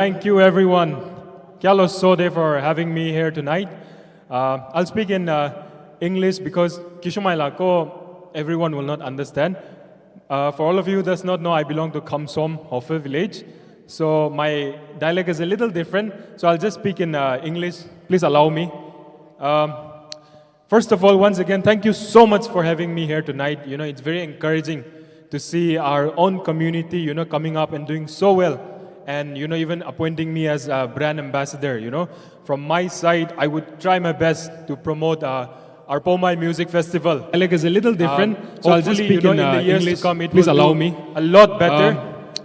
Thank you, everyone. Kyalo Sode for having me here tonight. I'll speak in English because Kishumaila ko everyone will not understand. For all of you who does not know, I belong to Kamsom, Hofe village. So my dialect is a little different. So I'll just speak in English. Please allow me. First of all, once again, thank you so much for having me here tonight. You know, it's very encouraging to see our own community, you know, coming up and doing so well. And, you know, even appointing me as a brand ambassador, you know. From my side, I would try my best to promote our Poumai Music Festival. Dialect is a little different, so I'll just speak in the years English to come. Please allow me. A lot better.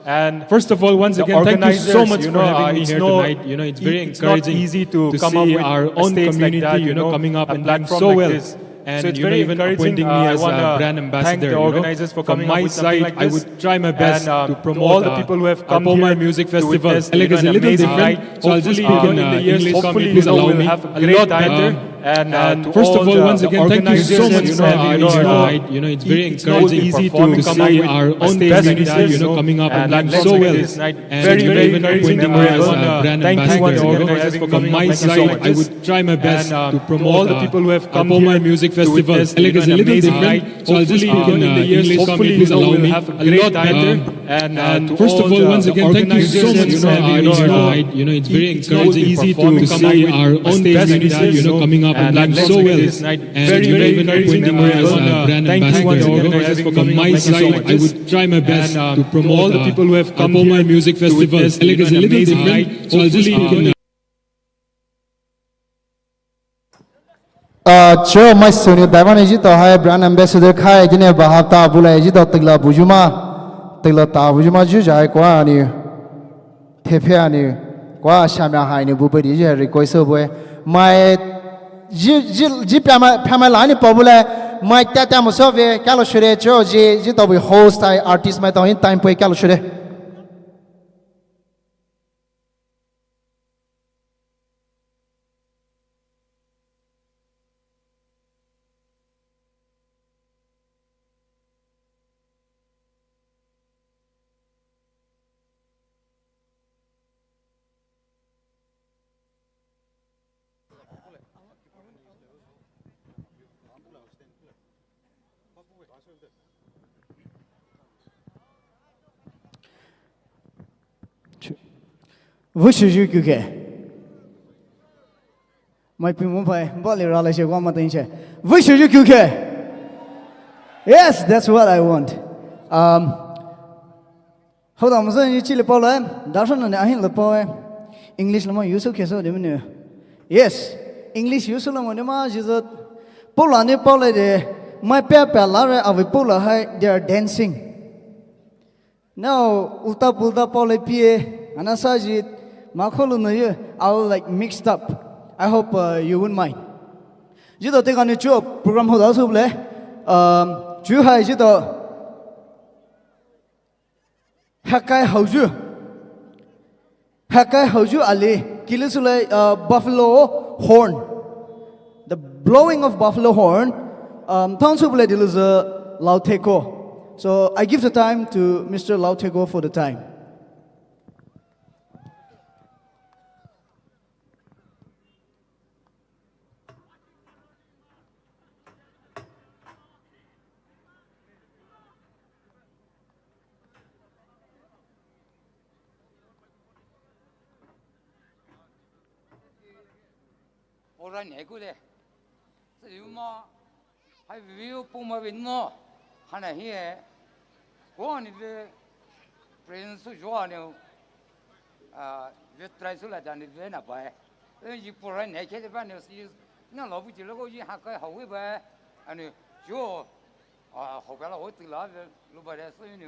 And first of all, once again, thank you so much for having me here tonight. You know, it's very encouraging easy to come see up with our own community, like that, you know, coming up and doing platform so like well. this. And So it's you know, very even encouraging. appointing me I as wanna a brand thank ambassador. the organizers for coming From up my with something side, like I this. would try my best And, to to promote all the people who have come our Poumai here Music to Festival. witness, Dialect is a little amazing different, night. so I'll just speak Hopefully, in in the years English. to come, Please you know, allow we'll me. have a A great lot time. better. And First of all, once again, thank you so much organizers for having me here and, tonight. You know, it's very it's not encouraging easy to to come up see with our a own stage like community, this, you know, coming up and doing let's so make well. this night And very, you know, very even encouraging. appointing me I as wanna a brand thank ambassador. the organizers Organizers for from coming my up with something side, like I this. would try my best And, to to promote all the people who have come Poumai here Music to Festival. witness, Dialect is a an little amazing different, night. so I'll just speak Hopefully, in in the years English. to come, Please you know, allow we'll me. have a A great lot time. better. And, to First of all all, once the again, thank you so much organizers for and, having you me here know, tonight. You know, it's very it's not encouraging easy to to come see up our with a own stage like community, this, you know, coming up and doing let's so make well. this night And very, you know, very even encouraging. appointing me I as a wanna brand thank ambassador. the organizers Organizers for from coming my up with something side, like I this. would try my best And, to to promote all the people who have our come Poumai here Music to Festival. witness, Dialect is a an little amazing different, night. so I'll just speak in Cho mai sunu Taiwan ji to hai brand ambassador khai jine bahab ta bulai ji to tigla ta bujuma ju jai kwa ni thepe ani kwa shamya hai ni bu bari je request boy mai ji pama la ni pobula mai ta mo so ve kalo shure cho ji to be host ai artist mai to in time poi kalo shure Which is you get? My people, Bali Raleigh, one more thing. Which is you get? Yes, that's what I want. Hold on, so you chili polo, Darson and I the poem. English Lama use of Keso, the yes, English use of Lamonema is a Polani Pole de my pepper Lara of a Pola high, they are dancing. Now, Uta Pulta Pole Pie, Anasajit. I will like mixed up. I hope you wouldn't mind. You don't take on the job program hold also play. You have you the Hakai Hauju Ali Kilisule buffalo horn. The blowing of buffalo horn. Township play is a Lauteko. So I give the time to Mr. Lauteko for the time. Orang ni aku deh. Sejumlah hai view Poumai winno, hana hiye. Kau ni deh prince jual ni, vitrai sulah jadi deh napa? Ini orang ni kita pun ni sih, ni lalu je lalu je hakai hawi bah, ani jual, hakai lalu tu lah, lu pada sih ni,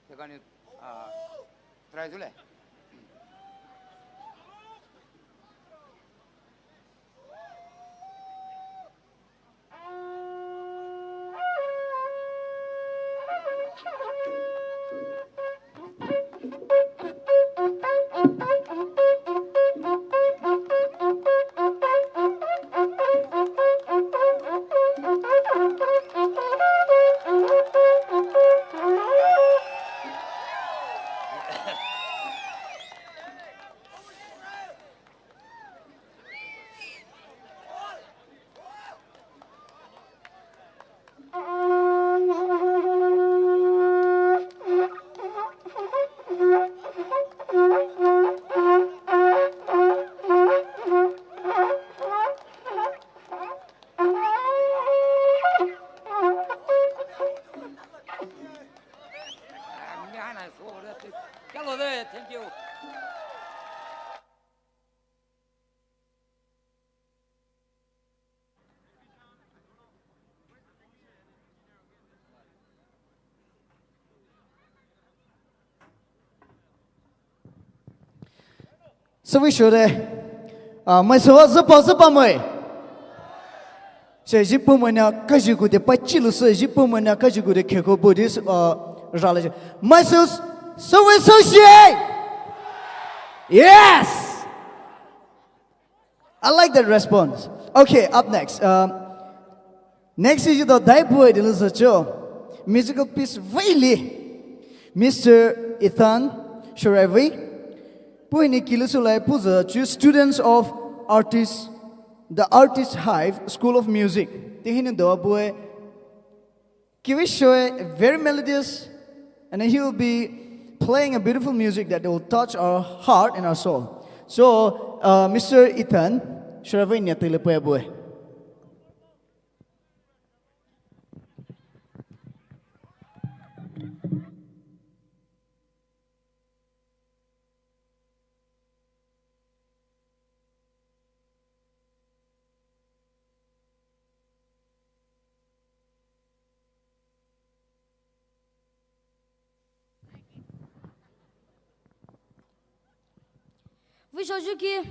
tekan ni try sulah. So we should my so the my. Say Jipumana Kajugu de Pachilus, Jipumana Kajugu de Keko Buddhist religion. Myself so associate. Yes. I like that response. Okay, up next. Next is the Daipoe de Lusacho. Musical piece really. Mr. Ethan Shorevi. Puini Kilusulai Puza, two students of artists, the Artist Hive School of Music. Tihin do boy. Kiwishoe very melodious, and he will be playing a beautiful music that will touch our heart and our soul. So, Mr. Ethan, Shorevi Nyatilepoe boy. Вы что, жуки?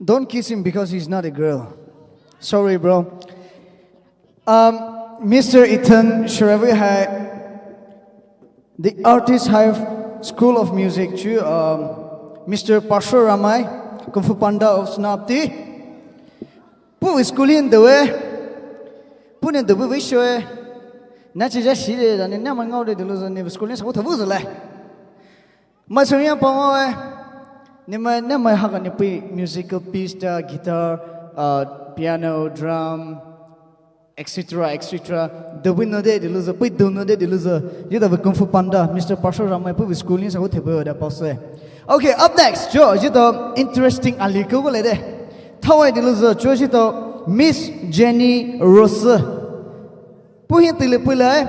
Don't kiss him because he's not a girl. Sorry, bro. Mr. Ethan Shravi Hai, the Artist Hive School of Music, Mr. Parshuramai, Kung Fu Panda of Senapati. Pu school in the way, put in the way show. Naturally, just see it, and never know the illusion of school is what was a lie. My son, never have any musical piece, guitar, piano, drum, etc., etc. The winner did the loser, put the no did the loser. You have a Kung Fu Panda, Mr. Parshuramai, put with school in what the okay, up next, George, you know, interesting Aliko. How the loser, George, you know, Miss Jenny Rose. Puhin tilipulai,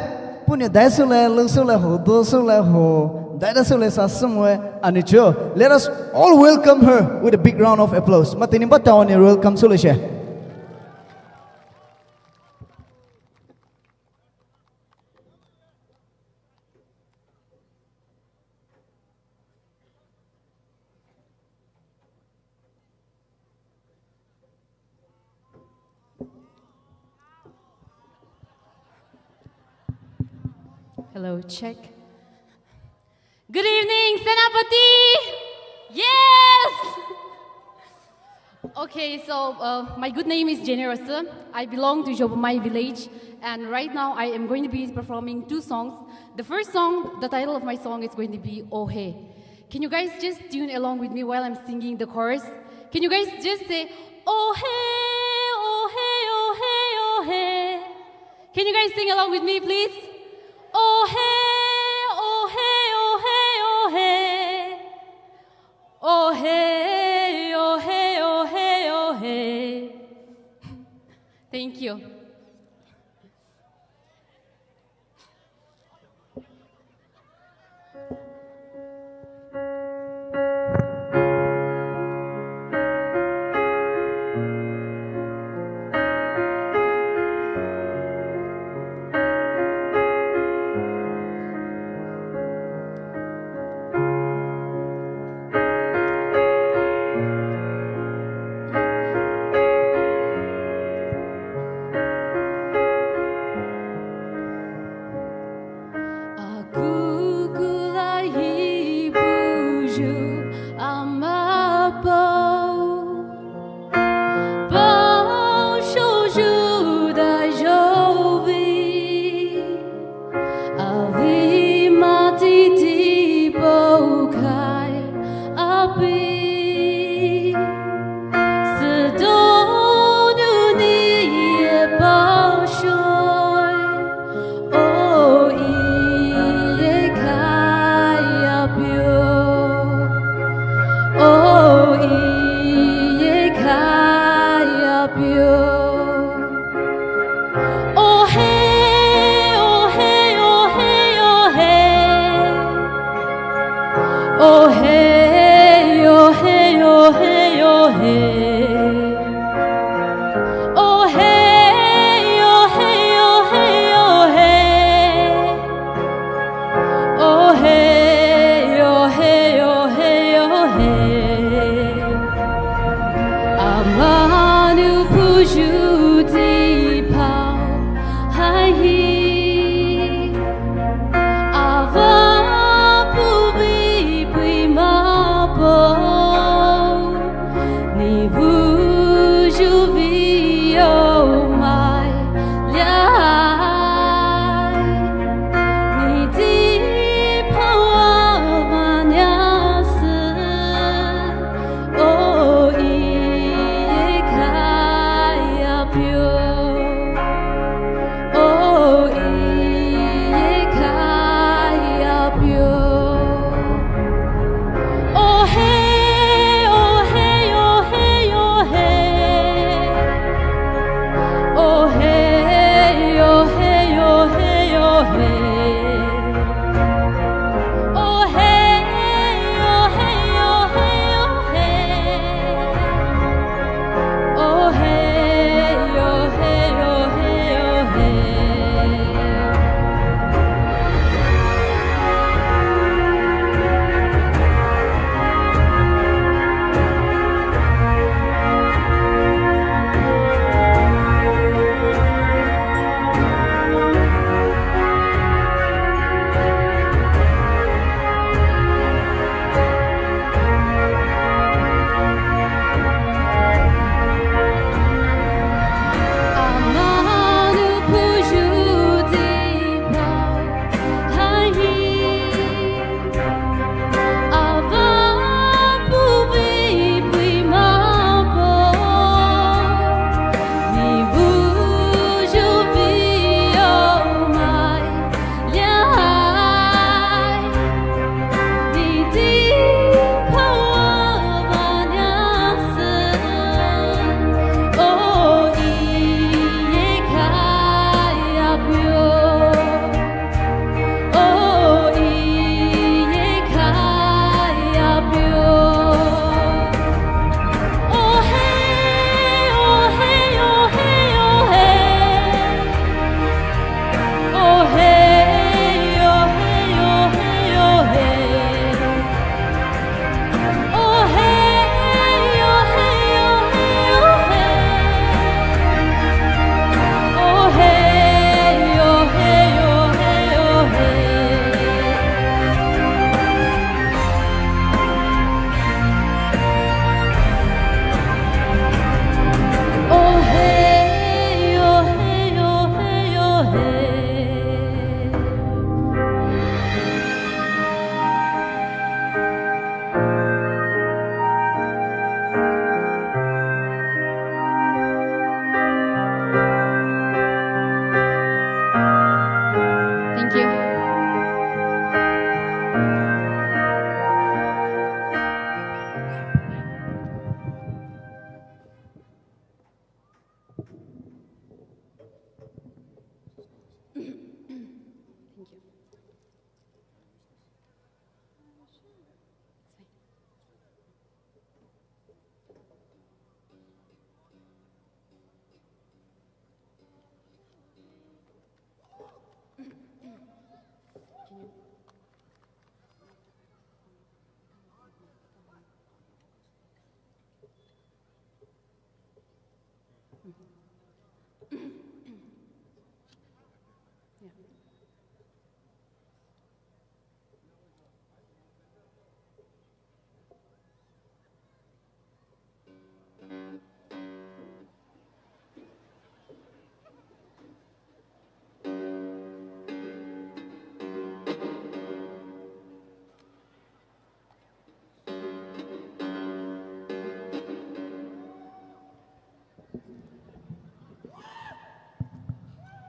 punya daisule, lusule ho, dosule ho, daisule sa somewhere, and it's let us all welcome her with a big round of applause. Matini bataon ni welcome sulisha. Hello, check. Good evening, Senapati! Yes! Okay, so my good name is Dziino. I belong to Poumai village, and right now I am going to be performing 2 songs. The first song, the title of my song is going to be Oh Hey. Can you guys just tune along with me while I'm singing the chorus? Can you guys just say, Oh hey, oh hey, oh hey, oh hey. Can you guys sing along with me, please? Oh hey, oh hey, oh hey, oh hey. Oh hey, oh hey, oh hey, oh hey. Thank you.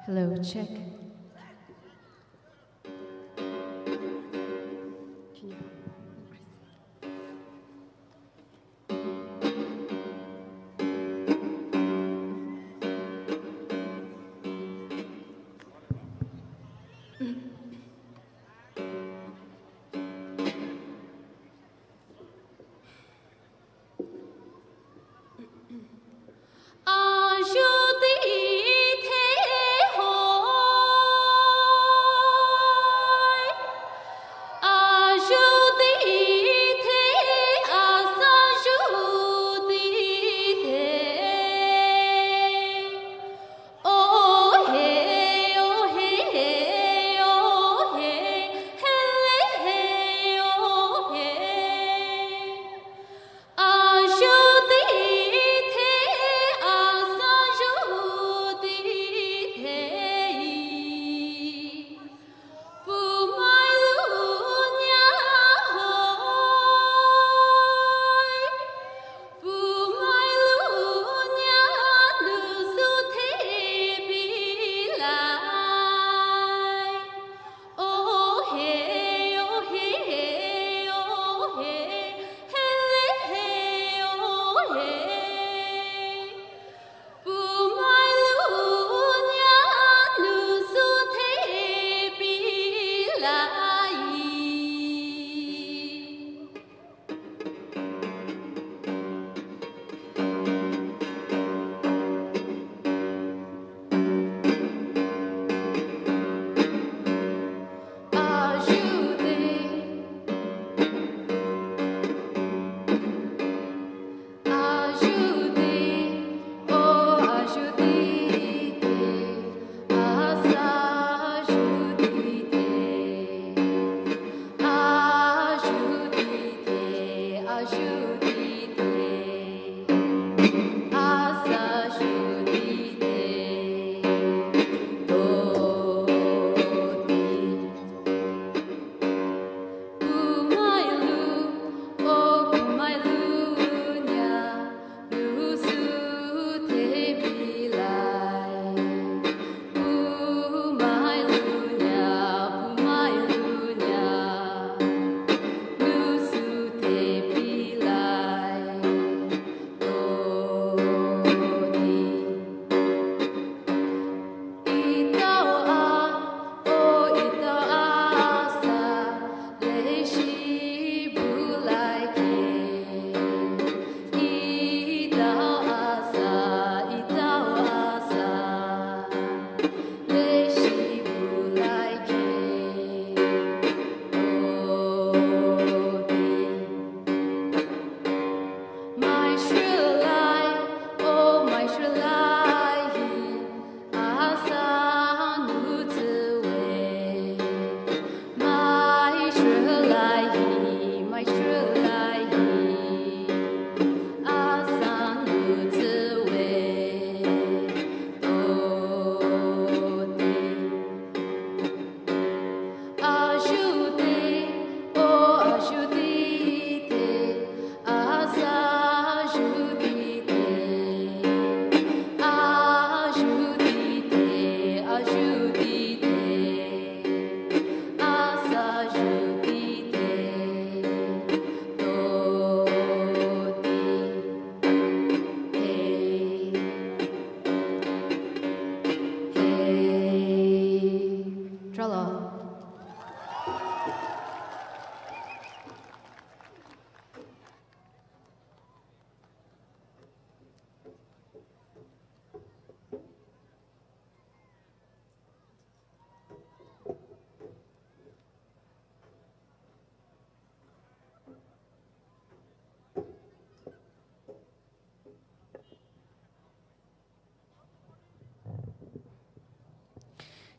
Hello, check. Can you? À, je tí thế hồ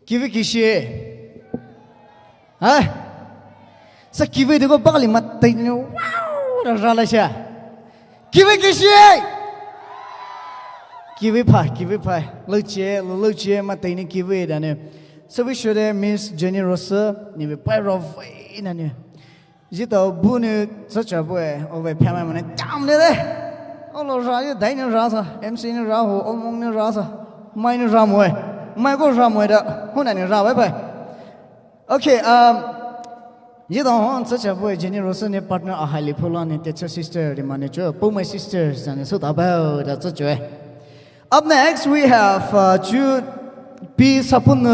kiwi kishi ha sa kiwi de ko bakali mat tai ni wow ra la sha kiwi kishi kiwi pa lu che mat tai ni kiwi da ne so we should miss Jenny Rosa ni be pa ro vai na ne ji to bu ni sa cha bu o ve phya ma ne dam le de o lo ra ye dai ni ra sa MC ni ra ho o mong ni ra sa mai ni ra mo mai ko ra mo da ho na ni ra bai okay you don't such a boy Jenny Rosa ne partner a highly pulon ne teacher sister de mane cho Poumai sisters and so about that's such a up next we have Jude P Sapun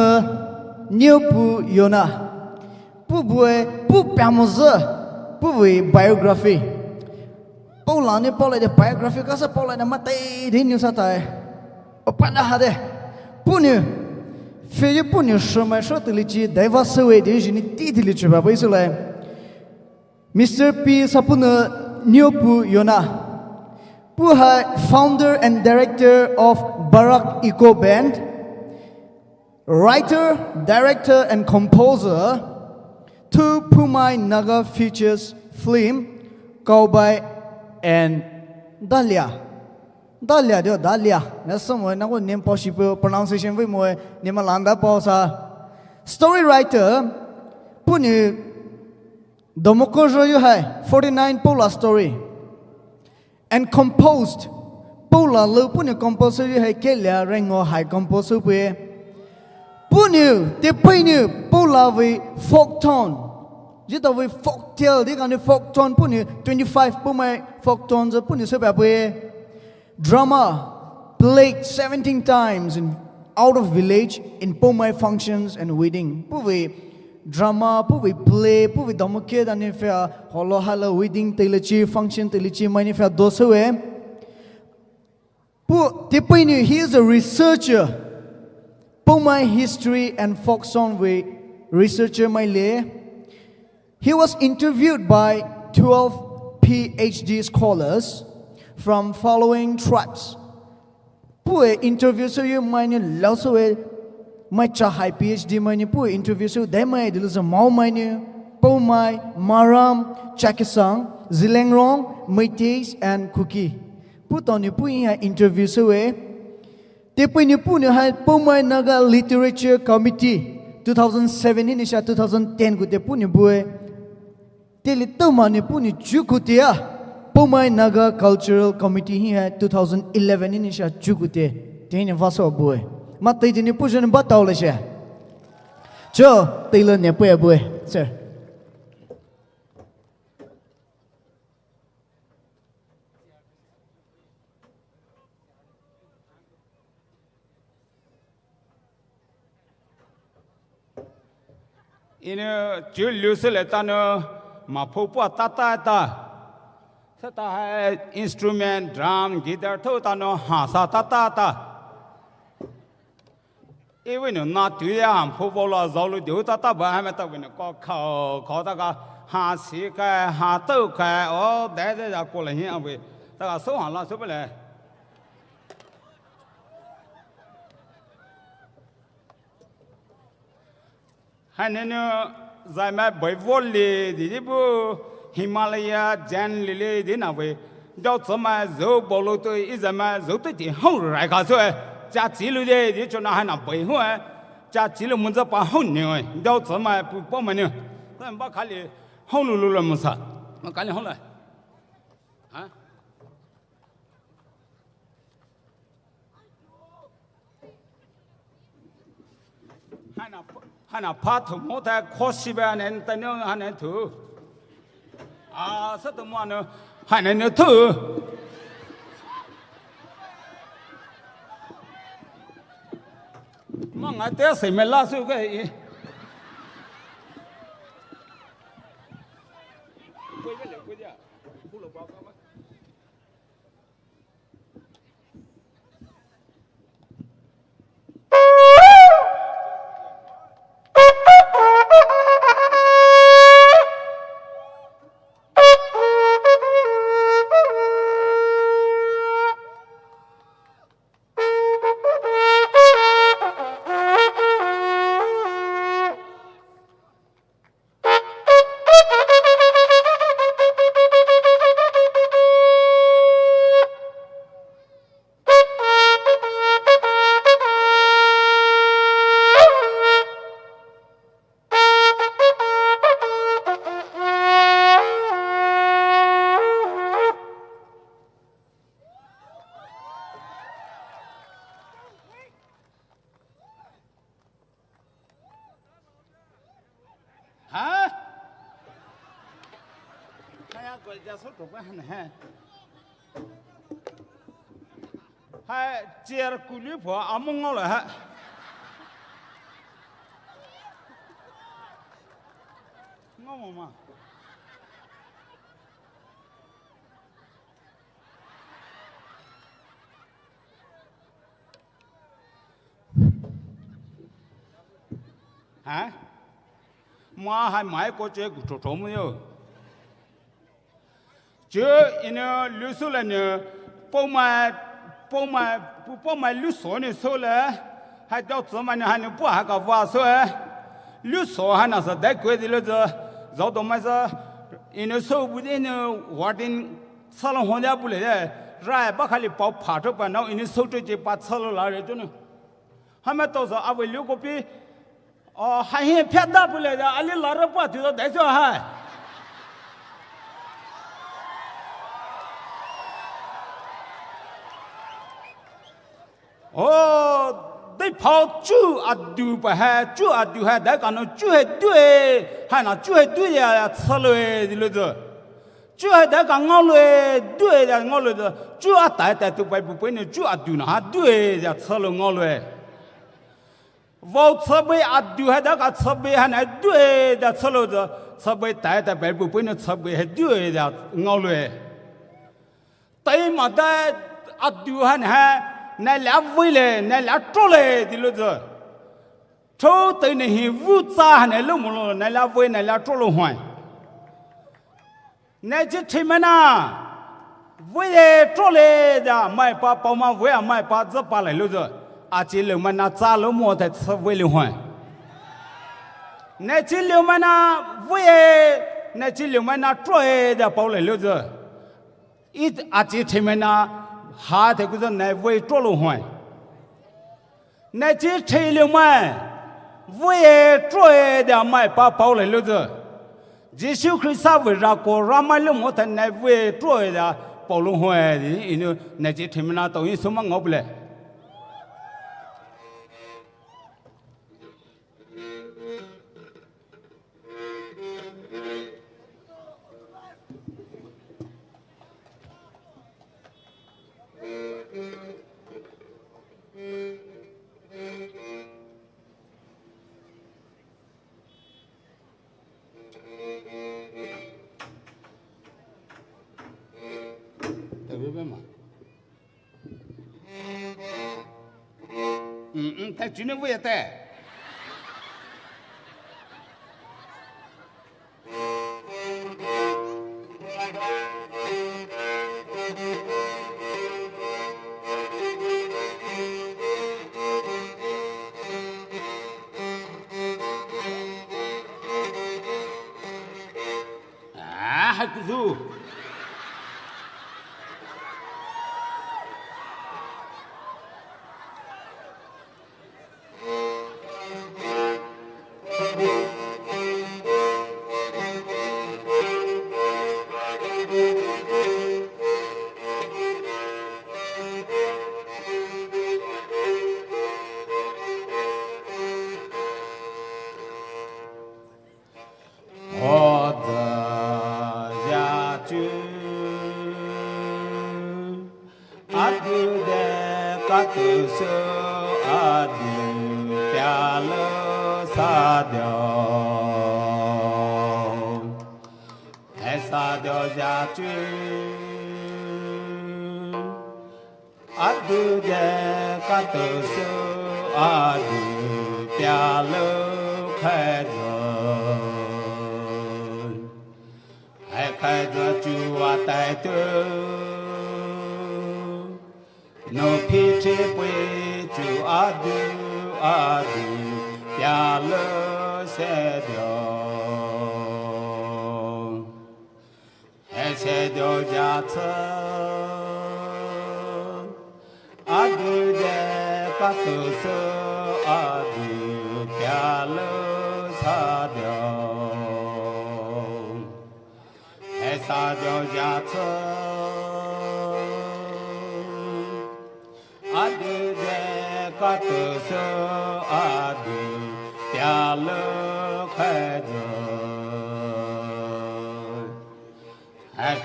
New Pu Yona Pu boy Pu Pamoza Pu biography Paula ne Paula de biography ka sa Paula na matay din yung sa tay opana hade Pu ne Feye Pu ne shoma sho tilichi daiva sewe de jini ti tilichi ba bai sule Mr. P Sapun New Pu Yona Pu hai founder and director of Barak Eco Band, writer, director and composer to Poumai Naga features film Kaubai and Dalia. That's someone na ko name possible pronunciation we mo ni malanda po sa story writer Pu ni domoko jo hai 49 Pola story. And composed Paula lu pun composer hai kelia rengo hai composer pe punu te punu Paula we folk tone jita we folk tale di kan folk tone punu 25 Poumai folk tones punu se pe drama played 17 times in out of village in Poumai functions and wedding pu we drama pu we play pu we domoke dan fe holo hala wedding telechi function telechi mani fe dosoe pu tipini he is a researcher Poumai history and folk song we researcher my le he was interviewed by 12 PhD scholars from following tribes pu interview so you mine loso my high PhD mine pu interview so they my dilus mau mine Poumai Maram Chakisang Zilengrong Meiteis and Kuki pu toni pu interview so te pu pu ne ha Poumai Naga Literature Committee 2007 in 2010 ku te pu ni bu te li to mane pu ni juku te Poumai Naga Cultural Committee hi hai 2011 in juku te te ni vaso bu matai jini pujan batau le sha cho tailor ne pu bu sir ina ju lusel tano ma phopa ta sata hai instrument drum guitar tho tano ha sa ta even na tu ya phopo la zolu de ta ba ha me ta win ko kho ta ka ha si ka ha to ka o de ja ko le hin awe ta ka so ha la so le hanene zai mai bai volle di bu Himalaya jan lile di na we do zama zo bolo to izama zo to ti hong rai ka so ja ji lu de di cho na ha na bai ho ja ji lu mun za pa hong ne do zama bu po ma ne dan ba kha li hong lu lu mo sa ma ka li hong la ha 하나 파트 못해 코시베는 떠는 하는 두 아 서도 뭐는 하는 두 뭔가 때서 멜라서 그国家说这边还，还接了古女婆阿蒙我了还。我嘛。啊？妈还买过这个做没有？这一年绿色了呢，包买绿色的时候呢，还到这么呢还能不还搞挖色？绿色还那是带贵的了这，绕到买是，因为手不的呢，挖点吃了黄家不来的，然把卡里包爬着吧，然后因为手这就把吃了来了就呢，还没到时阿伟六个币。哦，还很偏大不来的，阿里拉着把对着带上还。哦，得跑猪啊丢不还，猪啊丢还，得讲那猪还对，还那猪还对呀，吃了的那子，猪还得讲我了，对的我了子，猪啊带都白不白呢，猪啊丢那还对呀，吃了我了。我吃杯啊，丢还那个吃杯还那对的，吃了子吃杯带白不白呢，吃杯还对的，我了。对嘛的啊，丢还那俩味嘞，那俩做嘞的了子，抽对那些物杂还那弄么了，那俩味那俩做了换，那这吃么呢？味嘞做嘞的，买把包嘛味啊，买把这把来了子。啊，这流氓那咋了么在吃为了换？那这流氓那为那这流氓那追的包来了子，一啊这前面那哈的个是那为做了换，那这这流氓为追的买把包来了子，这小可啥为啥个让买了么在那为追的包了换的，因为那这前面那东西什么我不来。他今天我也带。啊，还不走。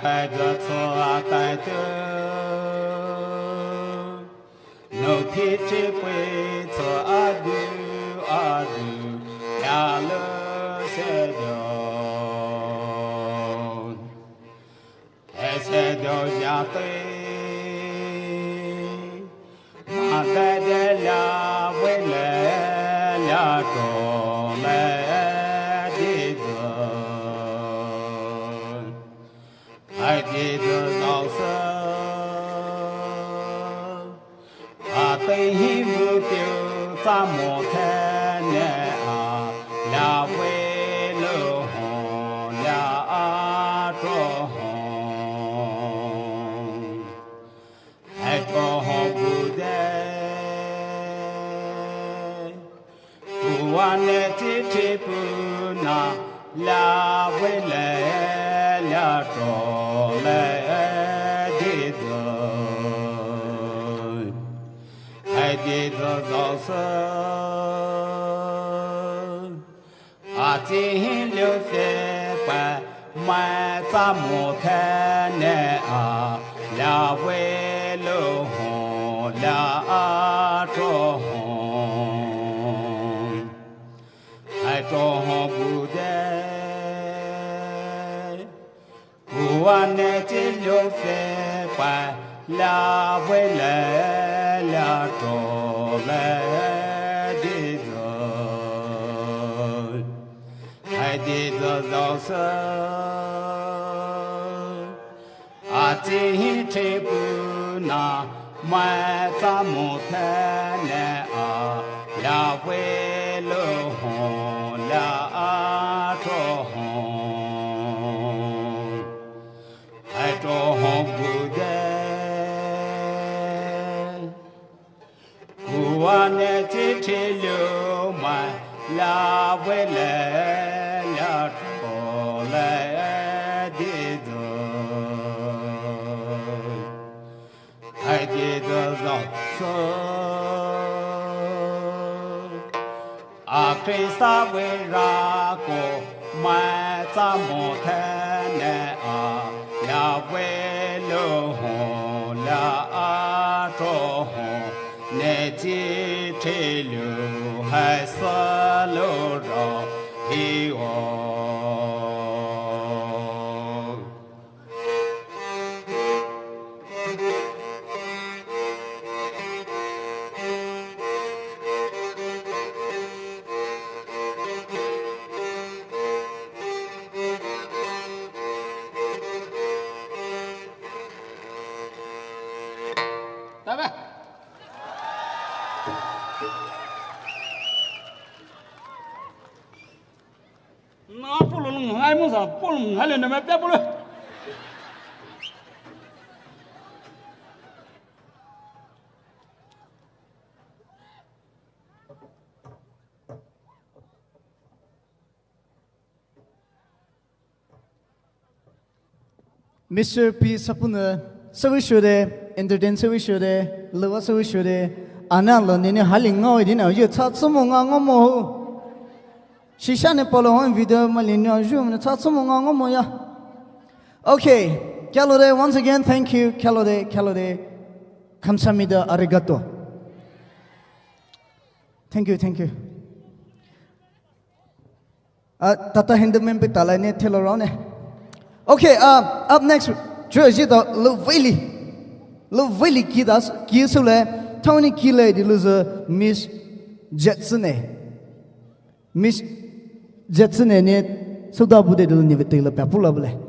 khai cho cho tại tư nô thi chi quê cho adu ya lơ sẽ đâu sẽ đâu ya tê mà cái đây là với lẽ là trò lẽ đi rồi ai đi rồi đâu sơ à tây hi mưu tiêu ta một thế nè à là quê lô hồn là trò hồn ai trò hồn bù đê bù an nè chi chi bù na là quê lệ là trò lệ đi rồi ai đi rồi đâu sơ à chỉ liêu phê bà mai ta một thế nè à là quê lô hồn là trò hồn ai trò hồn bù đê bù an nè chỉ liêu phê bà là quê lệ là trò lệ đi rồi ai đi rồi đâu sơ à chỉ chỉ bù na mai ta một thế nè à là quê lô hồn là trò hồn ai trò hồn bù đê bù an nè chỉ liêu mai là với lẽ là trò lẽ đi rồi ai đi rồi đâu sơ à khi xa với ra cô mai ta một thế nè à là với lô hồn là trò hồn nè chỉ liêu hay xa lô rõ hi ô nó bố lùng hai mươi sáu bố lùng hai lần mà bé bố lùng Mr. P. Sapuna, Savishude, entertain Savishude, Lava Savishude, Analan in a Halingo, in a Yatsumongamo. Shishane Polo video Malino Zoom, Tatsumongamoya. Okay, Kalode, once again, thank you, Kalode, Kamsamida Arigato. Thank you. Tata Hindamembe Talane Telorone. Okay, up next, Georgita Lovely Kidas, Kisule, Tony Kile, the loser, Miss Jetsone. Miss Jetsone, so that would do never tell a papulable.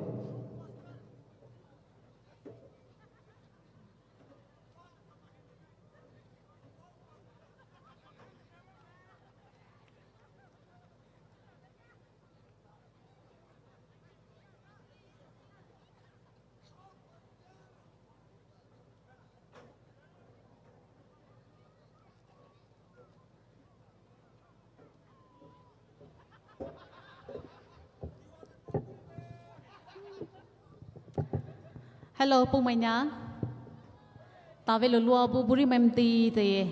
Hello, Poumai nha. Ta về lúa bu buri mem ti thì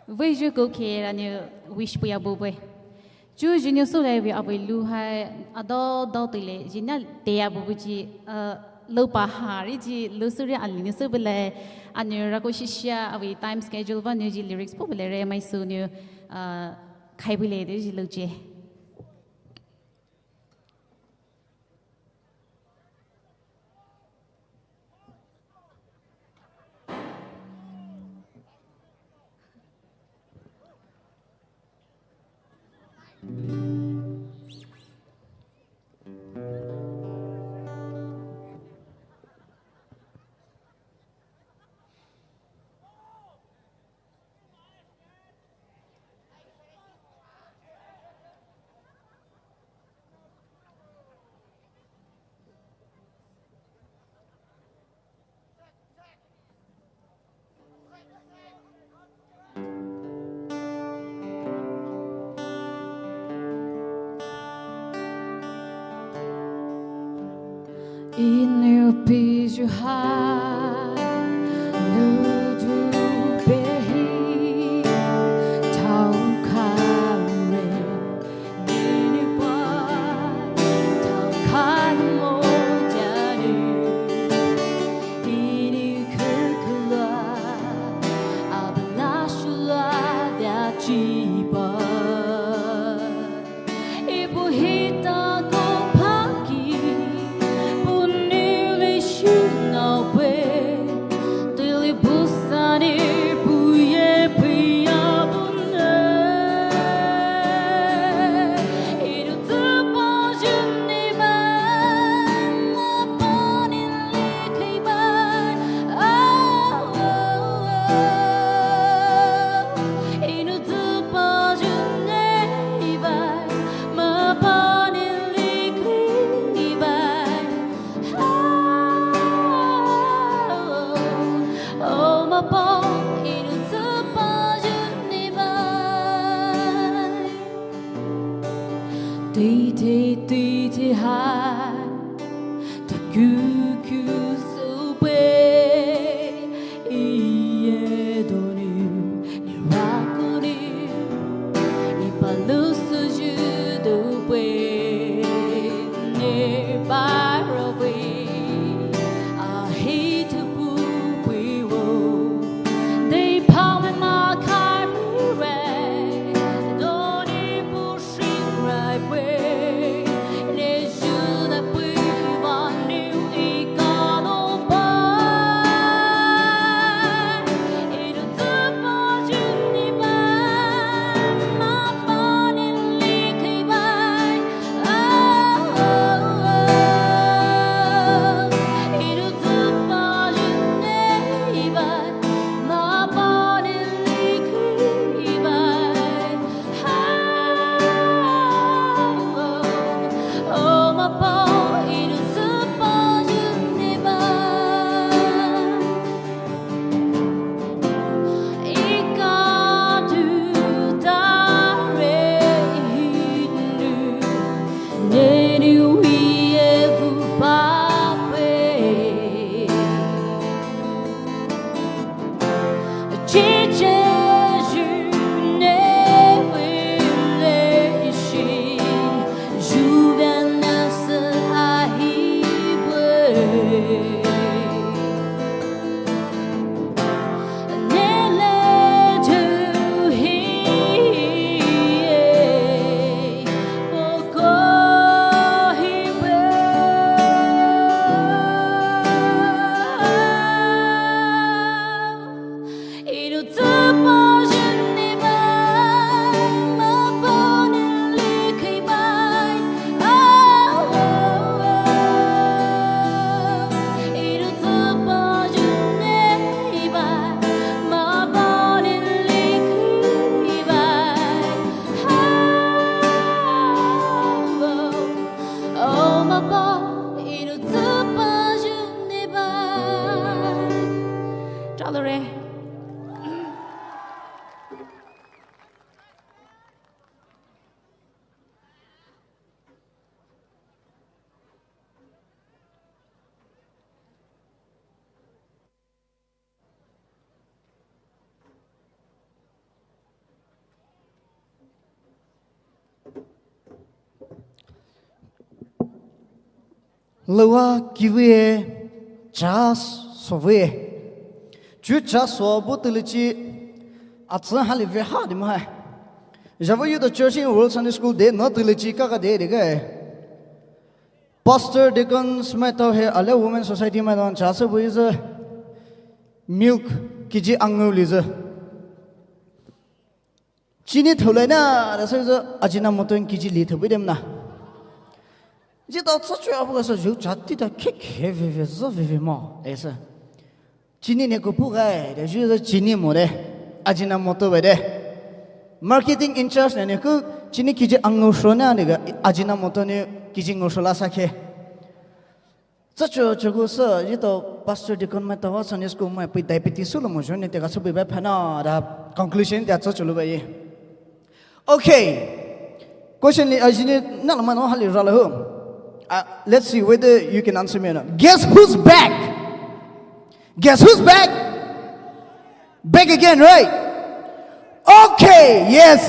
với chú cô kia là như wish bùa bu bùi. chú Dziino số này vì ở lưu hai ở đó tỷ lệ Dziino tiền bù chỉ lâu bà hà đi chỉ lâu số này anh số bê lệ anh nhớ ra có xíu ở vì time schedule và nhớ chỉ lyrics bù bê lệ mai số nhớ khai bê lệ đấy chỉ lâu chứ. In your peace you hide, lưu du behi, thao khăn rê, đi đi qua, thao khăn mô gia đình, đi đi khứ khứ loa, abla shula dia chi ba, ibu hita ko phaki. Tê hai ta cứu sâu bê ie đồ niu ni ra cô niu i pa lu su ju do bê ni ba ro bê I hate to boo we wo they pound in my car red don't need pushing right way. Loa kiwe jas sove. Ju jas so butilichi atsa hali veha di mai. Java you the church in World Sunday School day not tilichi kaka day de. Pastor deacons met out here alle women society met on jas is a milk kiji anguliza. Chini thulena that's a ajina moto in kiji lit with them na. Jita such a was a ju chatti the kick heavy vivimo. Esa Chini Nekopuga, the Jews of Chini More, Ajina Moto Vede. Marketing in charge and you could Chini Kiji Angoshona, Ajina Motone, Kijing Osholasake. Such a Chogosa, Jito Pastor Deacon Metawas and School might be Deputy Solomon, and take us to be Pana, the conclusion that's such a way. Okay. Question Ajini, none of my no Hali Rala home. Let's see whether you can answer me or not. Guess who's back? Guess who's back? Back again, right? Okay, yes.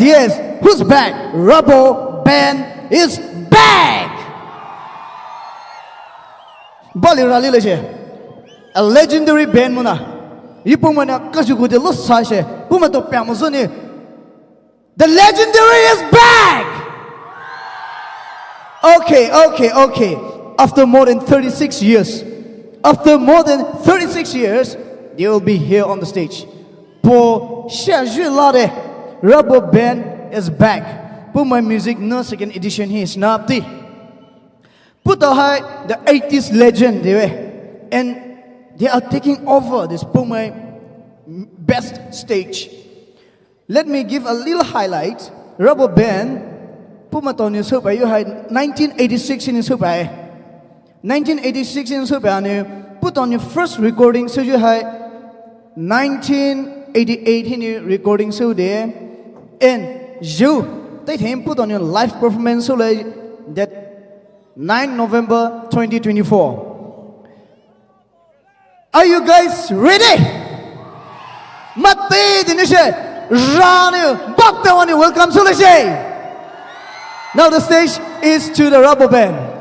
Who's back? Rubber Band is back. Bali Rali a legendary band muna. Ipumana Kajugu de Los Sashe, Pumato Pamazoni. The legendary is back. Okay. After more than 36 years, they will be here on the stage. For Shajulade, Rubber Band is back. Poumai Music, no second edition here, Senapati. Put the 80s legend there, and they are taking over this Poumai best stage. Let me give a little highlight. Rubber Band. Pumatoni Super, you had 1986 in Super. 1986 in Super, put on your first recording, so you had 1988 in your recording, so there. And you, they him put on your live performance, so that 9 November 2024. Are you guys ready? Mate Dinisha, Ranu, Bhakta welcome to Now the stage is to the Rubber Band.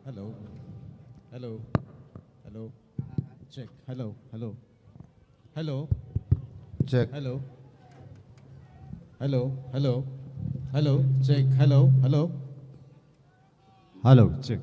Hello. Hello. Hello. Check. Hello. Hello. Hello. Check. Hello. Hello. Hello. Hello. Check. Hello. Hello. Hello. Check.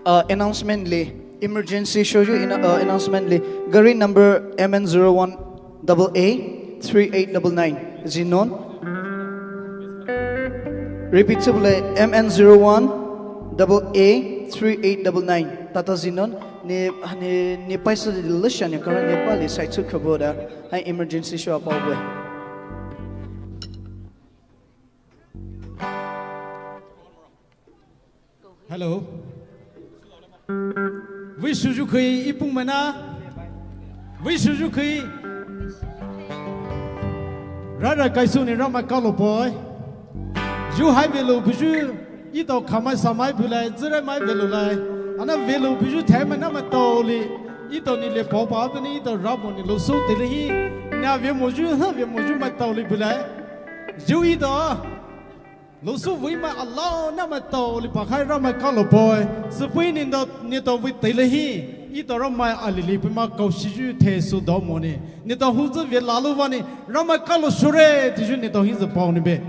announcement le emergency show you announcement le gari number MN01AA 3899 Dziino repeat le MN01AA 3899 Tata Dziino ne paisa de lishan ne karan Nepali site to kaboda hai emergency show apawwe Hello. 为数就可以一部门啊，为数就可以。然而该说你让我搞了 boy， 有还为了不是一到看买三买不来，自然买为了来，那为了不是他们那么道理，一到你连包包的你一到让我你都收得了去，那为么就买道理不来，有一到。 老师为嘛阿拉那么多？你把开让买搞了 boy， 是为你到为对了嘿，一到让买阿里里不嘛搞西剧特殊到么呢？你到胡子别拉路哇呢？让买搞了说嘞，就是你到现在包你呗。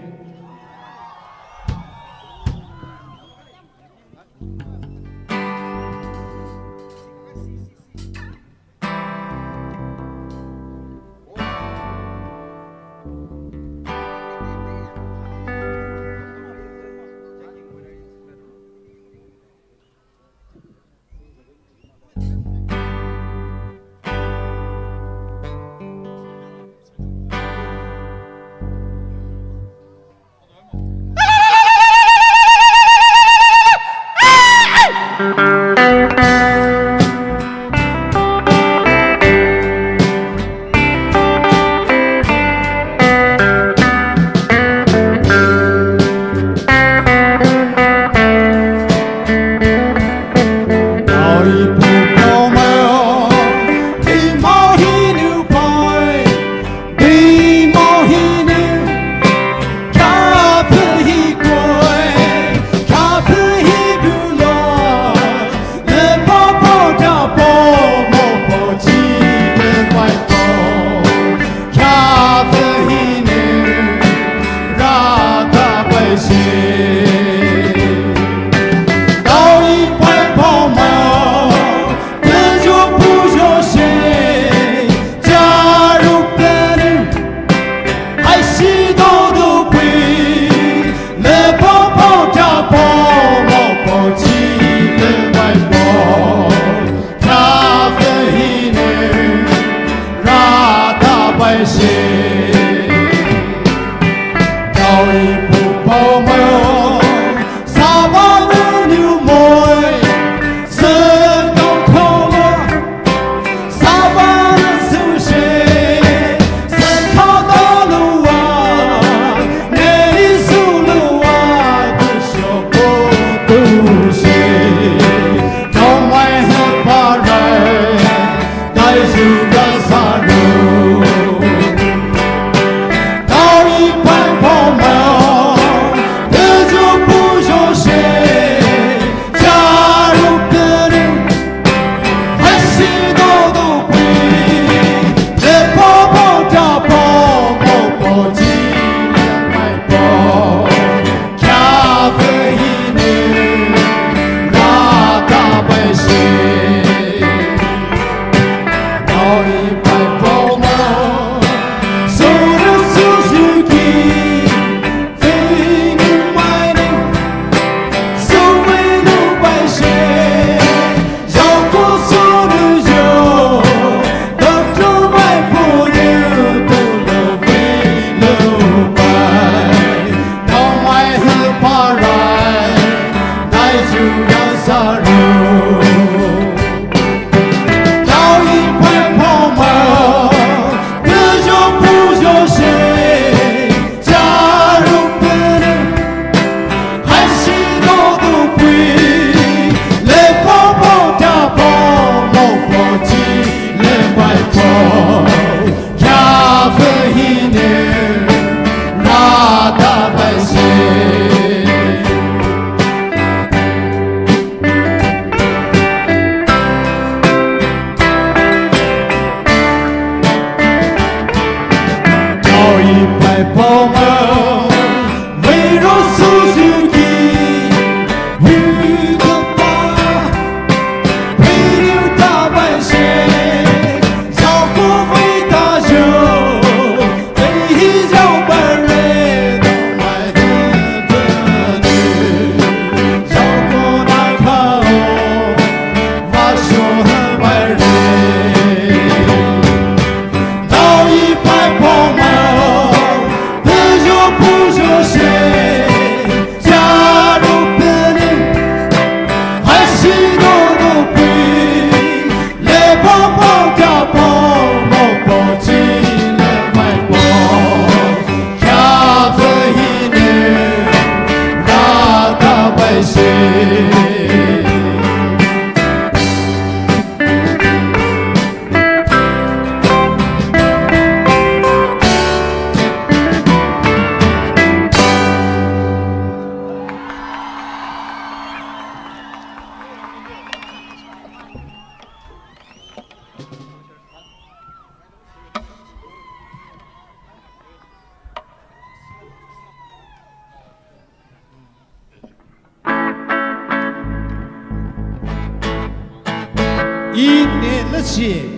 起，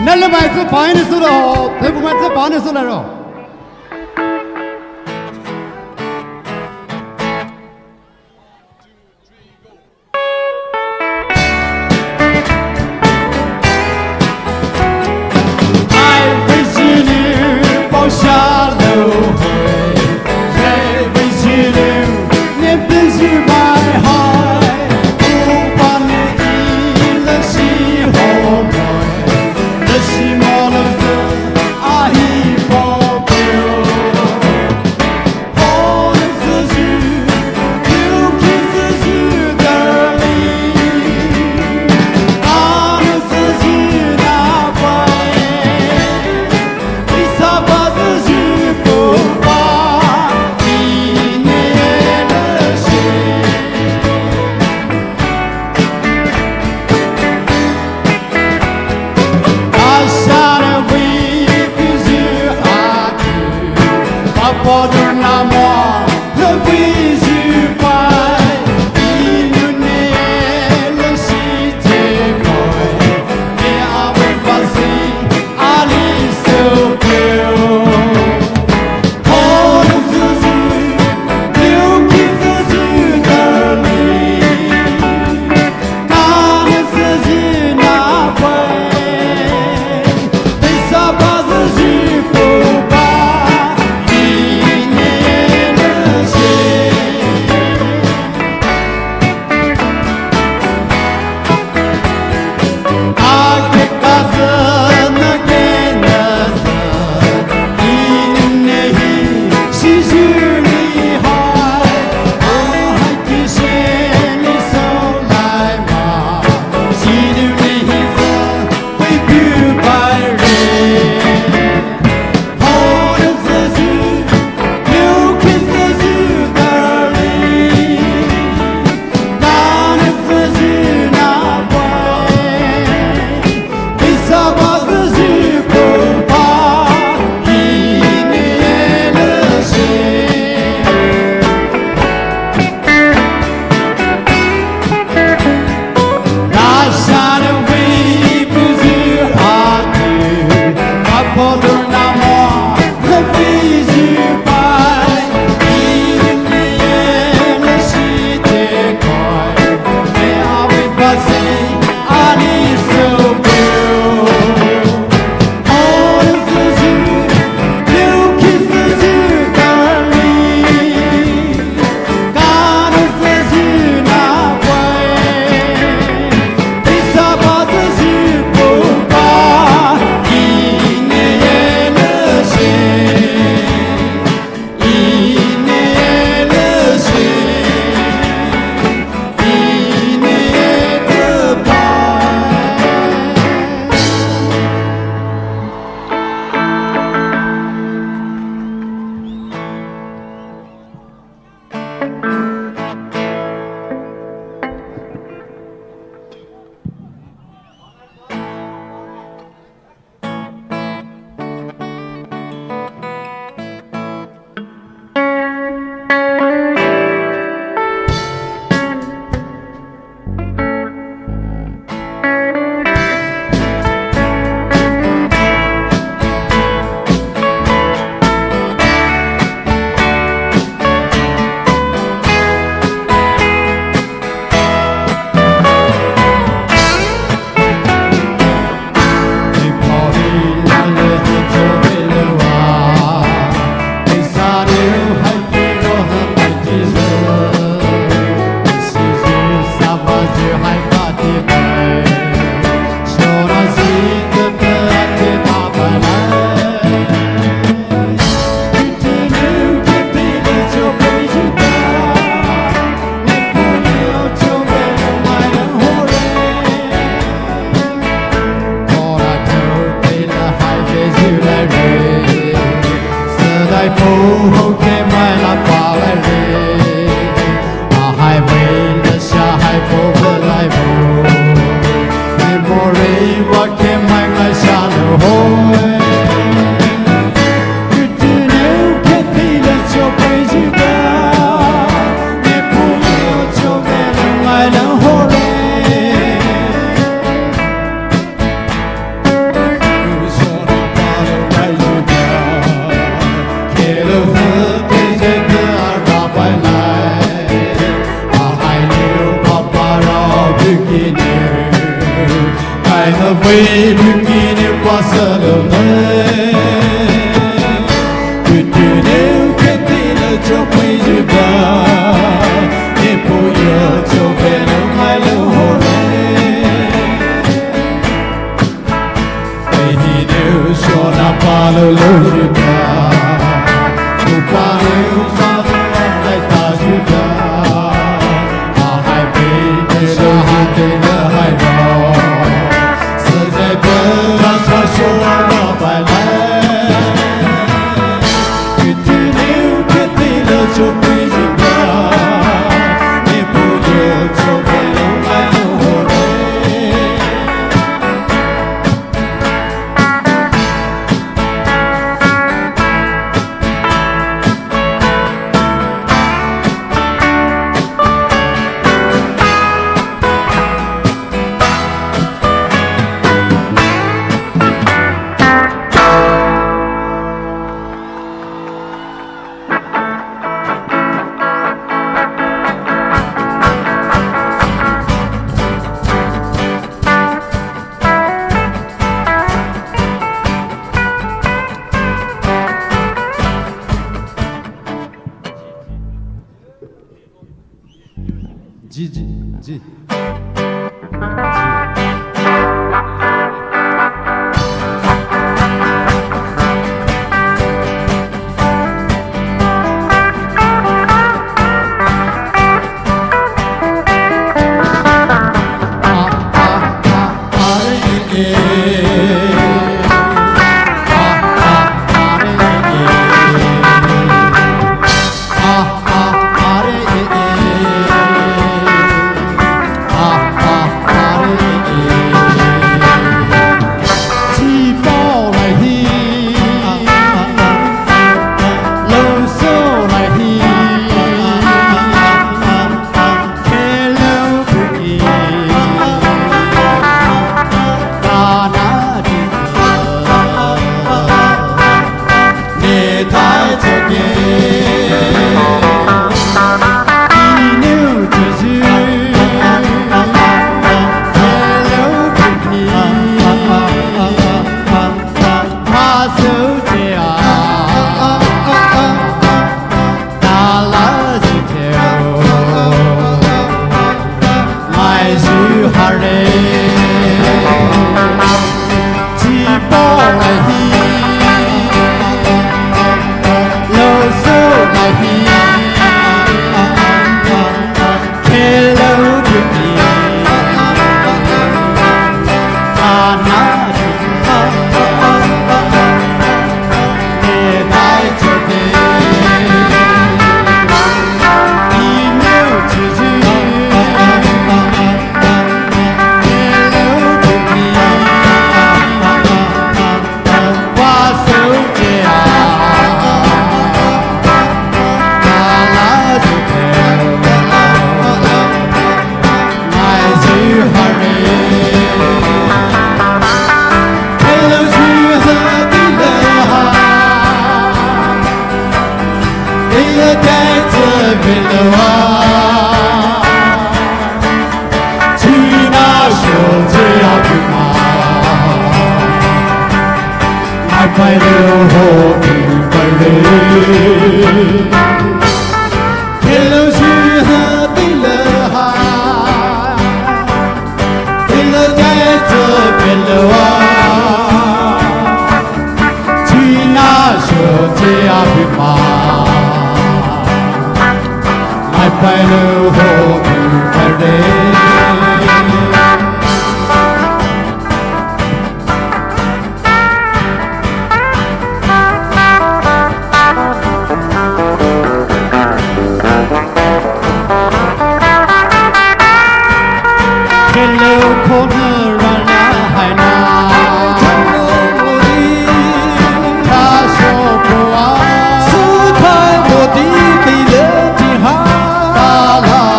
那了买这保险的时候，赔不完这保险的时候了喽。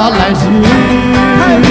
来去。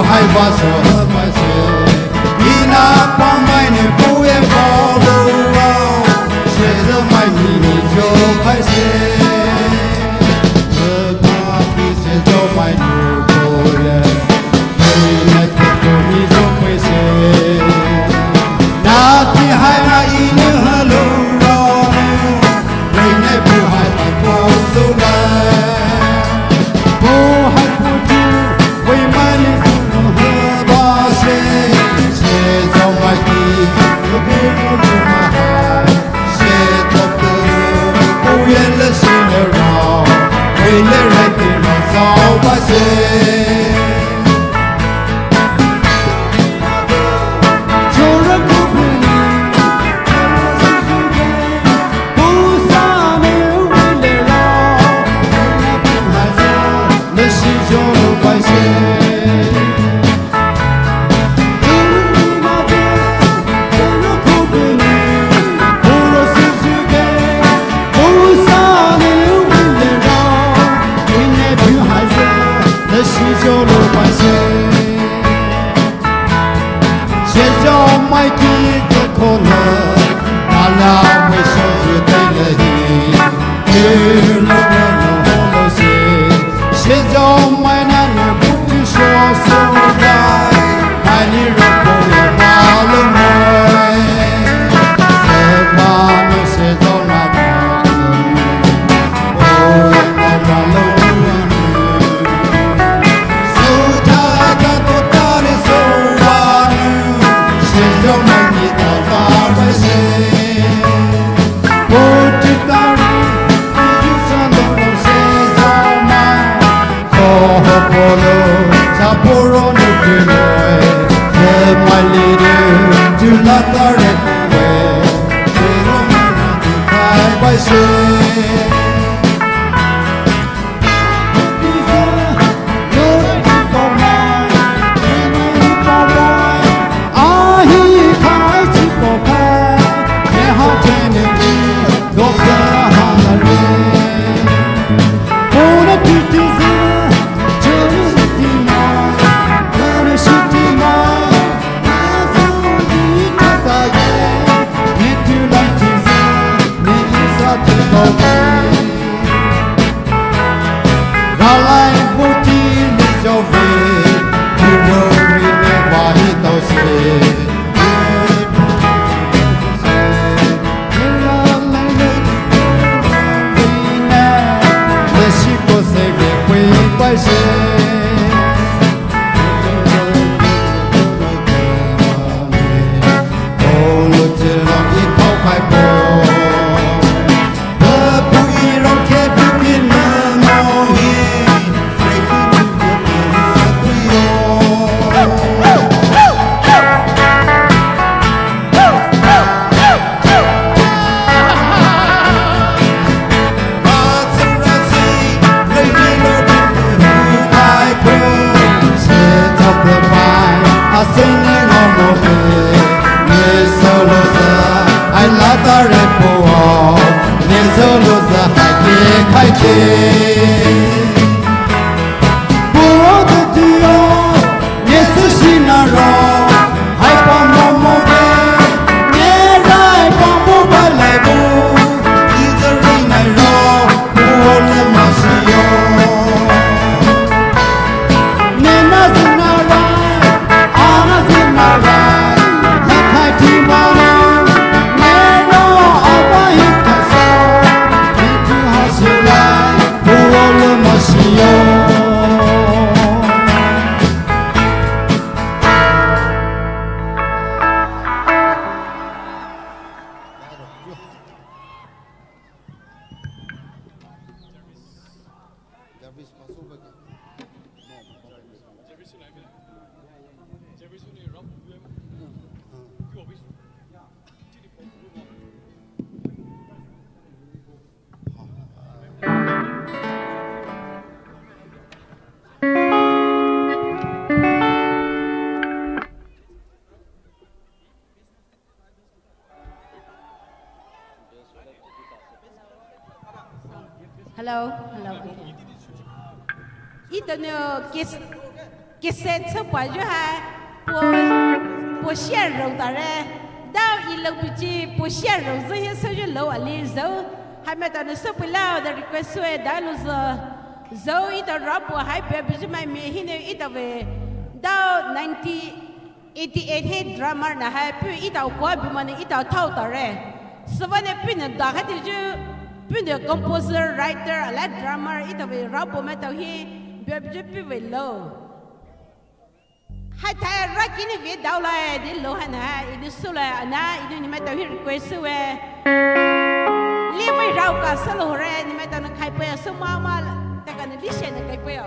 海把手和把鞋，你那光买你不也跑路啊？谁的买你就快些，何怕比谁就买路不远，你那天就你就会些，那天还那一年和路啊，为那不害怕不走来。为了人的老百姓，穷人不陪你，不撒牛为了老，那不还做那是穷老百姓。买地的可能，那俩为手就对了你，去了我了些，现在买那女不知说什么来，买你人不也花了没？这把那些都拿到了，我也拿到了我，手他干多大的手啊！要买你到大百姓，我知道你就算都能谁造买，好好过路，差不多你对我，这买里的就拉到人为，为了买那的大百姓。Hello, hello. Ito nyo kiss cái sen số bảy chứ hai bố xe rồi ta ra đau ít lâu bị chi bố xe rồi rồi hết số chứ lâu à liền dấu hai mẹ ta nó số bị lao đã request xuôi đã lúc giờ dấu ít tao rót bố hai bé bị chứ mày mẹ hi này ít tao về đau 88 hết drama na hai bị ít tao quá bị mà ít tao thâu ta ra sau này bị nó đào hết chứ bị nó composer writer là drama ít tao về rót bố mẹ tao hi bé bị chứ bị về lâu hai thằng ra kia này về đào lại đi lâu hành ha, đi số lại anh á, đi ni mấy tao hiện request về, liên mấy rau cả số lâu rồi, ni mấy tao nó khai bơi số mà, ta cái này đi xe nó khai bơi.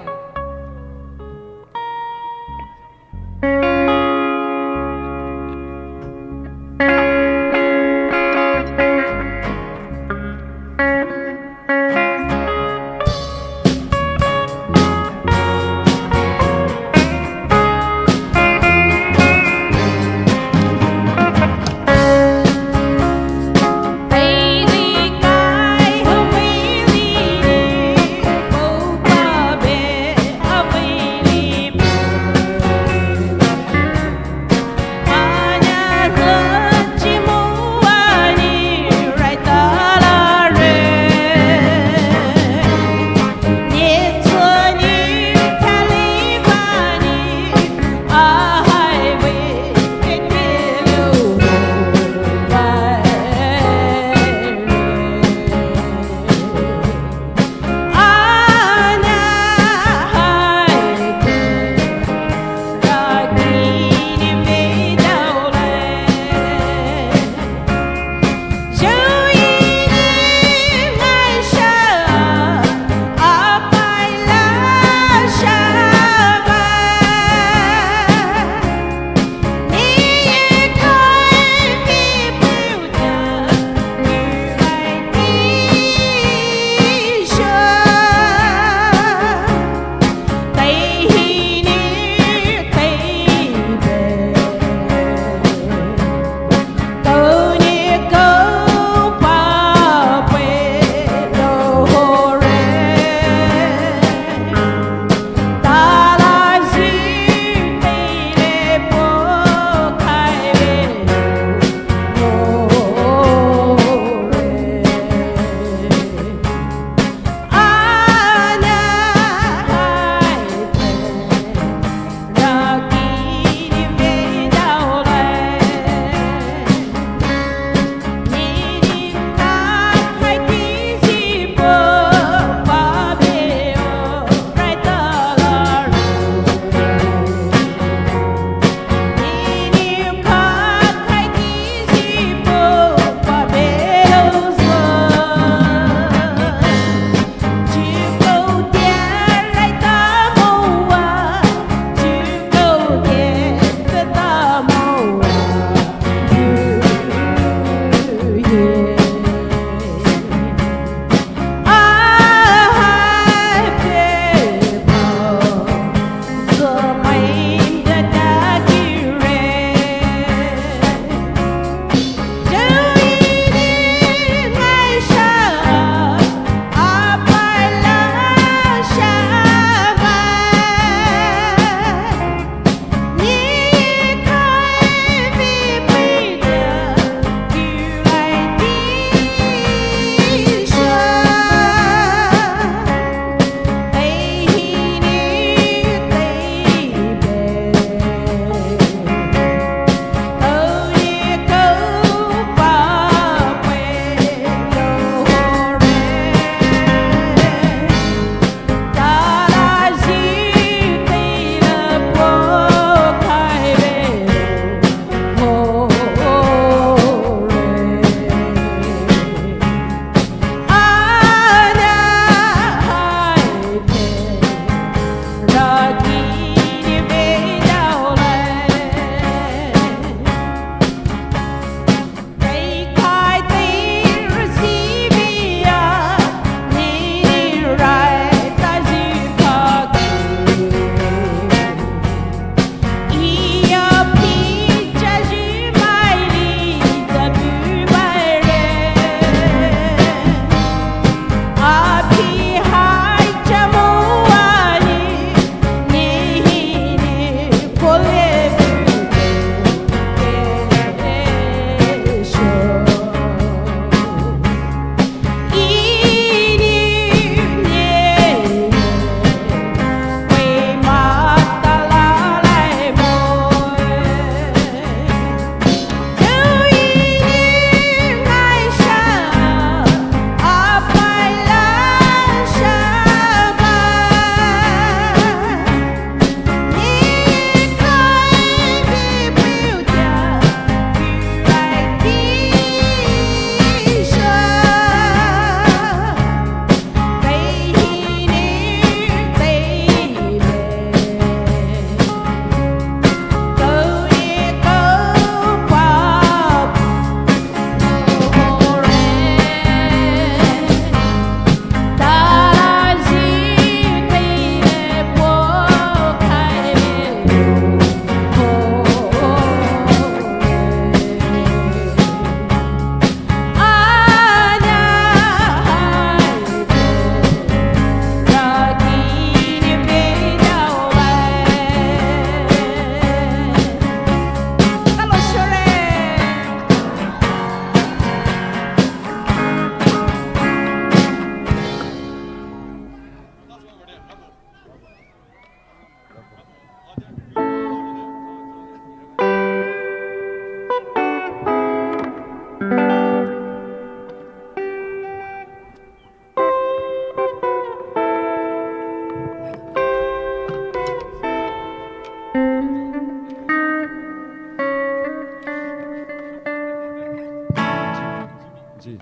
जी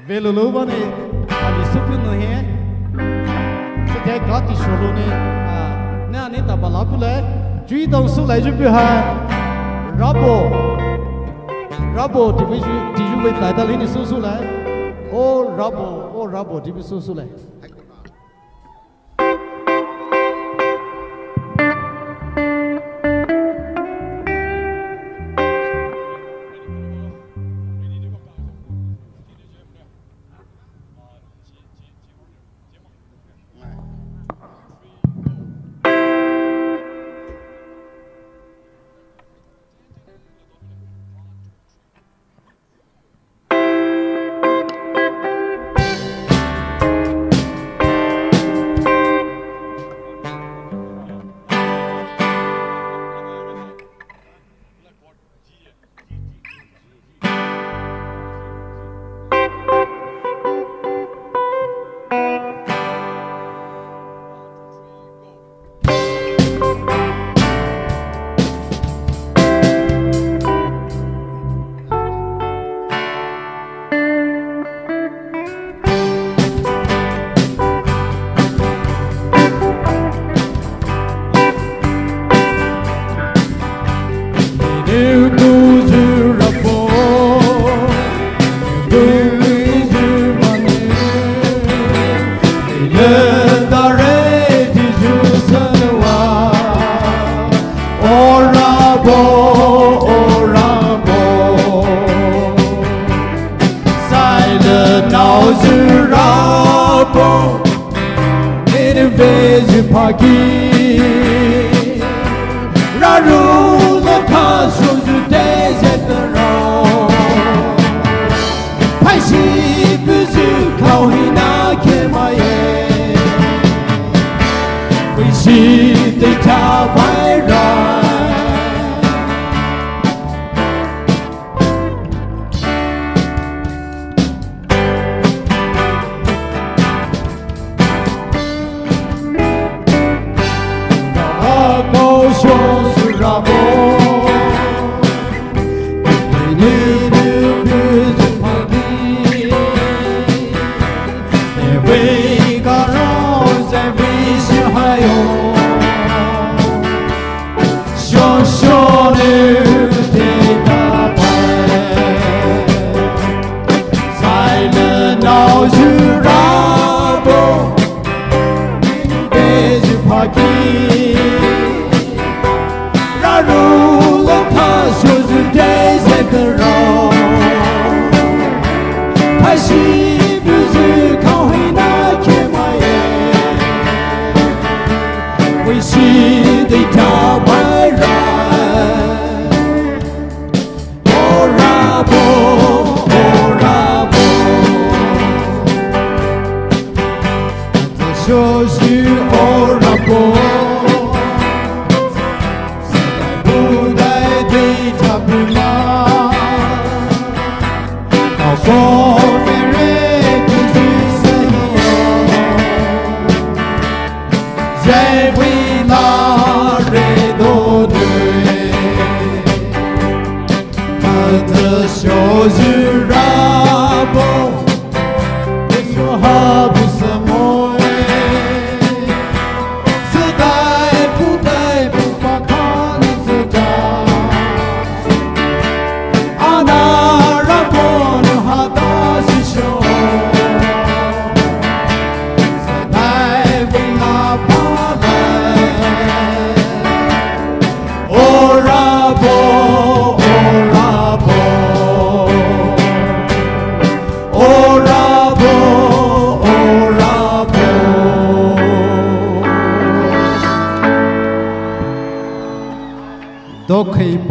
वेलो लो बने अभी सुपन नहीं सत्य गाती शोलो ने ने आने तबला पुले जुई दंग सुलाई जो भी है रबो टीजू वे ताइता लेनी सुलाई ओ रबो TB सुलाई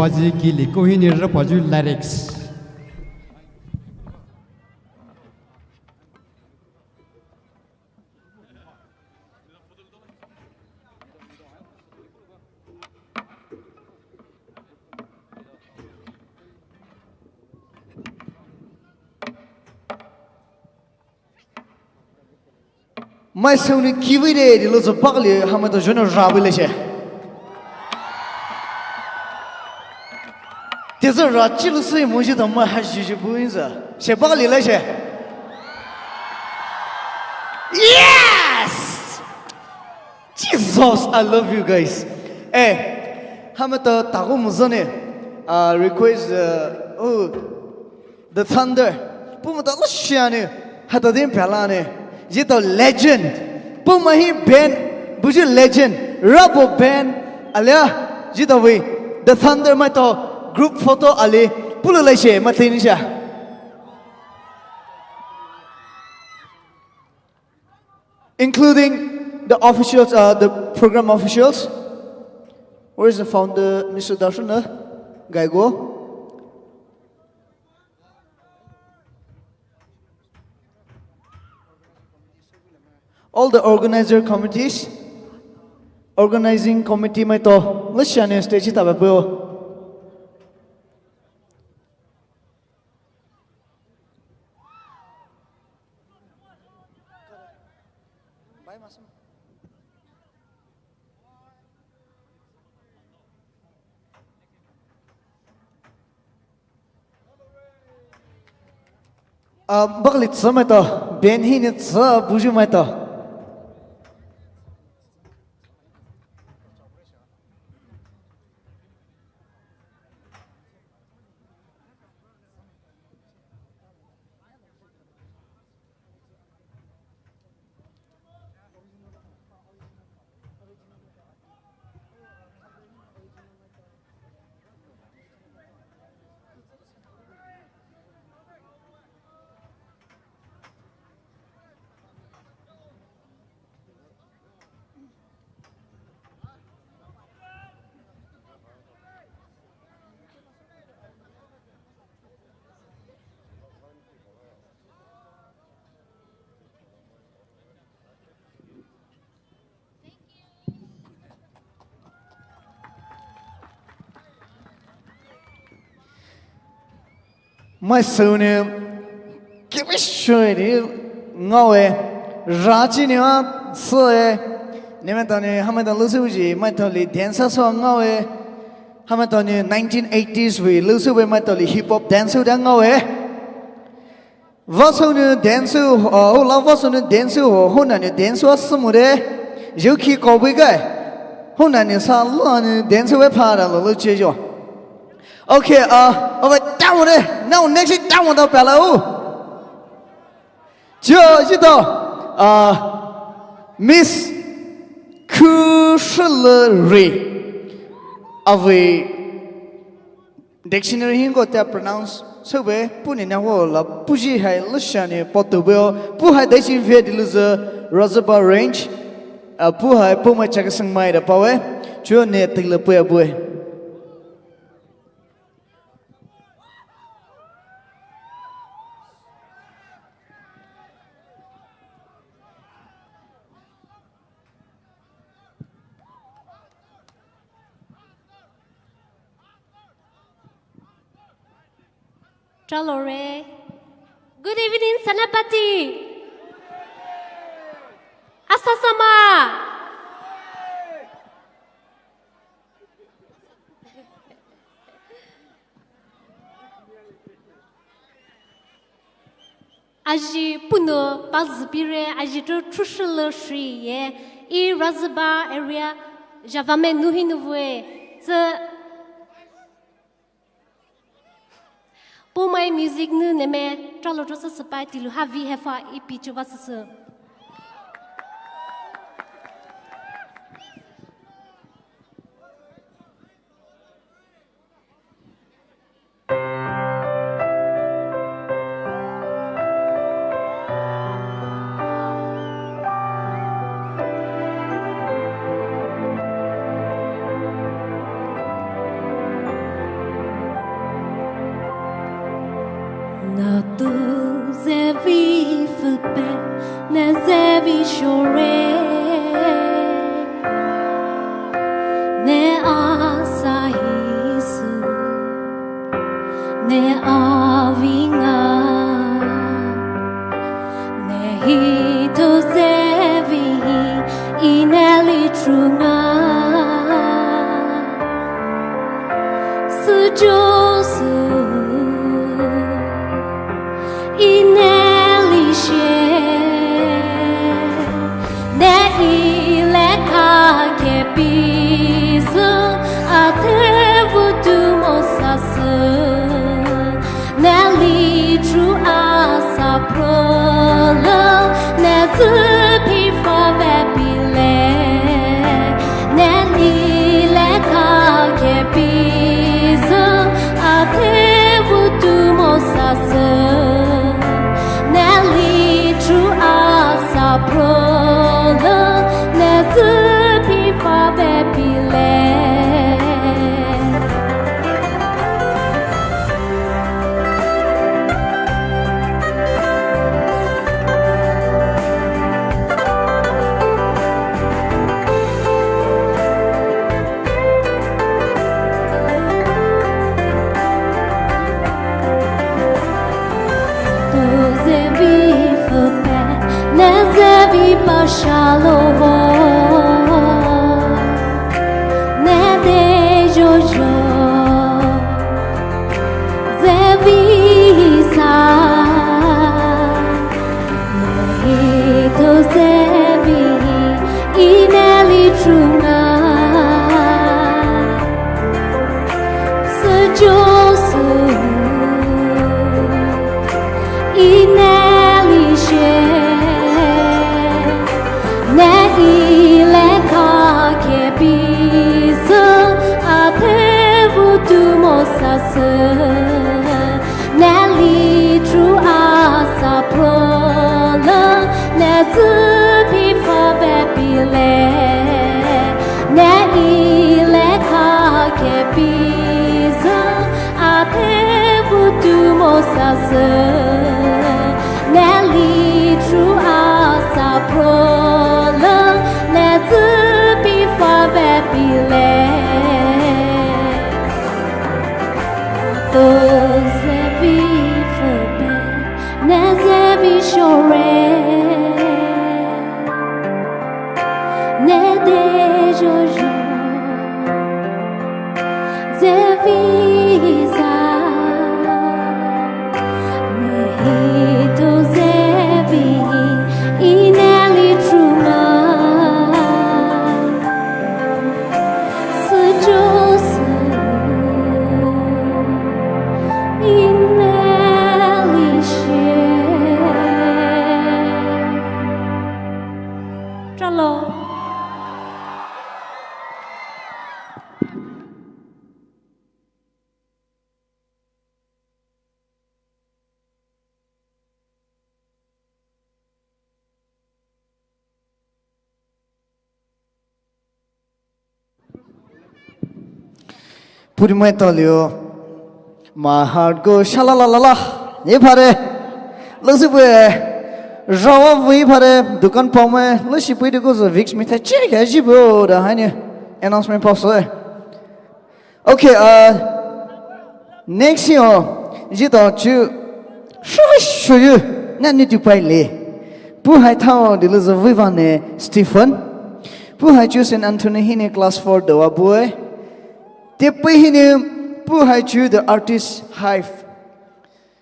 Baji Gili, Kohini Rapaju lyrics. My son is kiwi de, the lots of bagly, how much the general rabble is. 这是热记录是某些他们还是不认识，谁帮你来谁 ？Yes, Jesus, I love you guys. 哎，他们的打过么子呢？request the thunder， 不么的那些呢，还到点漂亮呢，这到 legend， 不么是 band， 不是 legend，rap band， 阿俩这到为 the thunder 嘛到。Group photo ali pula lai she matin sha including the officials the program officials. Where is the founder Mr. Darshana Gaigo? All the organizing committee mai to lashane stage ta ba po baglit samai to ben hi ne cha buju mai to my son give me show ni ngawe raji ni a se ne ma ta ni hama ta lu su ji ma ta li dancer so ngawe hama ta ni 1980s we lu su we ma ta li hip hop dance da ngawe va so ni dance ho la va so ni dance ho na ni dance wa su mu de yu ki ko bi ga ho na ni sa lu ni dance we pa da lu che jo. Okay, down with it. Now next is down with the fellow. Miss Cutlery of a dictionary hingo te pronounce so we puni na wo la puji hai lushani potubel pu hai daisin ve diluza Reservoir Range pu hai Poumai chakasang mai da pawe chu ne tigla pu abu. Chalore. Good evening, Senapati. Asasama. Aji puno bazbire aji to trushalo shri ye I Razaba area javame nuhinuvwe the Poumai music nu neme tralo trosa sapai tilu havi hefa ipi chuvasa. Na tu zevi fupe na zevi shore ne asaisu ne avinga ne hito zevi ineli trunga sujos Poumai tolio, my heart goes shalalala. Ye pare, losibwe, rawa we pare, dukan Poumai, losibwe to go to Vix Mita check as you go, the honey announcement post. Okay, next year, Jito Chu, show you, not need to pay lay. Puhai Tower, the Liz of Vivane, Stephen, Puhai Chu St. Anthony Hine class 4 Doa boy. Tepe Puhai Chu the artist hive.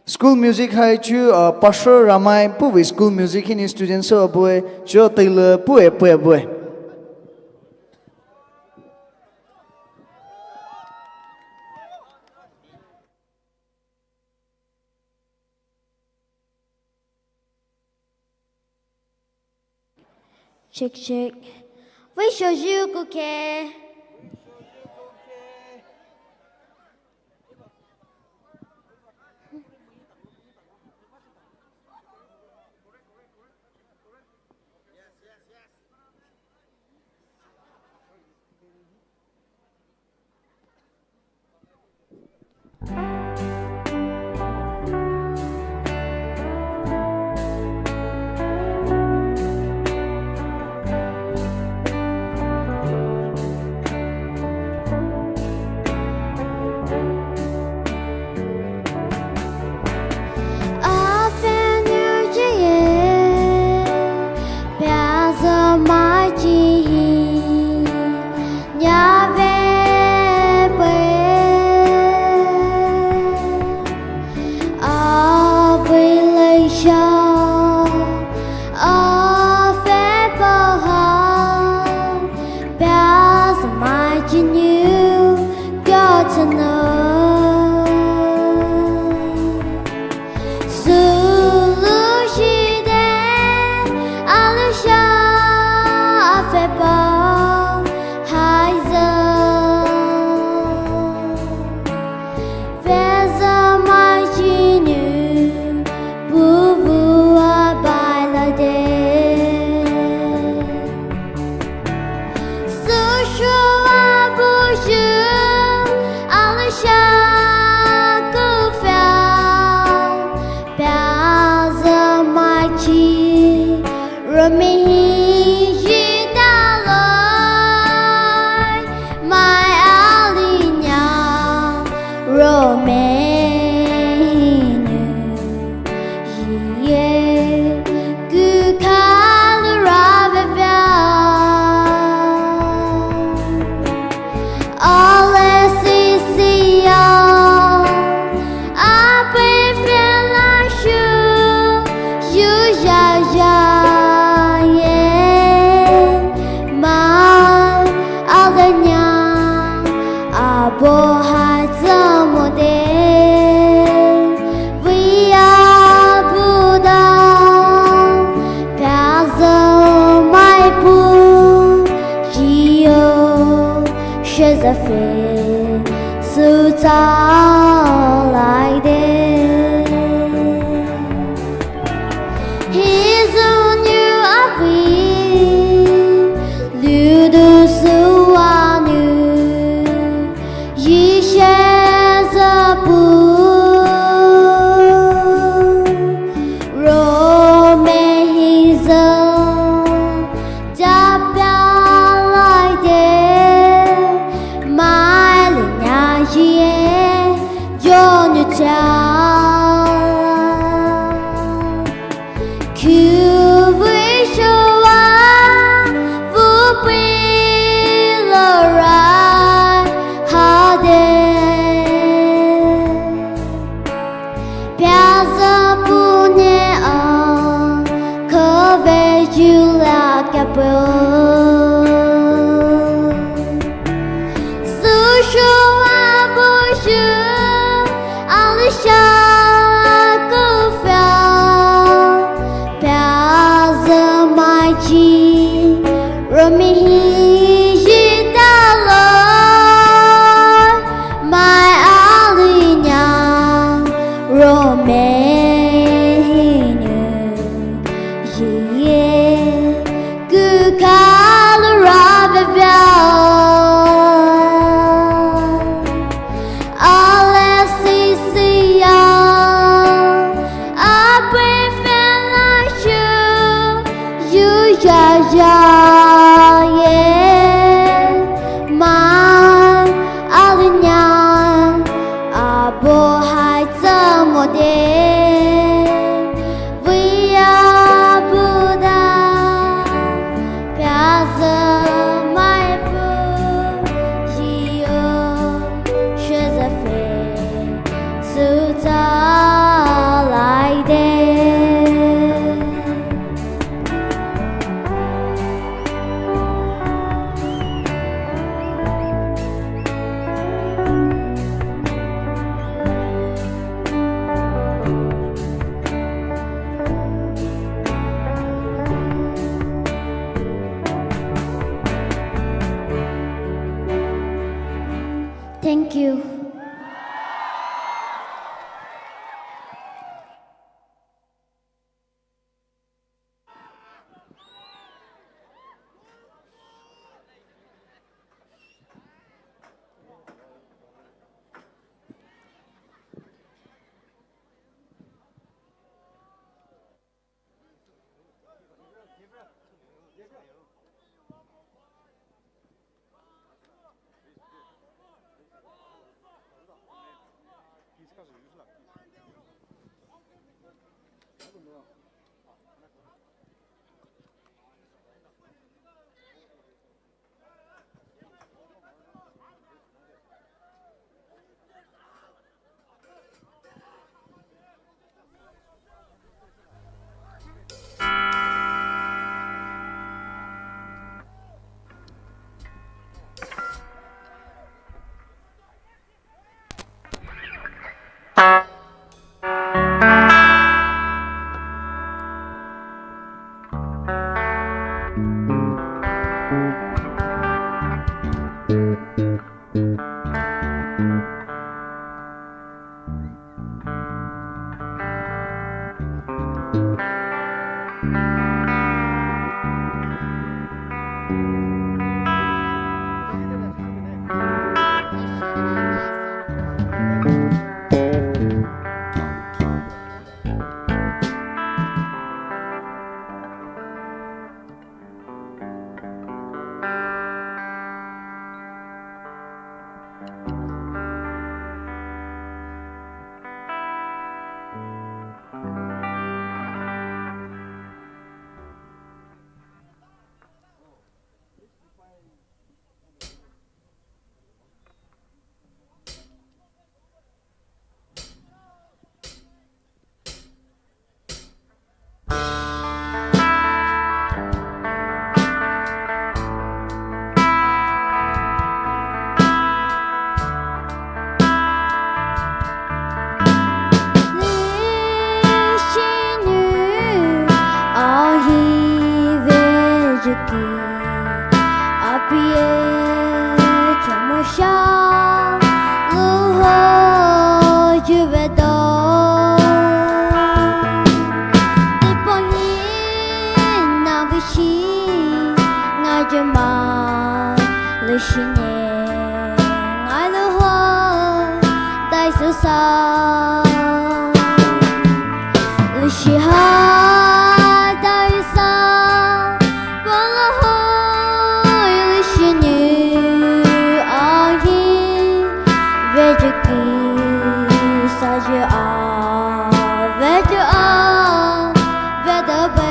School music hai chu Pastor Ramai Puvi school music in students so boy Jo Taylor Pue boy. Check. We show you okay. Zulu Thank you. 是海大雨伞，忘了海里是你阿姨，为着你撒着啊，为着啊，为的背。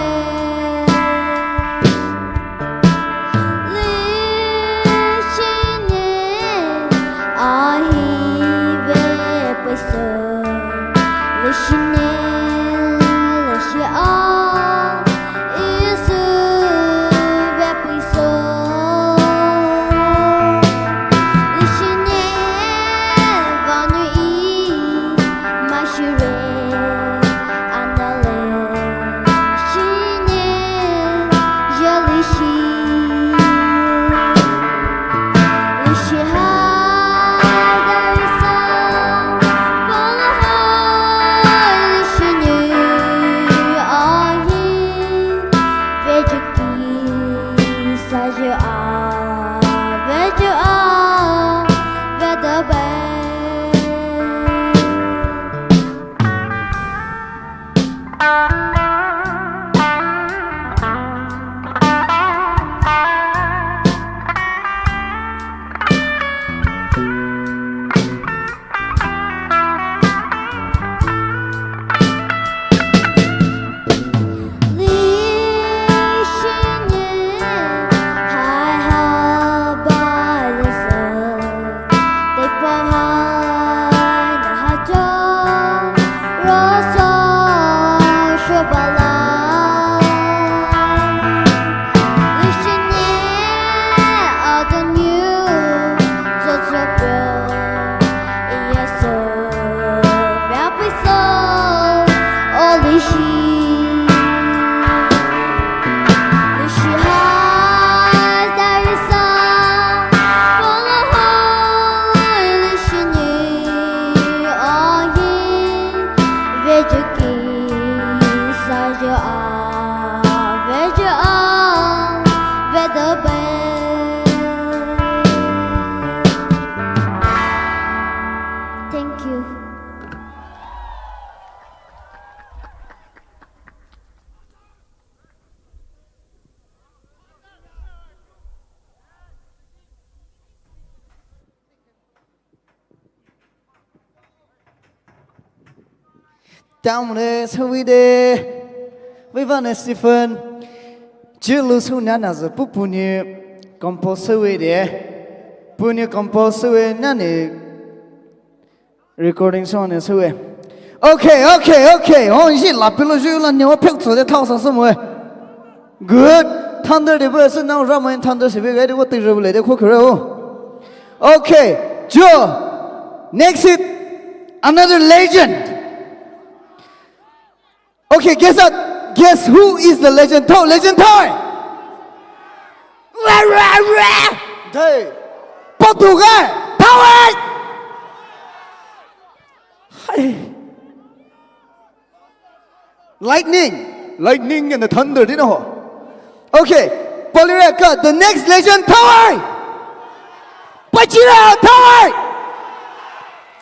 Damne sawide Vivane Stephen Jilu sunana za pupuni composer de Puni composer nani recording song is we Okay on yin la pilo ju la nyawa pek zo de tao sa什么 Good Thunder de verse now Raman Thunder se ve de wo te jo le de ko kro Okay Joe Next it another legend Okay, guess who is the legend? Legend time! Hey, Portugal! Power! Lightning and the thunder, you know. Okay, Polyreka, the next legend, Power! Pachira, Power!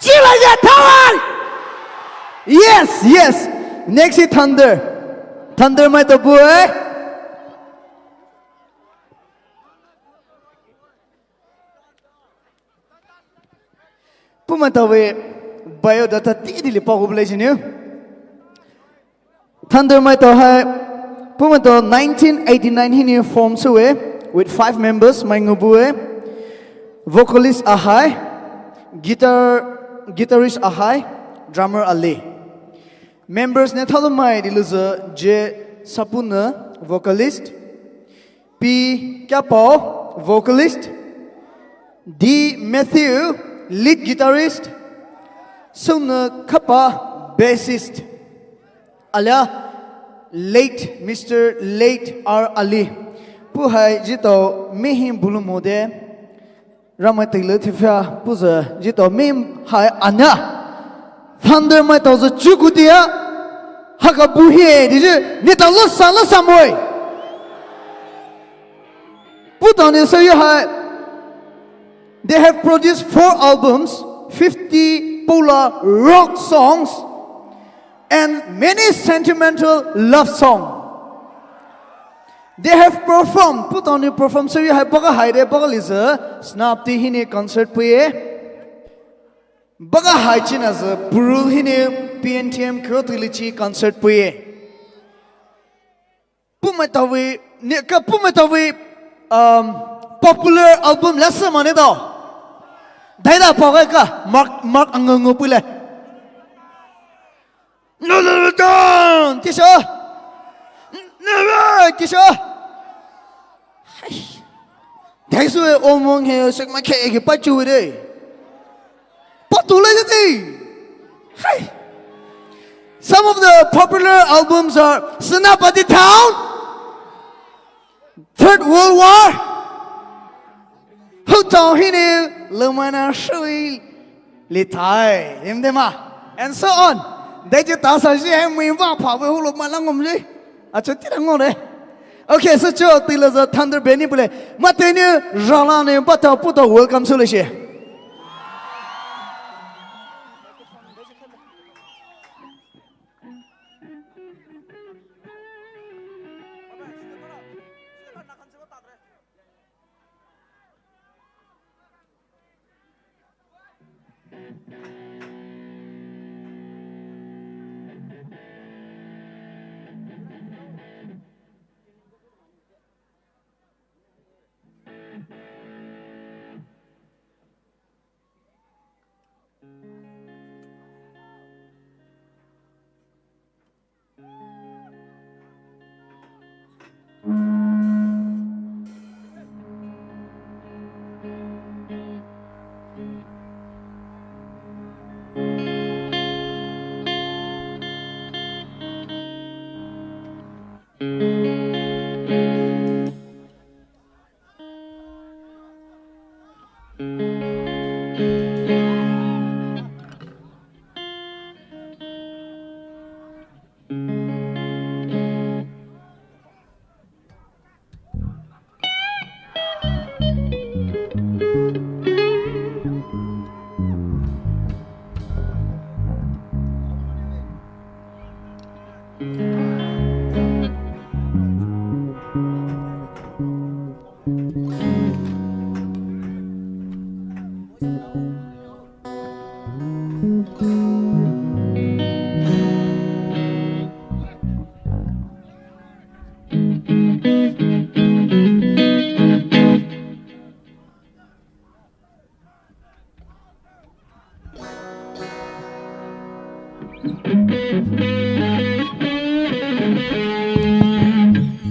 Chila, Power! Yes. Next is Thunder. Thunder, my boy. Pumatawe biodata tidili population you. Thunder, my toha. Pumato 1989 he forms away with 5 members. My ngubue. Vocalist Ahai. Guitarist Ahai. Drummer Ali. Members ne thalumai diluza J Sapuna vocalist, P Kapo vocalist, D Matthew lead guitarist, Suna Kappa bassist, Ala late Mr. Late R Ali, Puhai jito mehim bulumode, Ramatila tifya puza jito mem hai anya. Thunder my toes chukutia hakabuhe did you a lot samoi put on this so you they have produced 4 albums 50 polar rock songs and many sentimental love songs. They have performed, put on the perform. So you have baga haide baga lisa, Senapati hine concert puye. Baga haichin as a Burul hine PNTM Krotilichi concert puye. Pumatawi, neka Pumatawi popular album lessa mane do. Daida pagai ka Mark angangu pule. No, tisha. Never, tisha. That's why omong here sek ma ke pachu de. Patulai de. Hey. Some of the popular albums are Senapati Town, Third World War, Hutong Hini, Lumana Shui, Litai, Imdema, and so on. They just ask us, "Hey, we want power. Who look malangom ji? Acha tirangone." Okay, so cho tila za thunder beni bole. Matene rala ne bata puta welcome solution.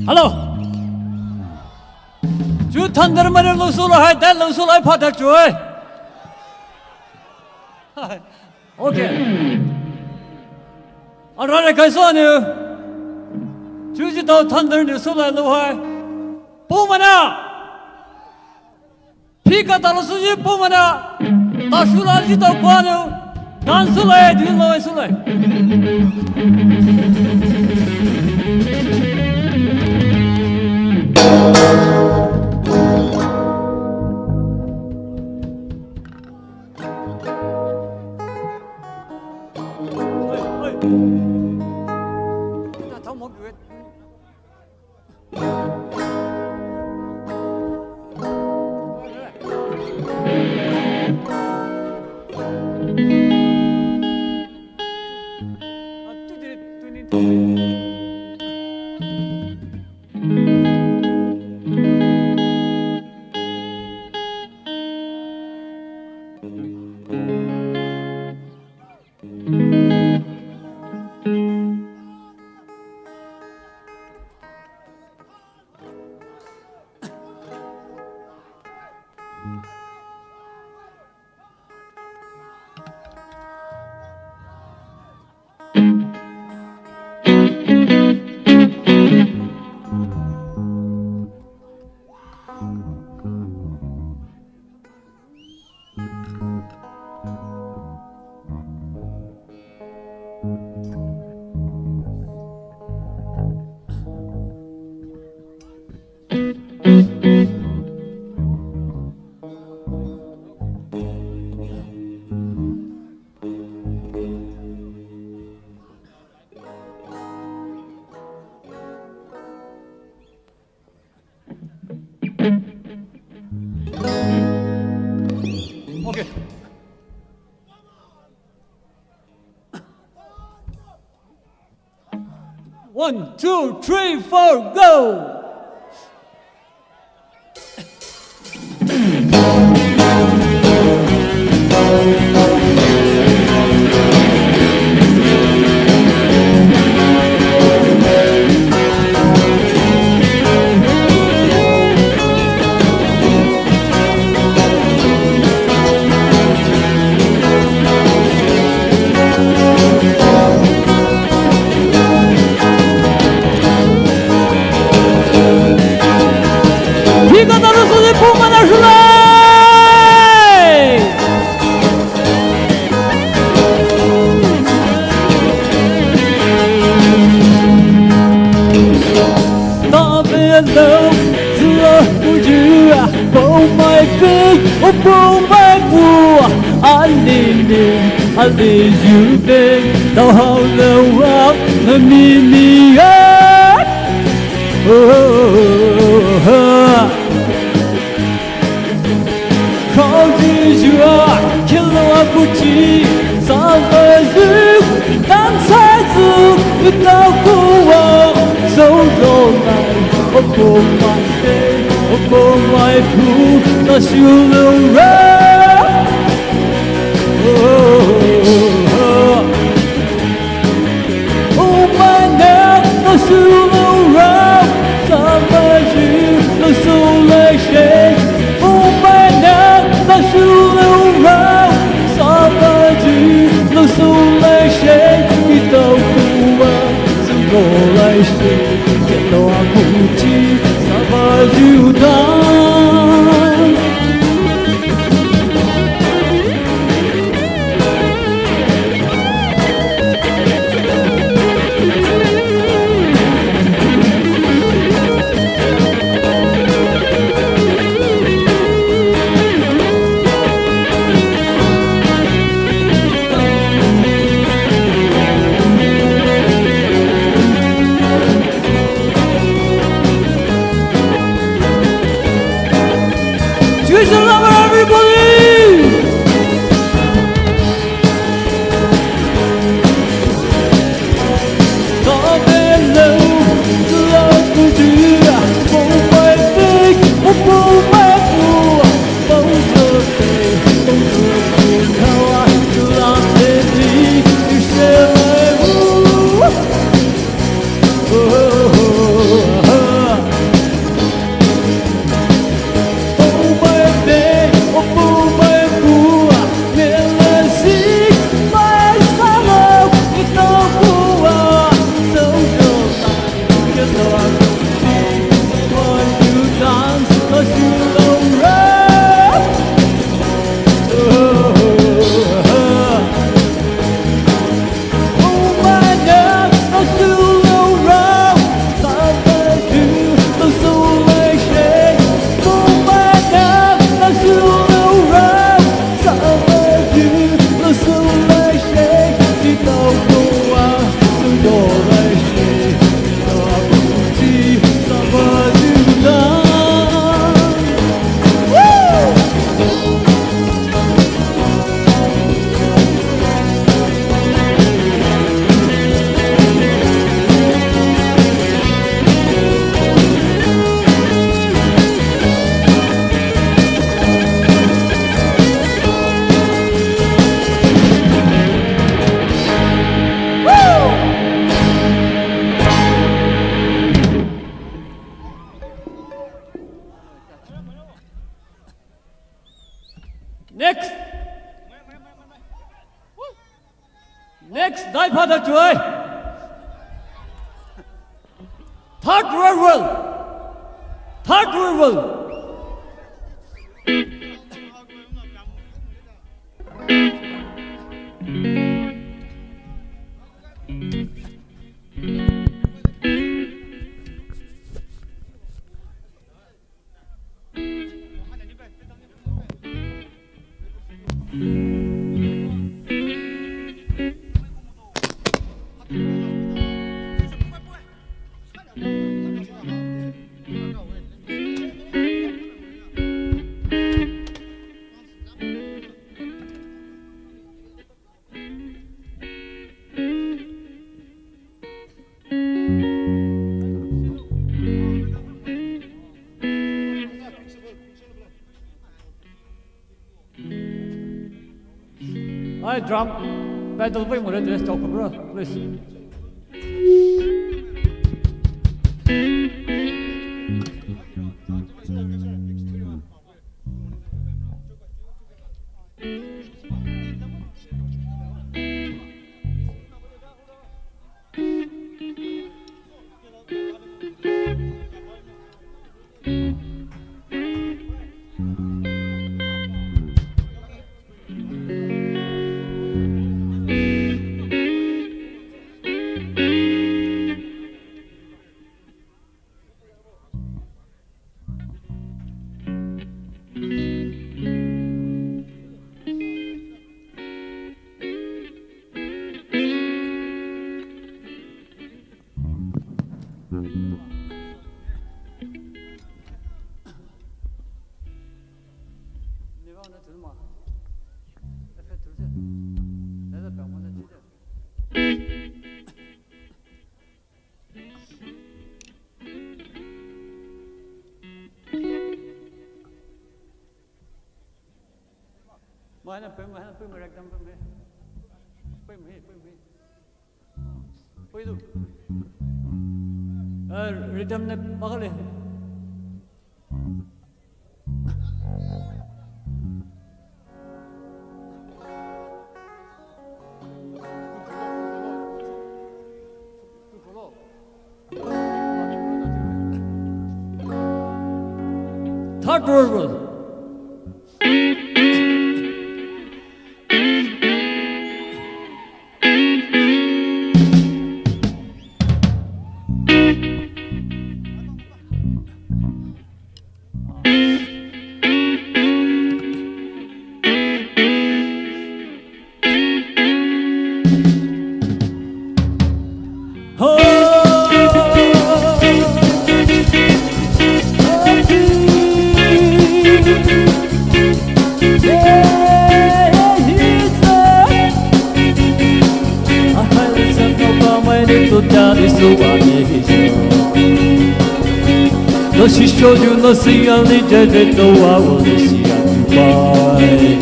Hello. Chú thân thân mà lâu số lại tên lâu số lại phát được rồi. Okay. Anh nói cái số nữa. Chú chỉ đâu thân thân được số lại lâu hai. Poumai na. Pika ta lâu số gì Poumai na. Ta số lại chỉ đâu qua nữa. Dan số lại đi lâu số lại. 1, 2, 3, 4, go! Poumai anh đi dự bên tàu hậu lâu áo mini ớt khó gì chưa khi lo不及sao phải giữ đang sai giữ biết đâu cũng dấu dấu này Poumai Poumai phu ta siêu lâu ra Poumai nè ta siêu lâu ra sao phải giữ ta siêu lấy xe Poumai nè ta siêu lâu ra sao phải giữ ta siêu lấy xe biết đâu cũng dấu dấu lấy xe biết đâu cũng chỉ you done Next, đại phát được chuối. Third rival. My drum battle với một đứa stop bro, please. Mana pemah rekam pemah. Apa itu? Rekam ni bakal le. Third word. No si showju no si ali jeje to wa wo si Poumai.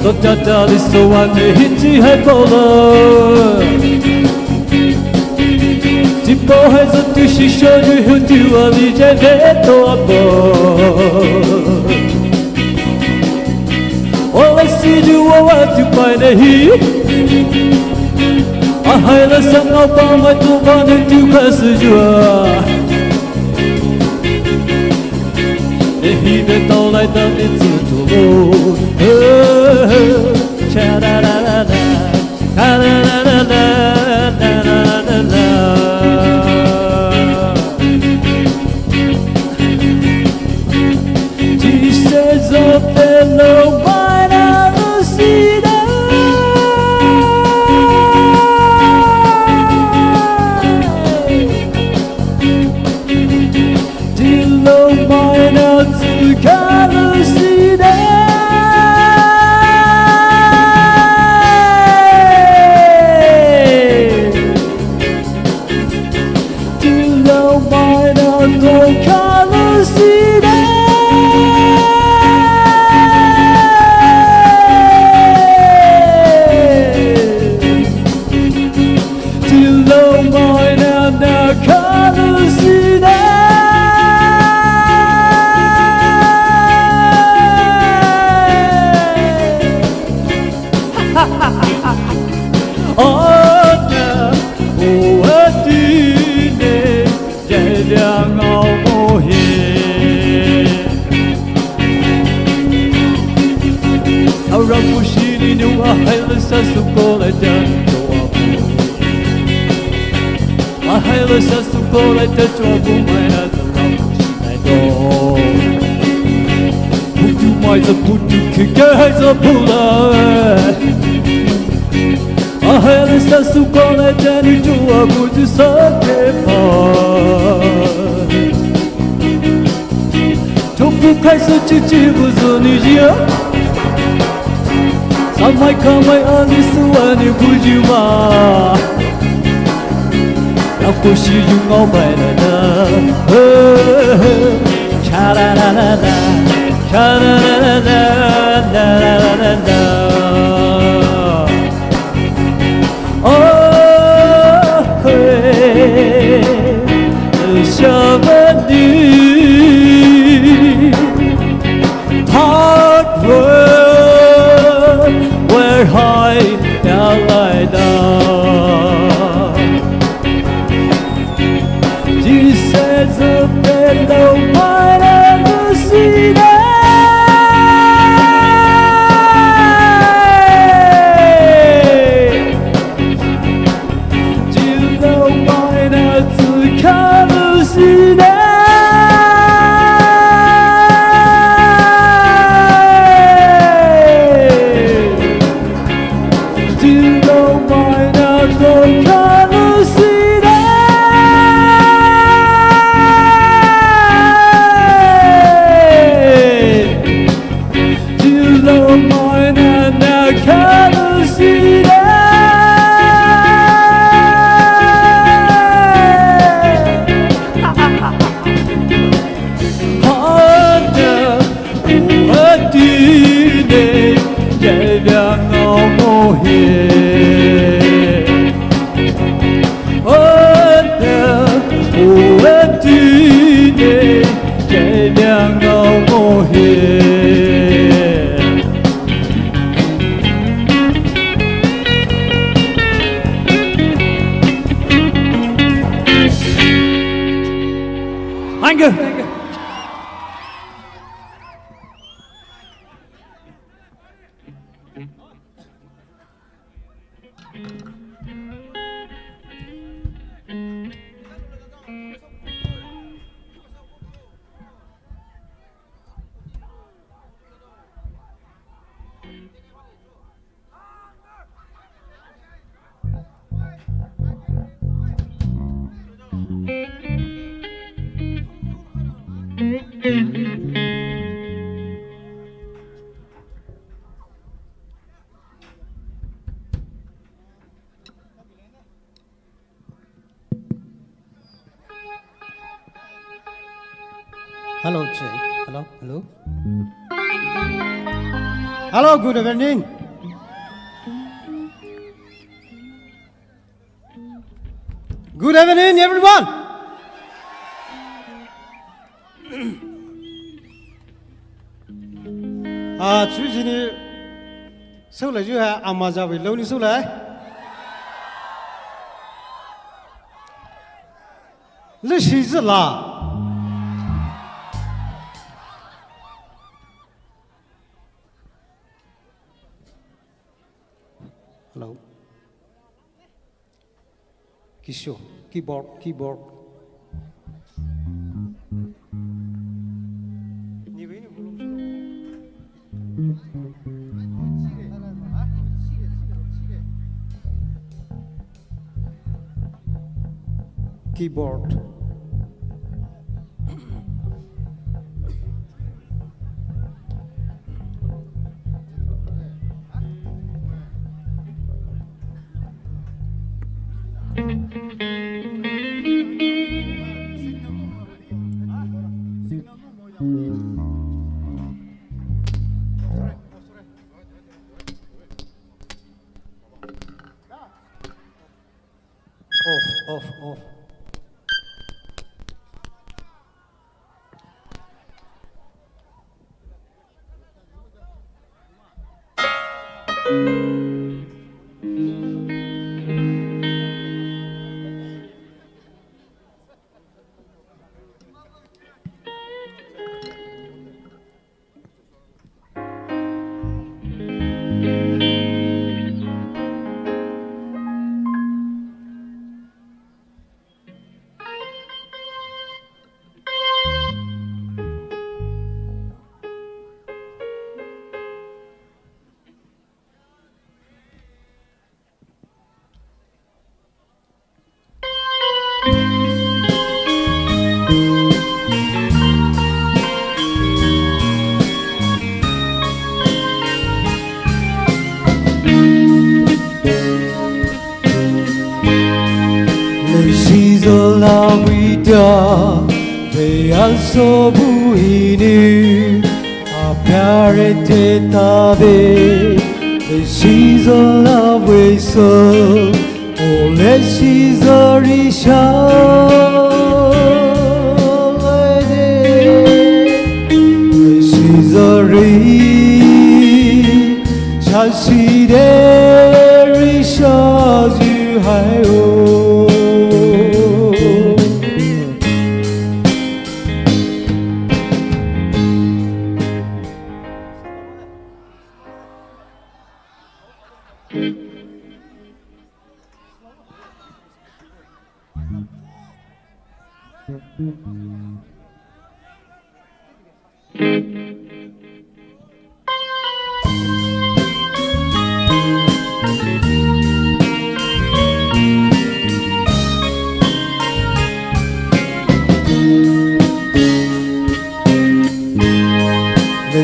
To tata li so wa ne hichi hai polo. Ti po hai zo tu si showju hu tu ali jeje to wa bo. Ola si ju wa tu pai ne hi. Hai là sang ngao Poumai tu ba ne tu kha su jua. Ne hi de tao lai da ni tu tu lo. Cha da da da da, da da da da da, da da da da. She says of fellow mine I see that. Samai kamai ani suani bujuma. Aku si jungau bai na na. Cha da da da da. Hello, Jake. Hello, hello. Hello, good evening. Good evening, everyone. Chú Dziino, sau này chú hà mà ra về lâu đi sau này. Lịch sử là. Hello. Kishore, keyboard. Keyboard. Off. प्यारे थे ताबे she's a love way so only she's a risha she's a she de risha ju hai o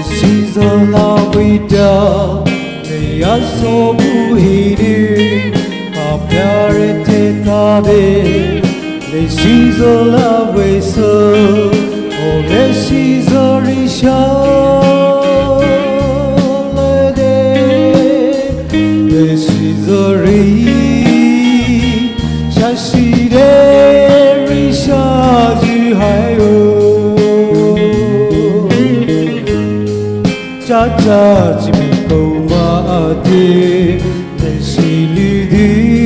she's a lovely dog they are so beautiful प्यारे थे ताबे she's a lovely soul oh she's a risha she's a she de risha ju hai o cha cha chi mi Poumai she lidi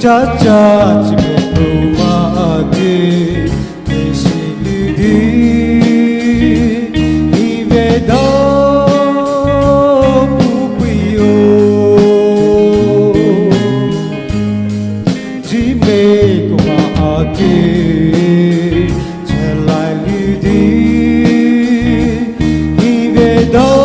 cha cha chi me Poumai she lidi ive do pupiyo ji me Poumai chalai lidi ive do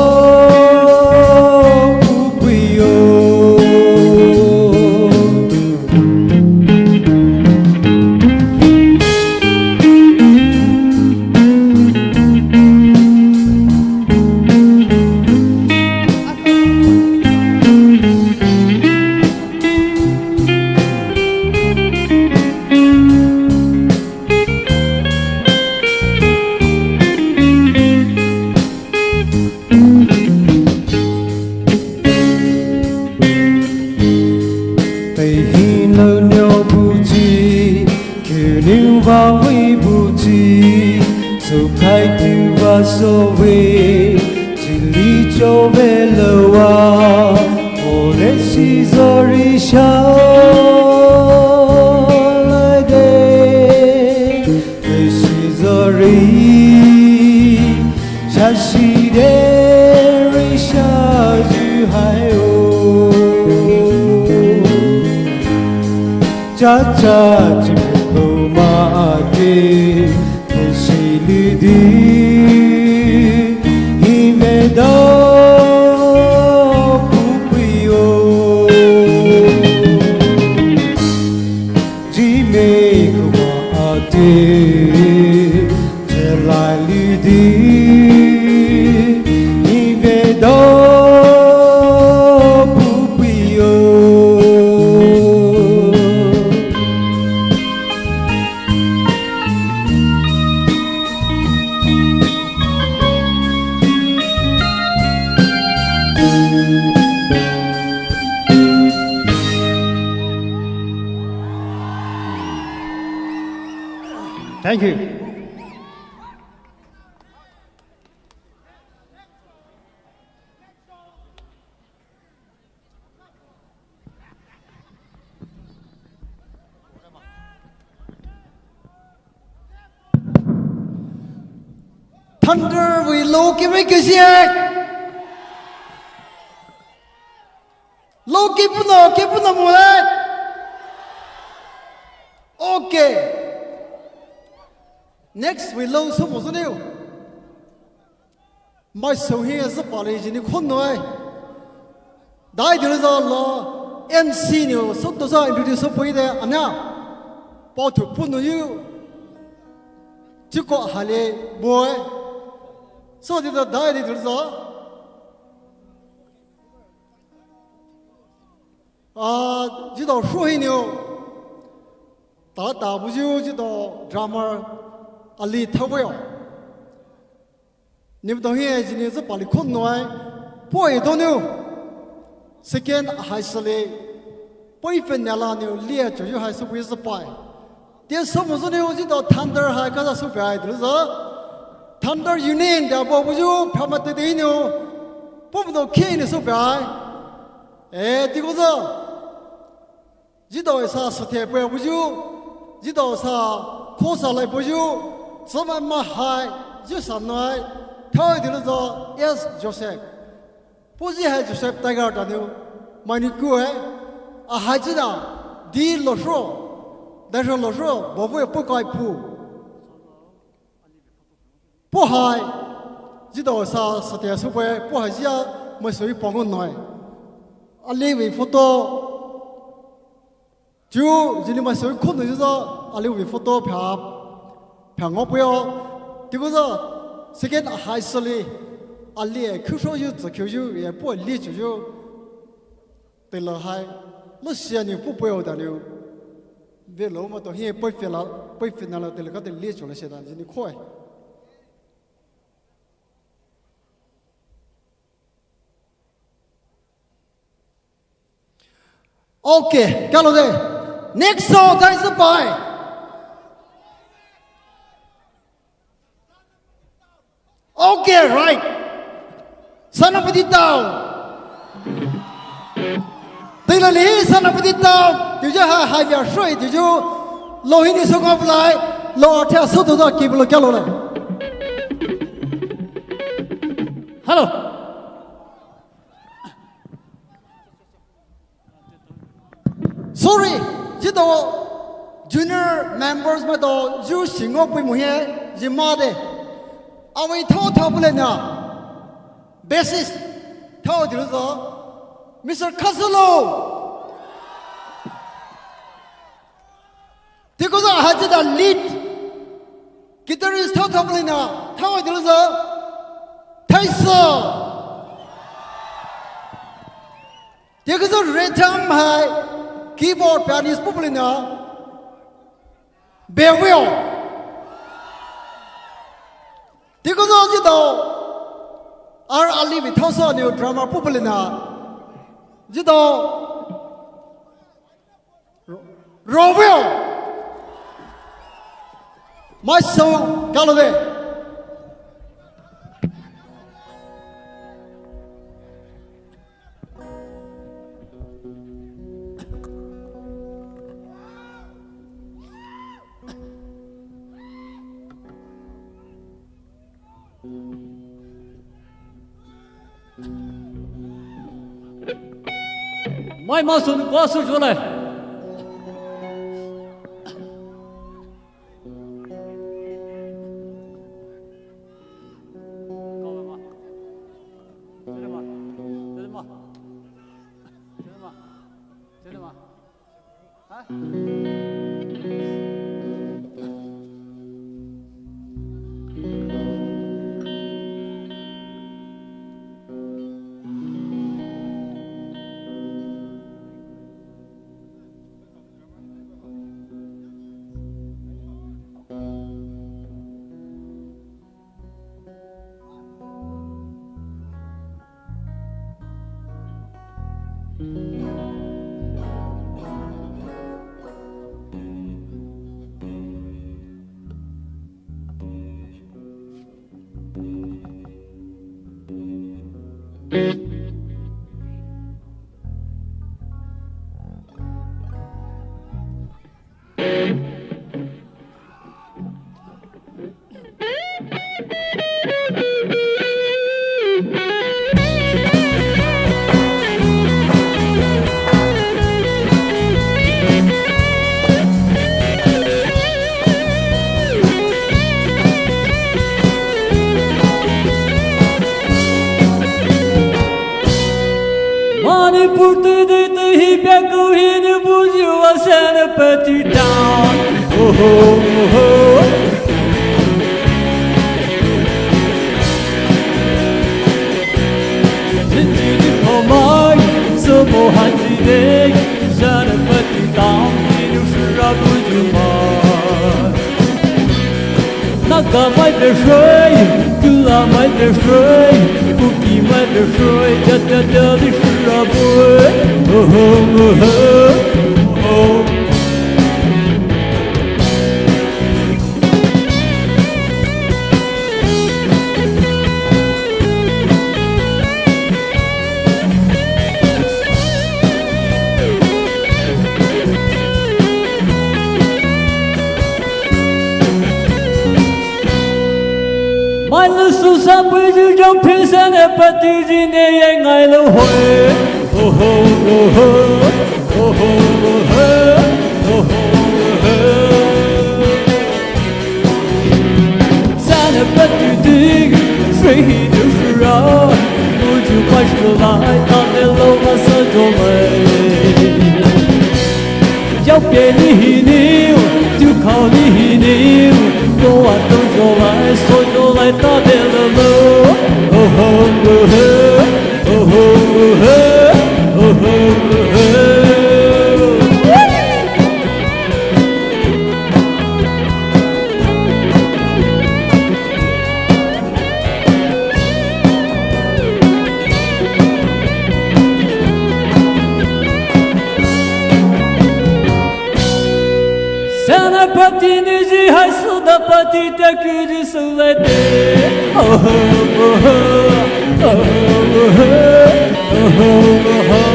cha cha chi me Poumai she lidi ive do pupiyo ji me Poumai chalai lidi ive do Thank you. thunder we low give me cái gì low give nó mua okay next we low số một số nhiêu mai sau hi sẽ bảo lấy gì khôn nói đại điều là lo MC nhiều sốตัวsao introduce số bây giờ anh nhá bảo thủ phun nhiều chỉ có hai lệ boy số điều đại điều là chỉ đạo số hi nhiều ta bây giờ chỉ đạo drama ali thâu vậy niệm đồng hi chỉ nên sẽ bảo lấy khôn nói boy đâu nhiều second high sale boyfriend nala new lia cho high school is pai dia some so new ji do thunder high ka so pai du so thunder union da bo bu ju phamat de new bo do ke ni so pai ti ko so ji do sa sthe pai bu ju ji do sa kho sa lai bu ju so ma high ji sa noi thoi du so yes Joseph不是还就是大家讲的，买你过哎，孩子呐，第老说，但是老说我会不该不害，知道啥实体社会不害是啊，没属于帮我来，你为辅导，就你们属于可能就是你为辅导骗我不要，这个是这个孩子哩。Ali cứ số yêu tự cứu yêu,也不理就yêu，对了还，那些你不要的了，为了么东西不费了，对了个的理就了些的，你快。OK， 搞了的 ，next song 开始摆。OK， right。Senapati down. Đây là lý Senapati down. Điều cho hai việc suy điều cho lô hình đi xuống ngọc lại lô theo số thủ đó kịp lô kéo lô này. Hello. Sorry, chỉ đó junior members mà đó dù sinh ngọc bị mù hè gì mà đấy. À vậy thâu bù lên à. Bassist, thao điều đó, Mr. Casolo. Thì có ra hai chữ lead, guitarist thao lên nào, thao điều đó, Tyson. Thì có ra rhythm hai, keyboard pianist bút lên nào, Bewell. Thì có ra chữ đó. Ali vì thao sao nhiều drama popular na, chỉ đó Robert, my son Galloway. Mai mau xuống qua xuống chỗ này. Senapati down. Oh, oh, oh. Dziino Poumai, Samo Hanjide, Senapati down. Dziino Poumai. Naga mai de shui, Kula mai de shui, Kuki mai de shui, Da de shirabui. Oh, oh, oh, oh. Mai lu su sa bui ju trong phi Senapati Dziino ye ngai lo hoi. Oh, oh, oh, oh. Oh, oh, oh, oh. Senapati dig, sui du shira, bu ju mai shu lai, ta de lo ma sa jo mai. Giao bia ni hi niu, tu khao ni hi niu, cô à tu cho lại, soi cho lại ta de lo lo. Oh, oh, oh, oh, oh, oh, oh, oh, oh. Senapati ni ji hai Senapati ta ku ji su lai de. Oh, oh, oh, oh, oh, oh, oh.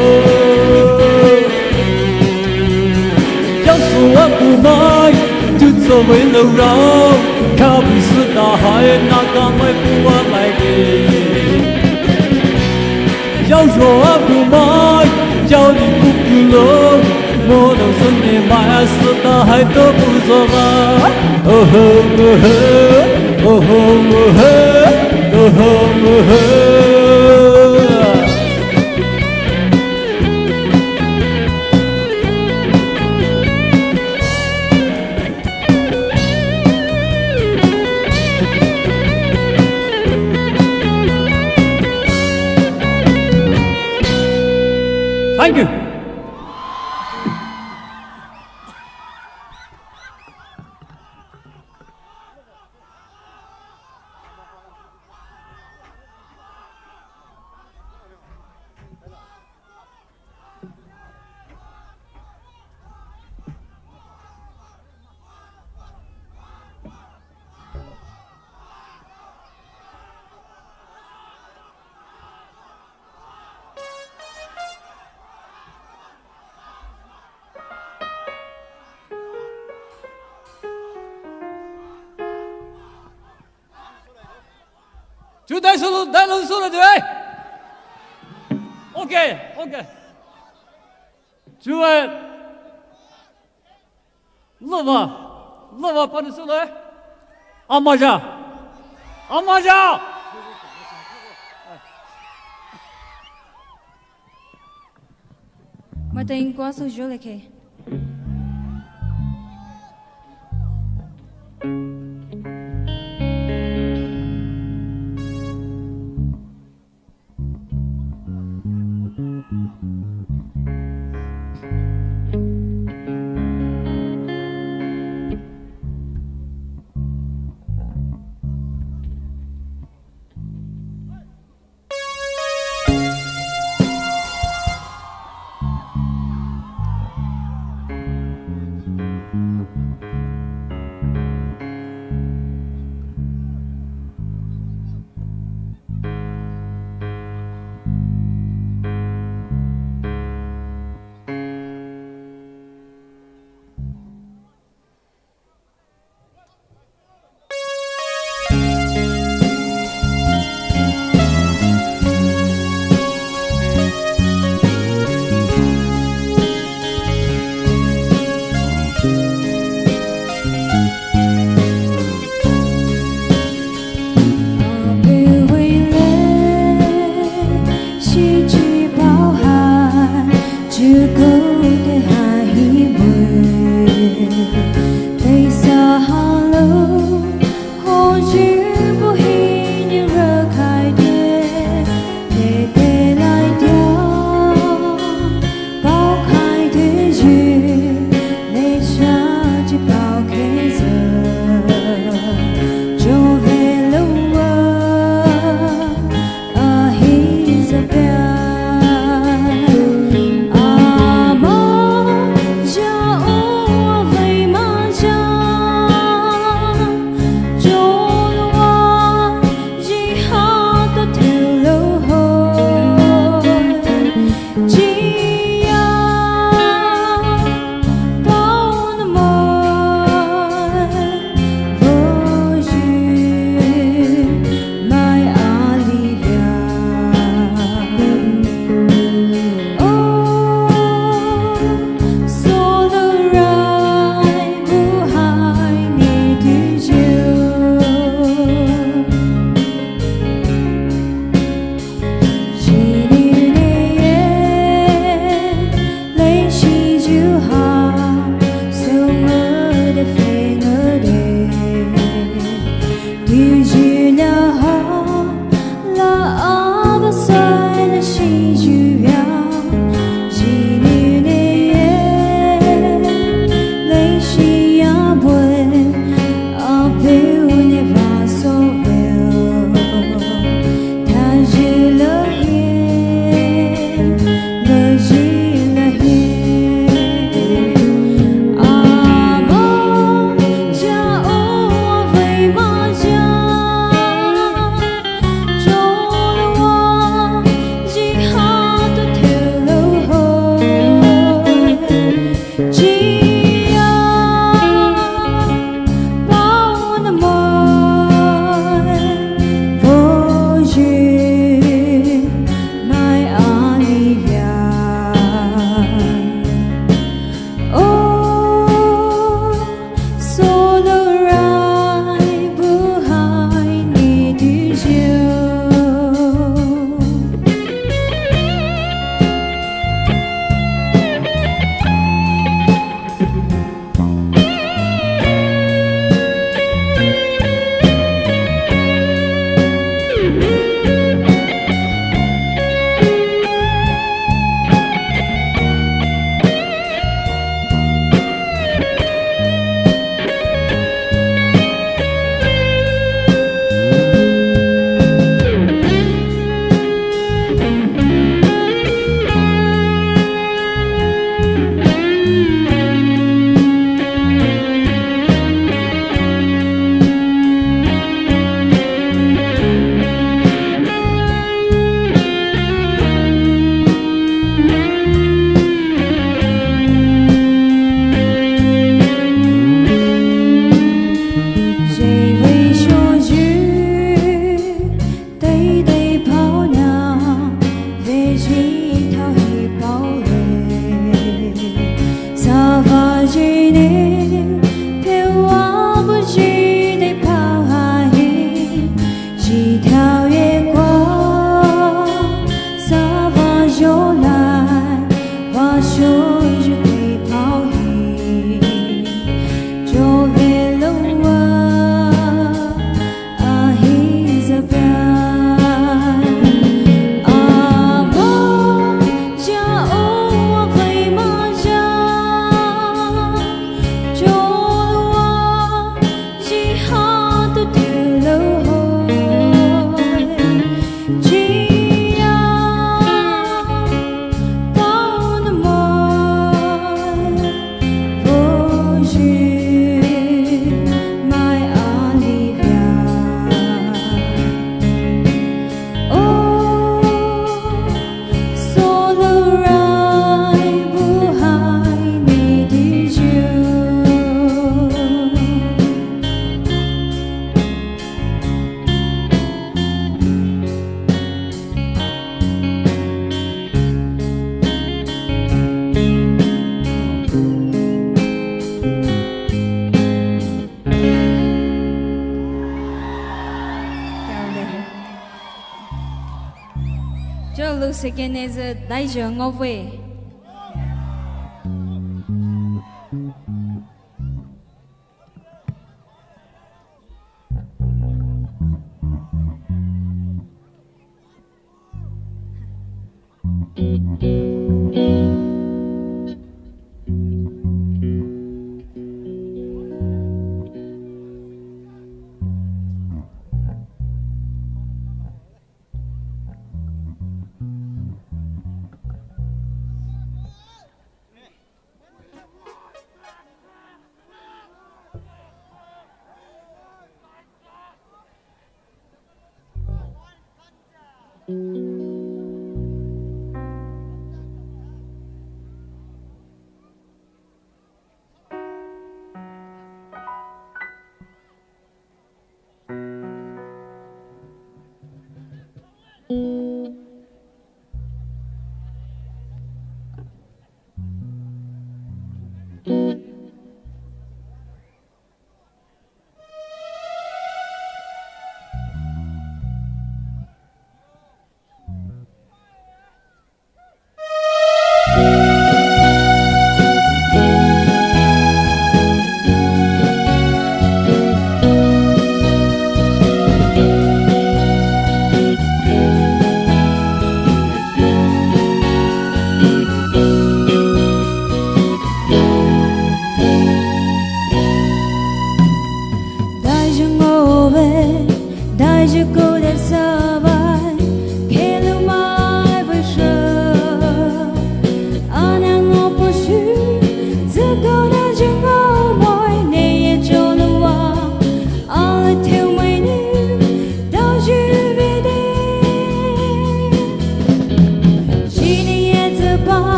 Yang su wa Poumai, tu zo wei lo rao, ka bu su da hai na ga mai bu wa lai de. Yang zo wa Poumai, yang li bu ku lo. Mô đồng xuân thì mãi xuân ta hai tô bù gió mà. Oh, oh, oh, oh, oh, oh, oh, oh, oh. Thank you. Chú đại lục số là đấy. Ok, ok. Chú ơi, lova bana số đấy. Amaja. Mà tên quá số dữ lại kì. Second is đại trưởng ngô về.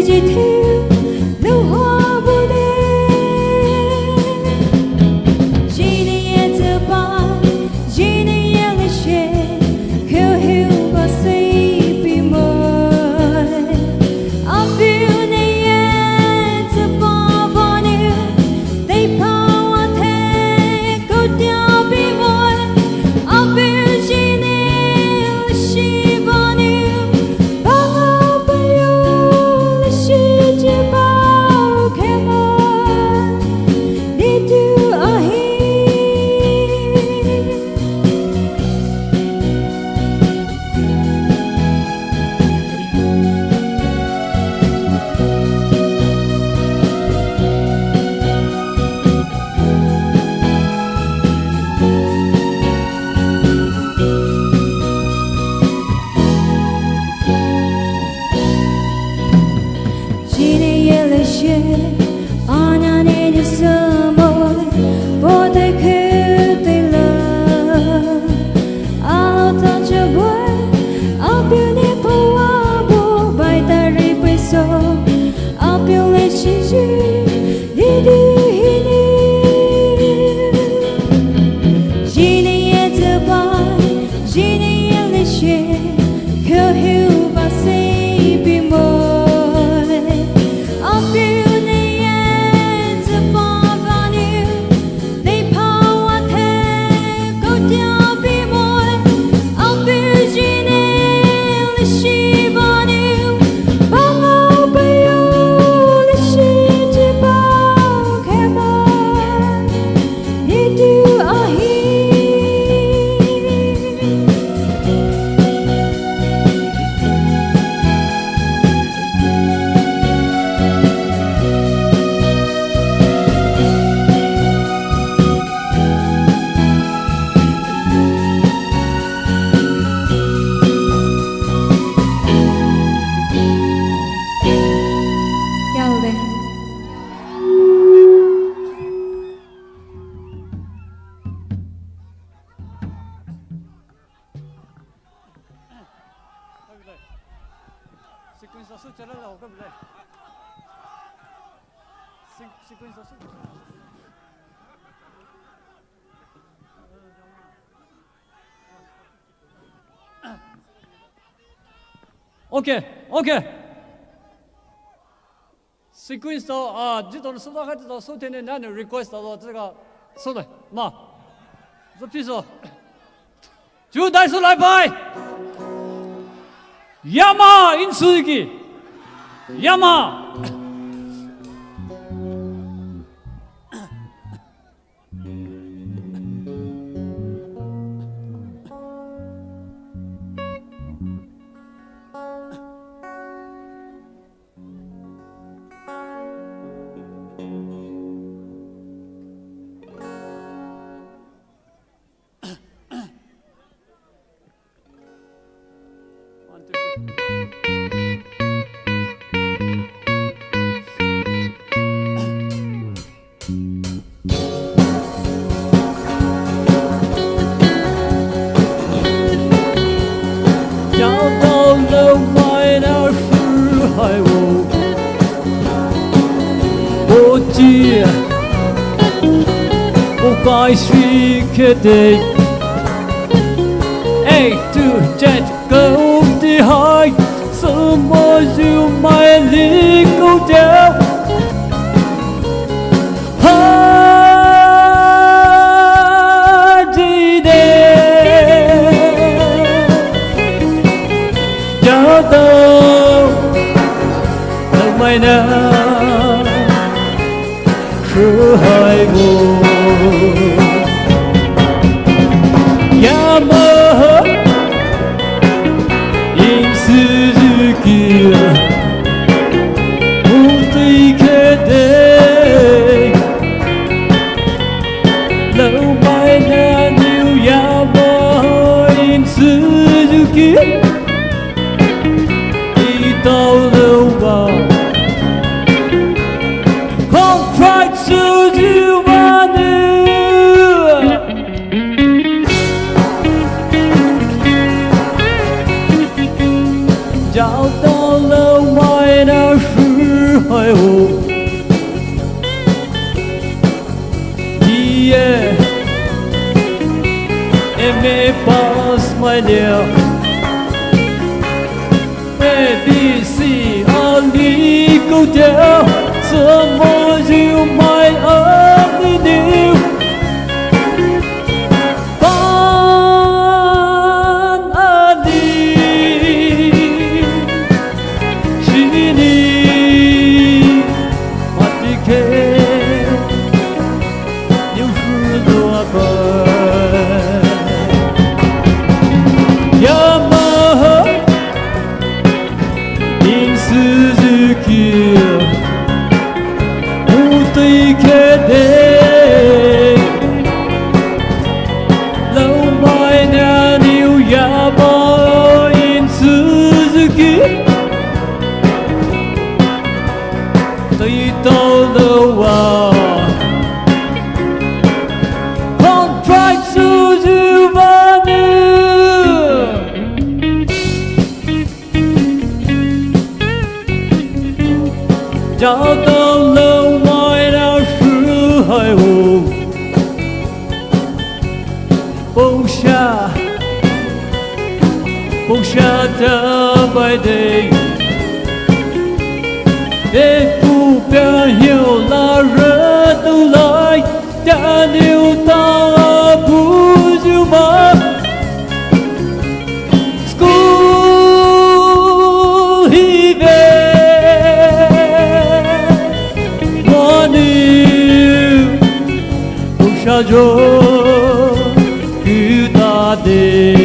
chỉ thiếu nụ hoa bồ đề chỉ để giờ bao chỉ để lấy xe kêu hiu và say bị mỏi ở phía này giờ bao bao nhiêu they bao thế câu tiêu bị mỏi ở phía chỉ để lấy xe bao nhiêu bao bao nhiêu lấy xe chỉ bao khe mỏi đi tu ở hi chỉ để lấy xe anh anh đi sớm mỏi bỏ tay khêu tay lơ alo ta chưa quên ở bên này phố hoa bồ bài ta rơi bay sâu ở bên lấy chỉ đi đi hi đi chỉ để giờ bao chỉ để lấy xe kêu hiu và say bị mỏi ở bên này giờ bao bao nhiêu they bao thế câu tiêu bị mỏi ở bên chỉ để lấy xe bao nhiêu bao bao nhiêu lấy xe chỉ bao khe mỏi đi tu ở hi क्या हो गया OK OK。sequence 到啊，这种收到孩子到收听的男的 request 到这个收的嘛，这比如说，就带出来拍，亚马因此个，亚马。该水客的，A to Z câu đi hai, sao mà dù mai lý câu đeo, ha đi đeo, nhớ đâu, đâu mai nào, cứ hai mùa. Yamaha in Suzuki Utikade lâu mai na new Yamaha in Suzuki đi tàu lâu vào 海湖。Yeah, em may pass my dear. A B C only go down. Someone you might only knew. By day, để phụ bia hiểu là rất đủ lại đã điều ta phụ dịu mà school hi về món yêu phụ sa rồi cứ ta đi.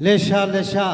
Lesha, Lesha.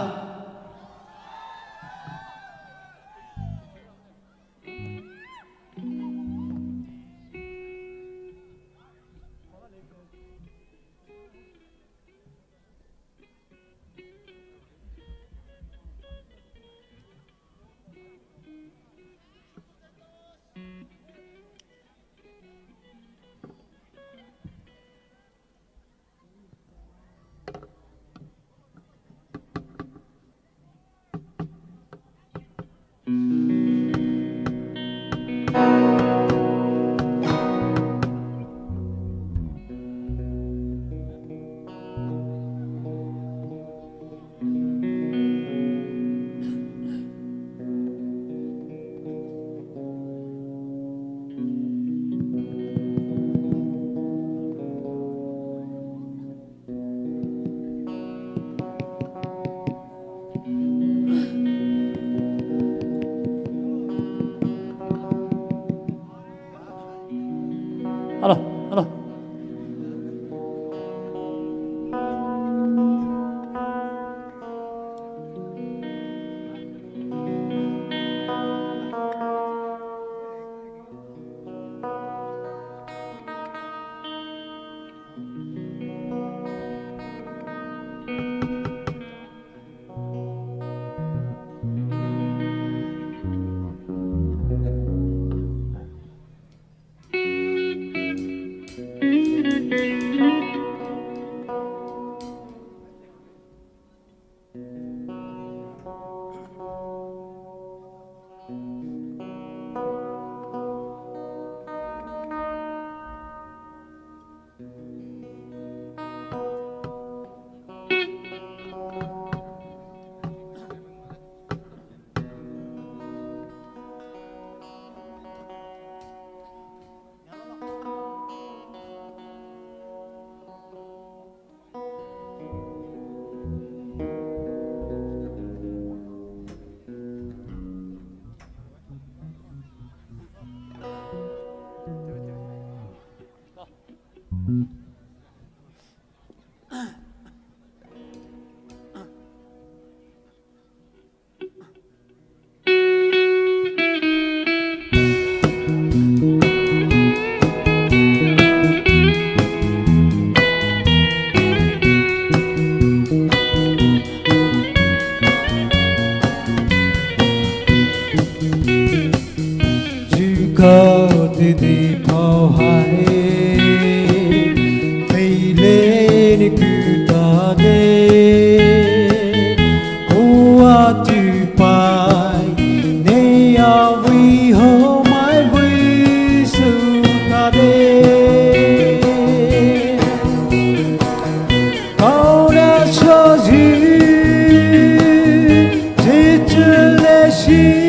thơ thì đi phao hai thầy lên cứ ta đê hoa tu pai nay à vi hồ mai vi sự ta đê câu đã cho gì chỉ chưa lệ gì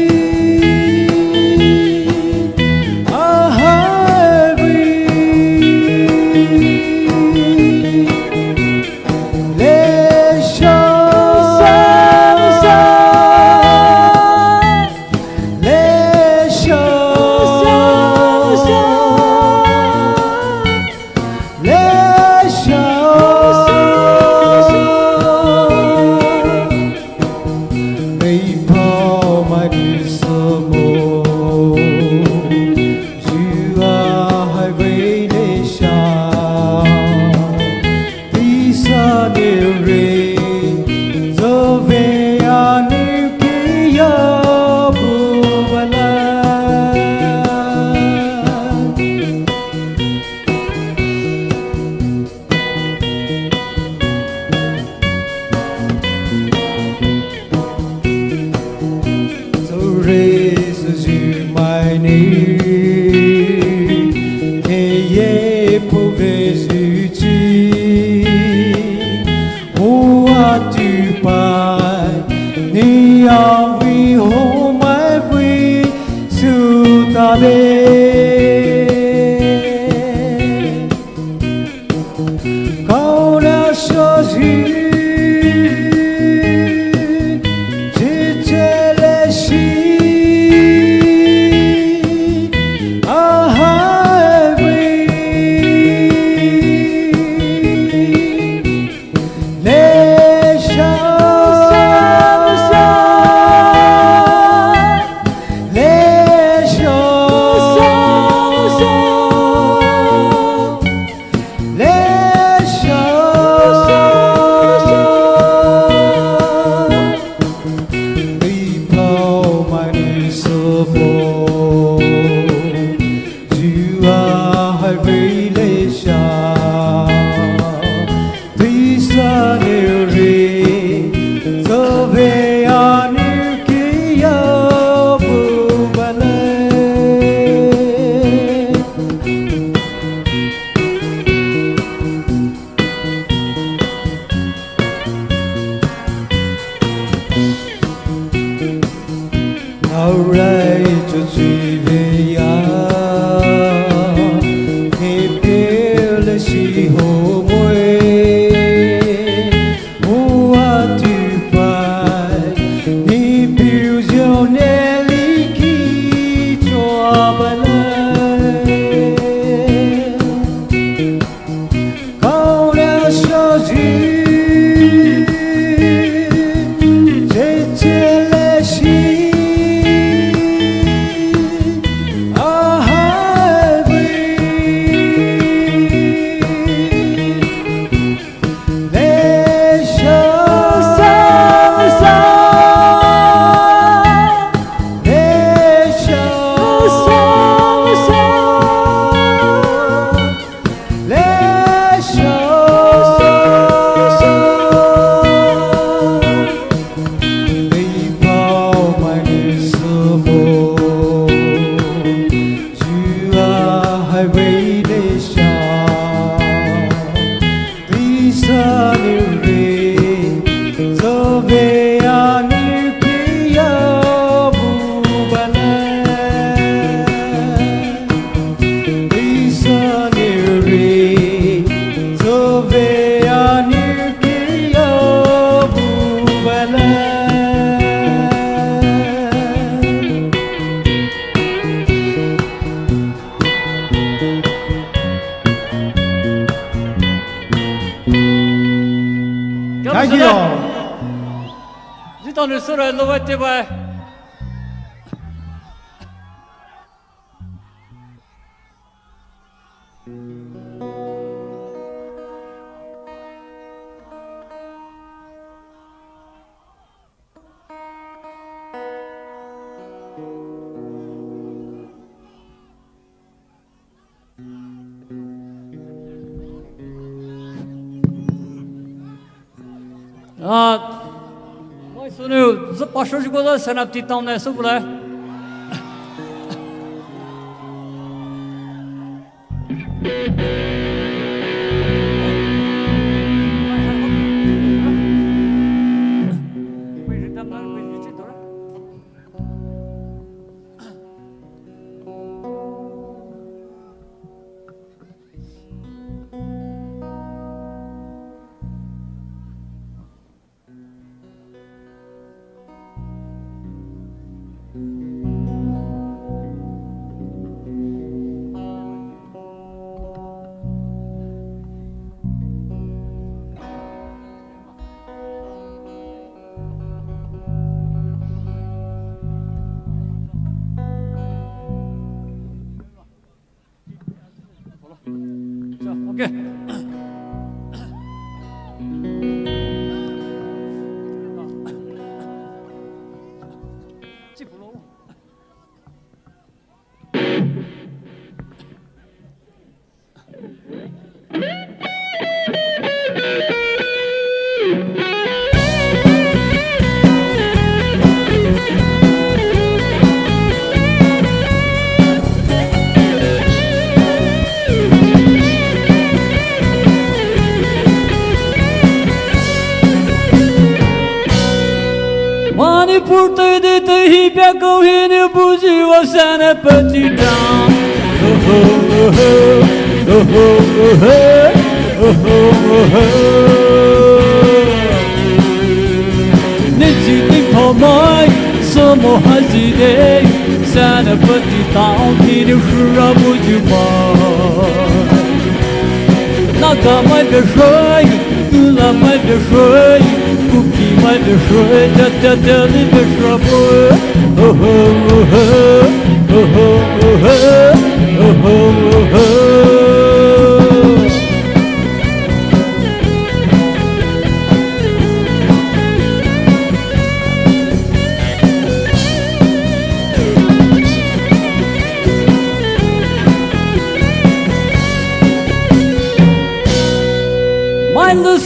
Thank you. Dziino le sora lo va te ba. 我说呢，这把手机给我Senapati当来收过来。OK。Purtai de tahi pya kauhi ne buji wa Senapati down. Oh oh oh oh oh oh oh oh. Niji ni Poumai samo haji de Senapati down ki ni shura buji ma. Naga mai be shui, tula mai be shui. Cookie might be sure that the little trouble. Oh oh oh oh oh oh oh.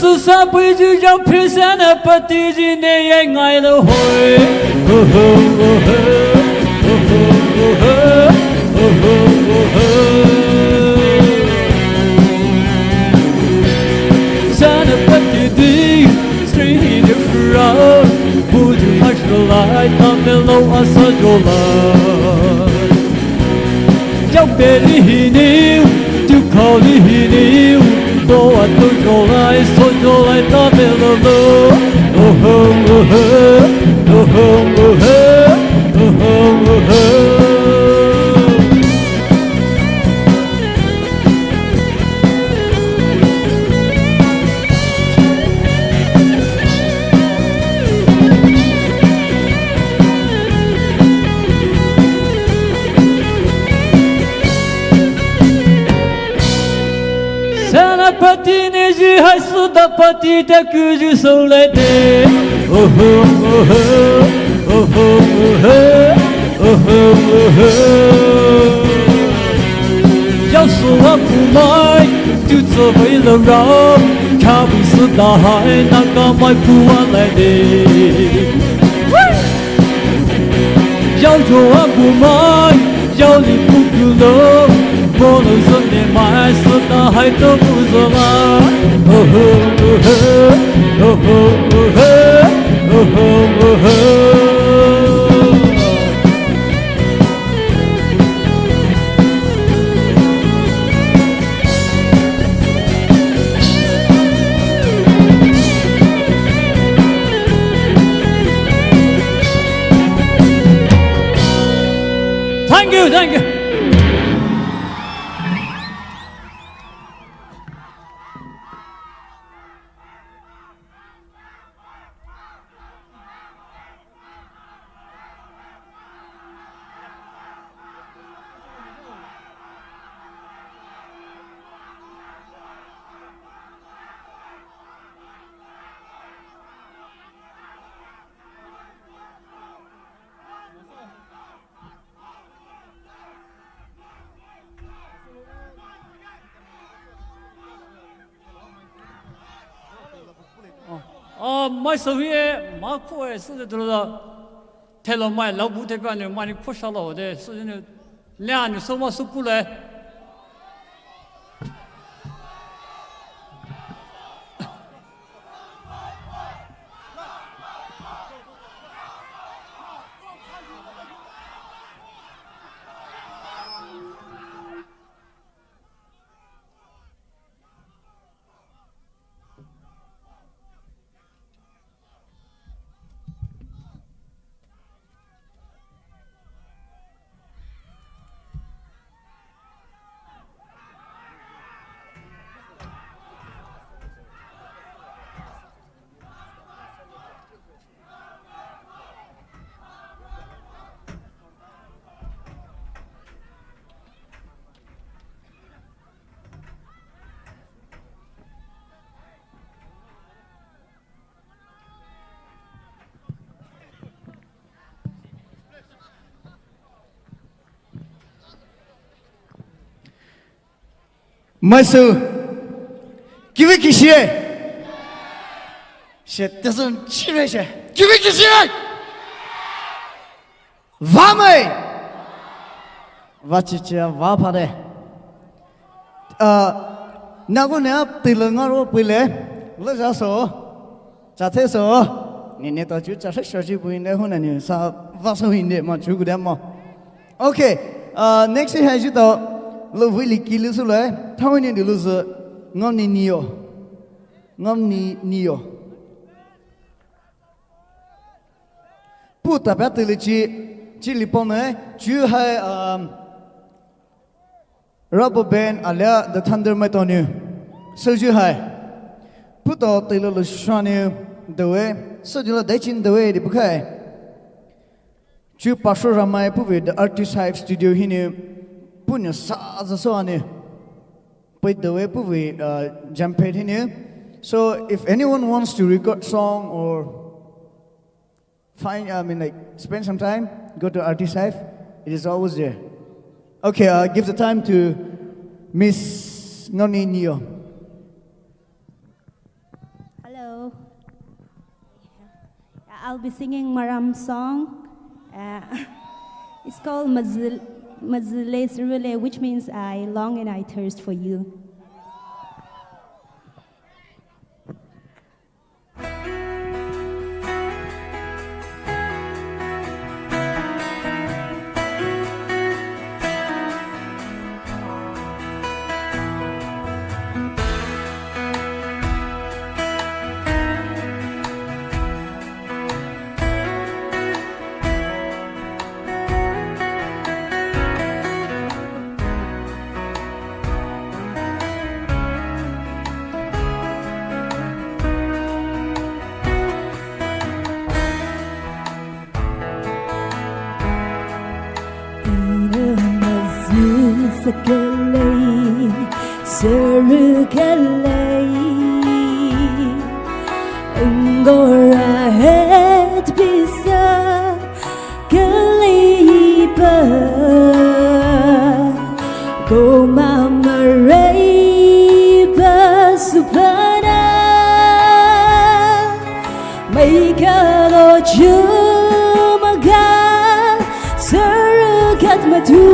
Su sa bui ju jump Senapati ji ne ye ngai lo hoi. Oh oh oh oh oh oh oh oh. Senapati di street the crowd. Buju much the light come below us a jola. Jump belly he knew to call he knew. Oh, I don't know I so no I thought it oh oh oh oh oh oh oh oh. Senapati ne ji hai Sudapati te kuju so le de. Oh oh oh oh oh oh oh oh. Yao su wa Poumai tu zo wei le rao. Khabung su da hai na ga mai pu wa le de. Yao zhuo wa Poumai yao li pu pu lo. Vô lưu xuân để mãi xuân ta hãy tốt vui giờ là oh oh oh oh oh oh oh oh. Thank you, thank you. 买手耶，马库诶，是的，对了，太老买老不太办的，买你哭杀了我的，是的，两你什么时候过来？麦叔，几位几些？是，但是几位些？几位几些？娃们，娃姐姐娃怕的，那个呢，对了，我回来，我咋说？咋才说？你到就咋是手机不应该混的呢？啥娃手应该嘛？就个点嘛。OK，next 还是到。lo vui li kilo su le thao ni de lu su ngom ni nio pu ta ba te le chi li pon ne ju hai rubber band ala the thunder mai to ni so ju hai pu to te lo lu shan ni de we so ju lo dai chin de we di bu khai ju pa sho ramai pu we the artist hive studio hi ni punya sa so ane put the way we jump in here. So if anyone wants to record song or find spend some time, go to Artist Hive. It is always there. Okay, give the time to Miss Noni Nio. Hello. I'll be singing Maram song. It's called Mazule Sirule, which means I long and I thirst for you. Sakalay, Sarukalay, Angora het bisa kalipa, Go mama raiba supana, Make a lo jumaga, Sarukat matu.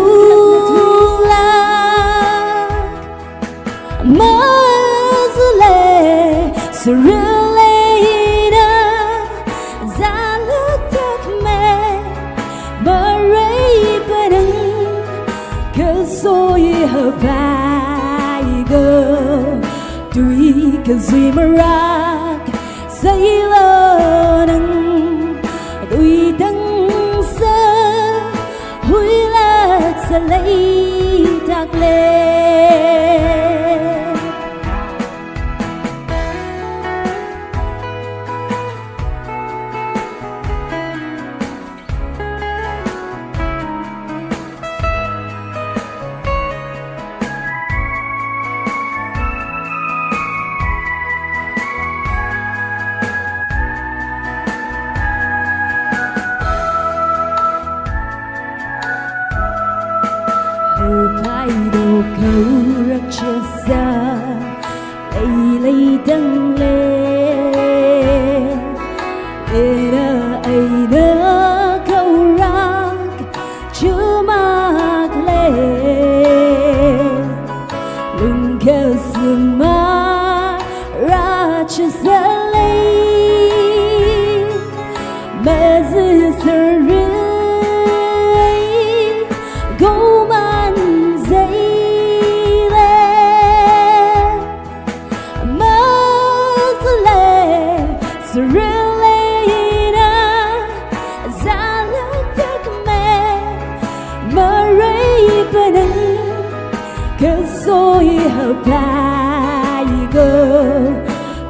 Mazle Surulena Zalutak me Maray Padang Kasoy Habaigo Dui Kazimarak Saylanang Dui Dangsa Huilat Salay Takle Lay đăng lên Aina kaurak chumakle Lungkasma rachasale Mazisari Goman Zayle Mazale Sarilena Zalatakme Maraybanan Kasoy Hapayigo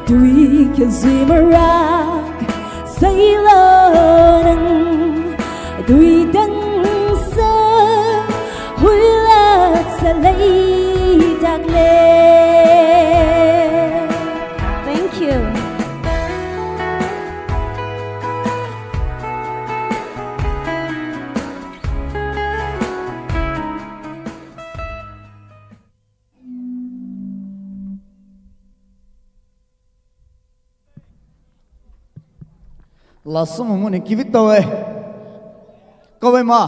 Dwi Kazimarak Saylanan Dwi Dangsa Hulat Salay Dagle Thank you. Last song muốn give it away. Các bạn mà.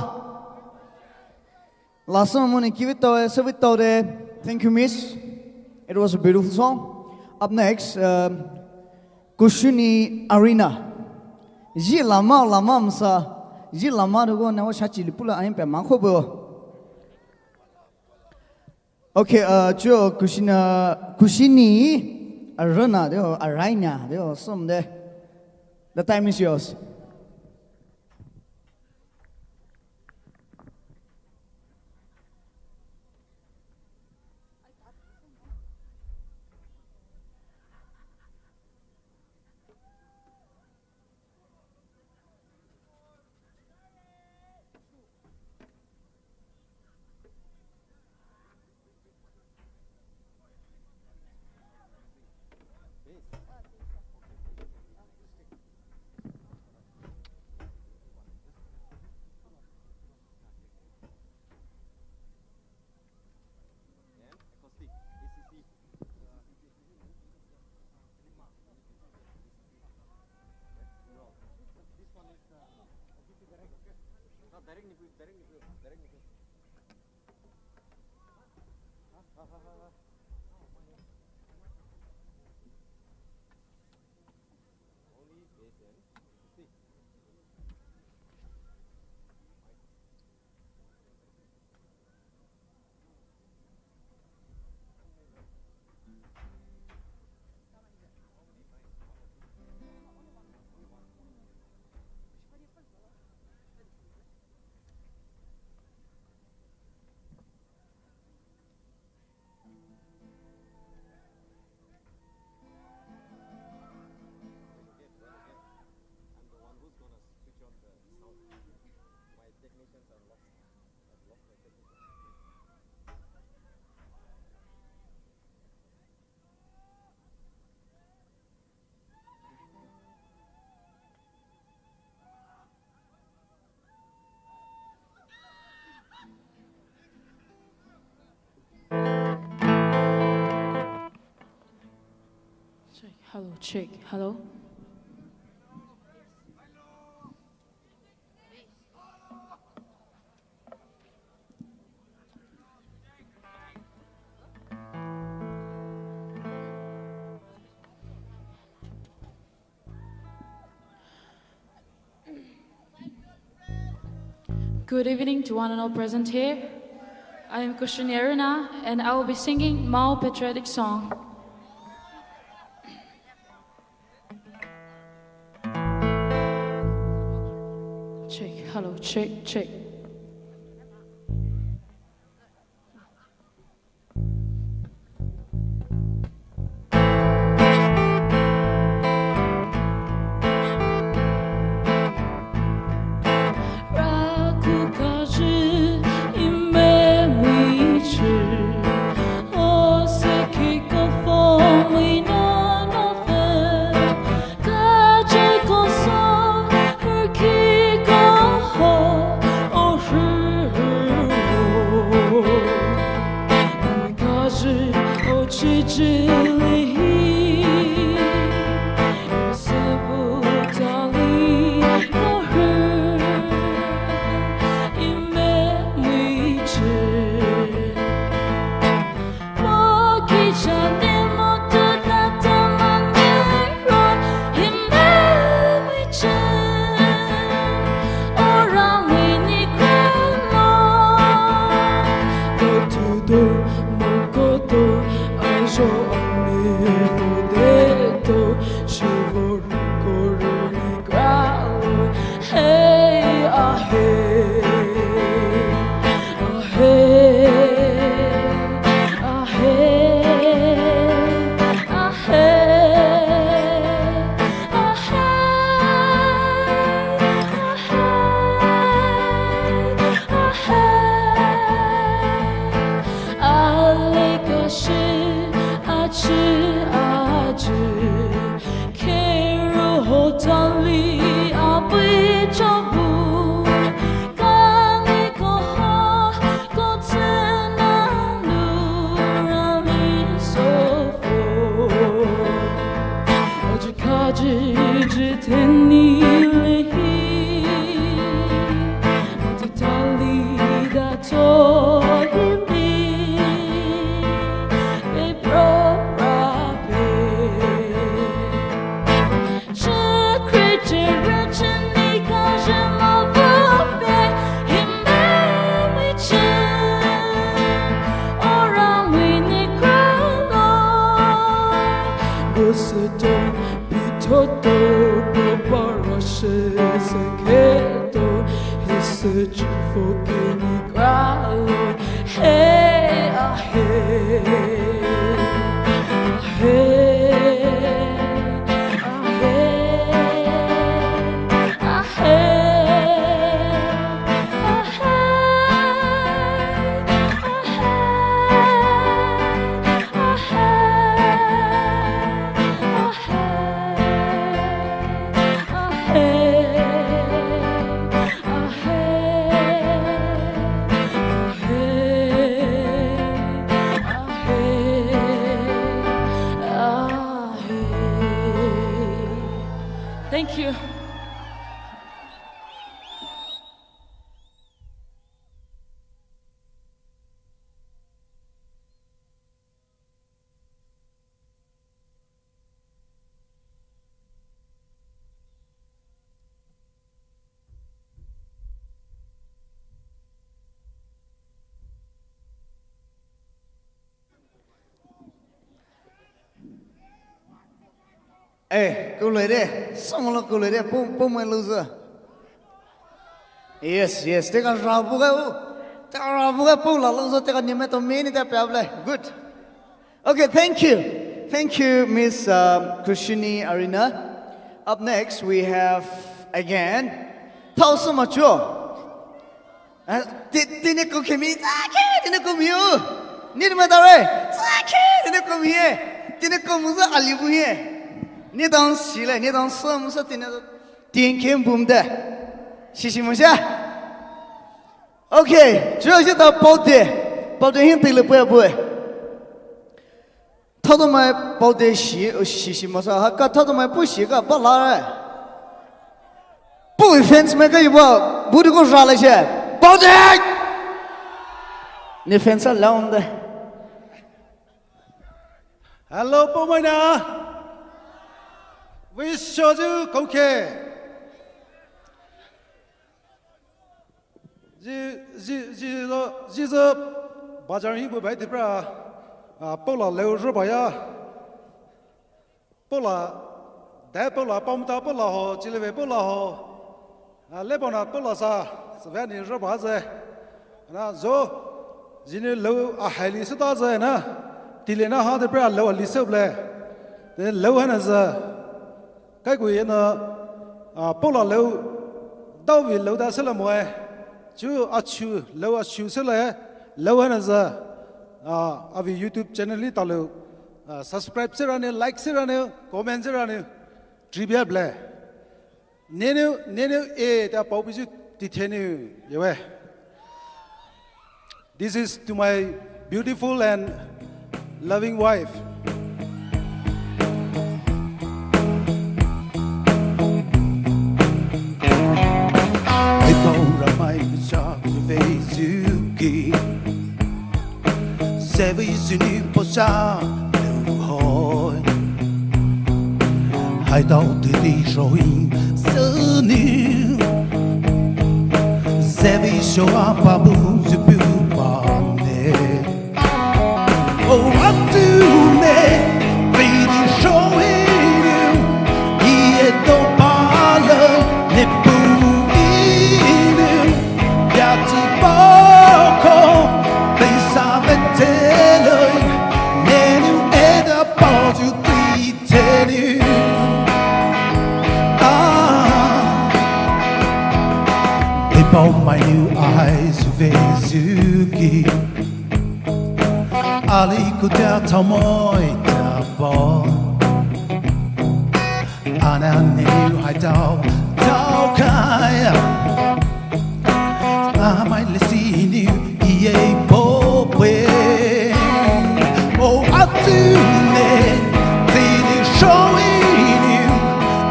Last song muốn give it away. So it away. Thank you, Miss. It was a beautiful song. Up next, Kushuni Arena. Ji lama msa. Ji lama dogo na wa shachi lipula ayam pe mangko bo. Okay, jo Kushini Arena, deo Arena, deo some there. The time is yours. Hello, check. Hello. Good evening to one and all present here. I am Kushini Aruna, and I will be singing Mao patriotic song. Check, hello, check, check. Darling Thank you. Hey, go lady. Someone go lady. Poumai loser. Yes, yes. Take a rabuga. Take a rabuga. Poula loser. Take a nimeto mini. Good. Okay, thank you. Thank you, Miss Kushini Arina. Up next, we have again Tausu Macho. Didn't cook me. Didn't come here. Need my dare. Didn't come here. Didn't come with Alibu here. 你当洗了，你当什么事情呢？点看不的，谢谢么些。OK， 主要是到包的现对了不要不？他都买包的洗么事？还他都买不洗个不拉嘞？不会 fans 买个一包，不得给我杀了些包的。你 fans 浪的。Hello， 宝贝呢？ 为小就够开，这把家人一不白的不啊，包了六十八呀，包了，带包了，包不到包了好，这里为包了好，来包呢包了啥，是反正十八子，那走，今天楼海里是大子呢，地里那好的不然楼里收不来，这楼还那是。 cái quỷ nó bao là lâu đâu vì lâu đã sẽ là mồi chú chú lâu chú sẽ là lâu hơn giờ vì YouTube channel đi tao lâu subscribe sẽ ra nè like sẽ ra nè comment sẽ ra nè trivia play nên ta bảo bây giờ đi theo nè vậy this is to my beautiful and loving wife. Sẽ với sự như bao xa lưu hồi hai đầu từ đi rồi sơ níu sẽ với số ba bu sự biểu bằng nè oh up to me vì đi số yêu ý đâu ba lời nếp bu yêu ya chỉ bao không bây giờ vẫn thế lời nên yêu em đã bao nhiêu tùy thế yêu để bao mai yêu ai dù về dù kỳ Ali cô đã thao môi đã bỏ anh yêu hai đau khai mai là xin yêu ý bố quê oh I do need thì show yêu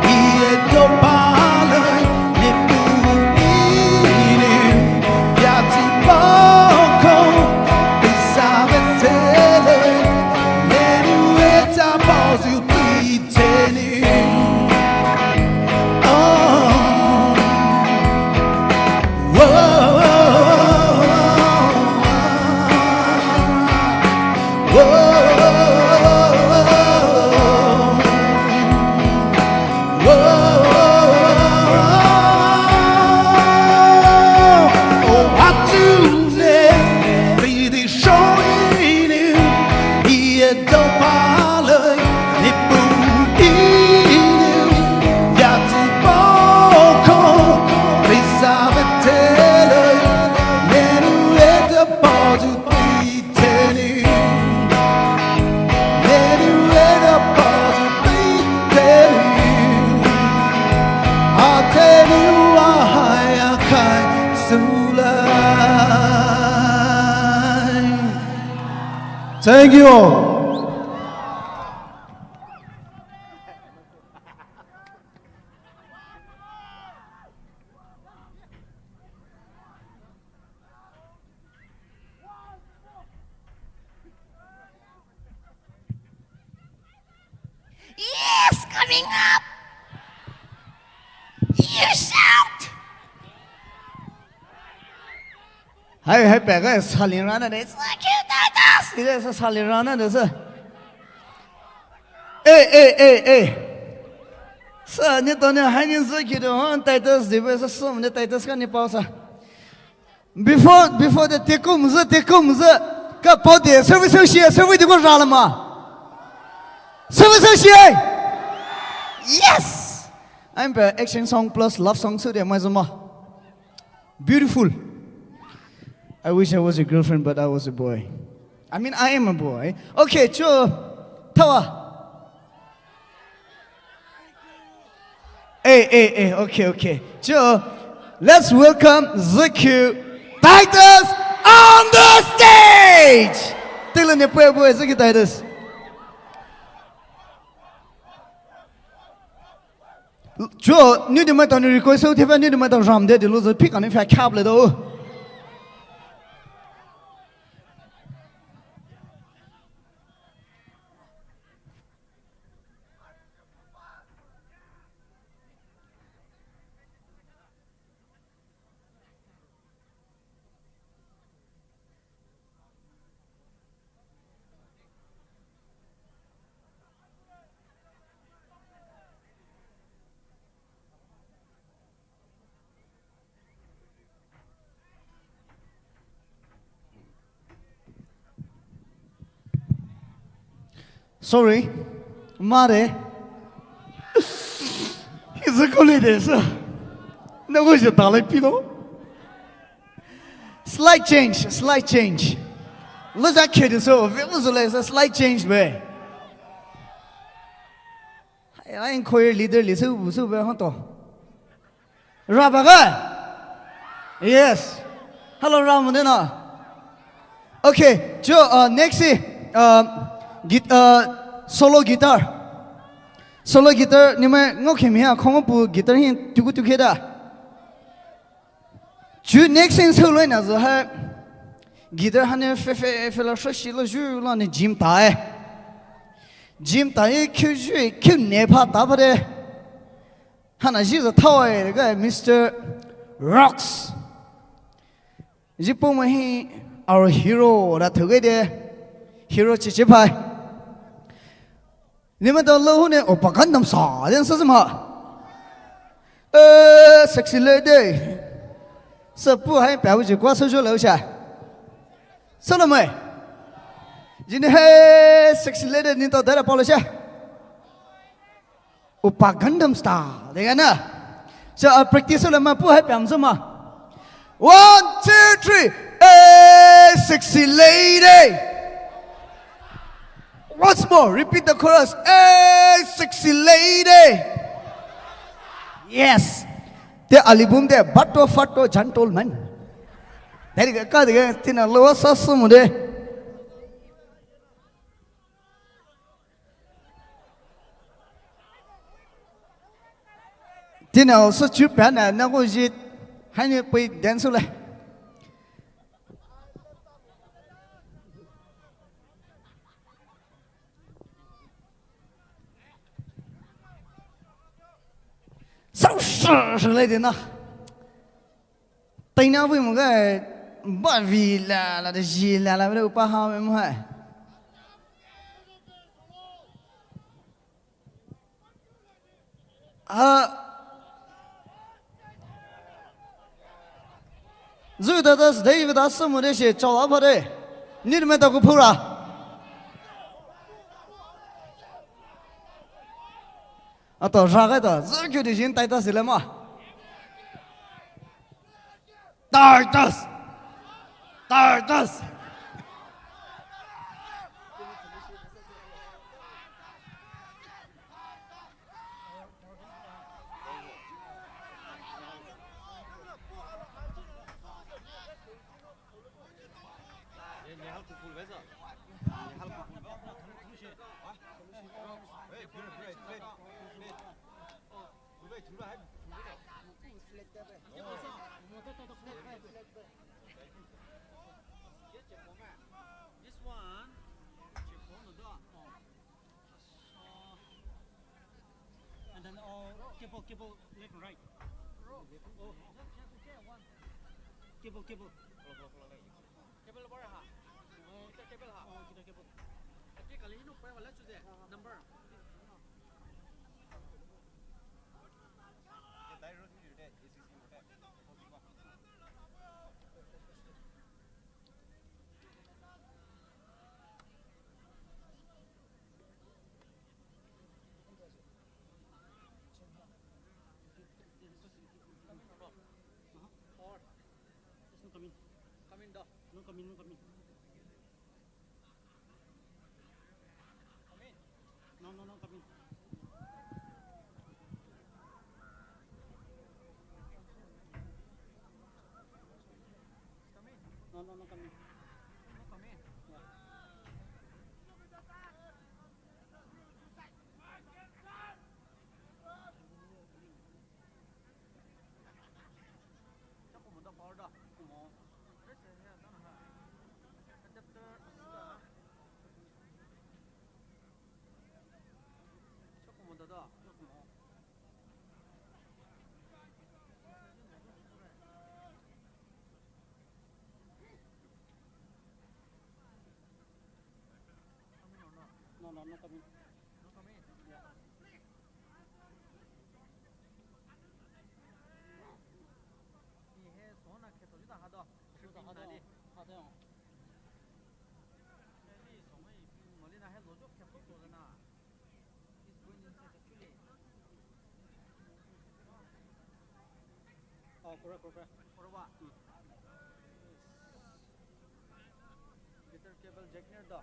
ý đâu ba lời niềm vui yêu ya chỉ bao 抱住对着你，你为了抱住对着你，啊，这里我还要开出来。Thank you. Yes, coming up. You shout. 还摆个沙林软的，这 Q 大大，现在是沙林软的，这是。哎，是你当年还你自己的，我带的是这边是我们的带的是个你包啥 ？Before the take home 是 个包的，社会首席，社会的我啥了吗？社会首席 ，Yes。I'm the action song plus love song 是点么什么 ？Beautiful. I wish I was a girlfriend, but I was a boy. I mean, I am a boy. Okay, Tawa. Okay. Let's welcome the Q Titus on the stage. Tell me, boy, the Q Titus. You do my turn to request, so if I need my turn, Ram, they lose a pick on if I cable though. Sorry, Mare. He's a colleague, sir. No, what's your talent, Pino? Slight change. Let's not kid you so. It was a slight change, man. I ain't quite leader, listen, so well, Hunter. Rabaga? Yes. Hello, Ramadana. Okay, Joe, next solo guitar. Solo guitar, ni mai ngok hem ya khong pu guitar hin tuku tuku da. Ju next thing solo na zo ha guitar han fe la shi lo ju la ni gym ta Q ne pa ta ba de. Han ji zo ta wa ga Mr. Rocks. Ji Poumai our hero da thoge de hero chi pai. 你们到楼呢？我不敢那么傻，人说什么？sexy lady， 是不还摆回去挂手就留下，说了没？今天 sexy lady 你到这来报了下，我不敢那么傻，这个呢？这practice 了吗？不还表什么 ？One two three， sexy lady。 Once more, repeat the chorus. Hey, sexy lady. Yes. The album there, Bato Fato Gentleman. There you go. Tina loa sasumude. Tina also chupana na go jit. Hani poi dance le. 是来的呢。对那为么个不为了那的事了，那不把好没么还？如果他是对于他什么的些找老婆的，你们都给破了。 到啥个的？这个的人带到谁了嘛？带到 Tardas. Kibble, left and right. Kibble. Kibble bara ha. Kita kibble ha. Kita kibble. Tapi kali ini upaya wala tu deh. Number. Come in, dog. No, come in. Come in. No, come in. No, come in. Yeah. No, come in. Yeah. Oh, correct. Bitter cable jack near the.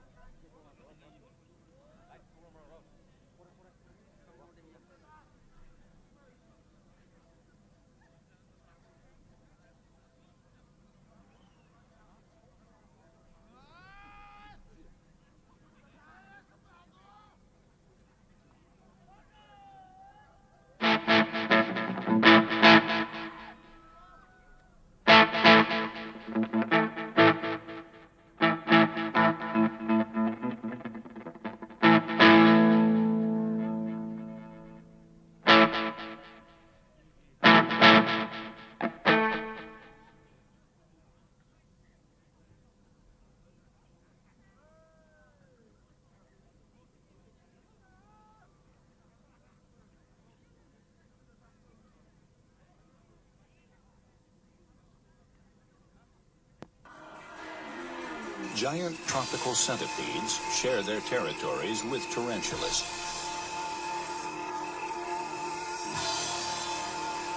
Giant tropical centipedes share their territories with tarantulas.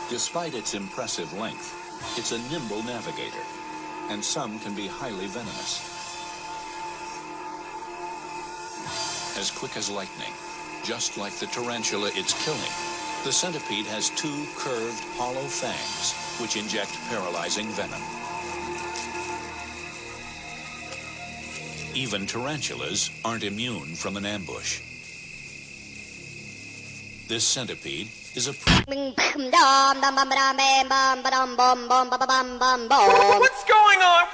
Despite its impressive length, it's a nimble navigator, and some can be highly venomous. As quick as lightning, just like the tarantula it's killing, the centipede has two curved, hollow fangs which inject paralyzing venom. Even tarantulas aren't immune from an ambush. This centipede is a What's going on?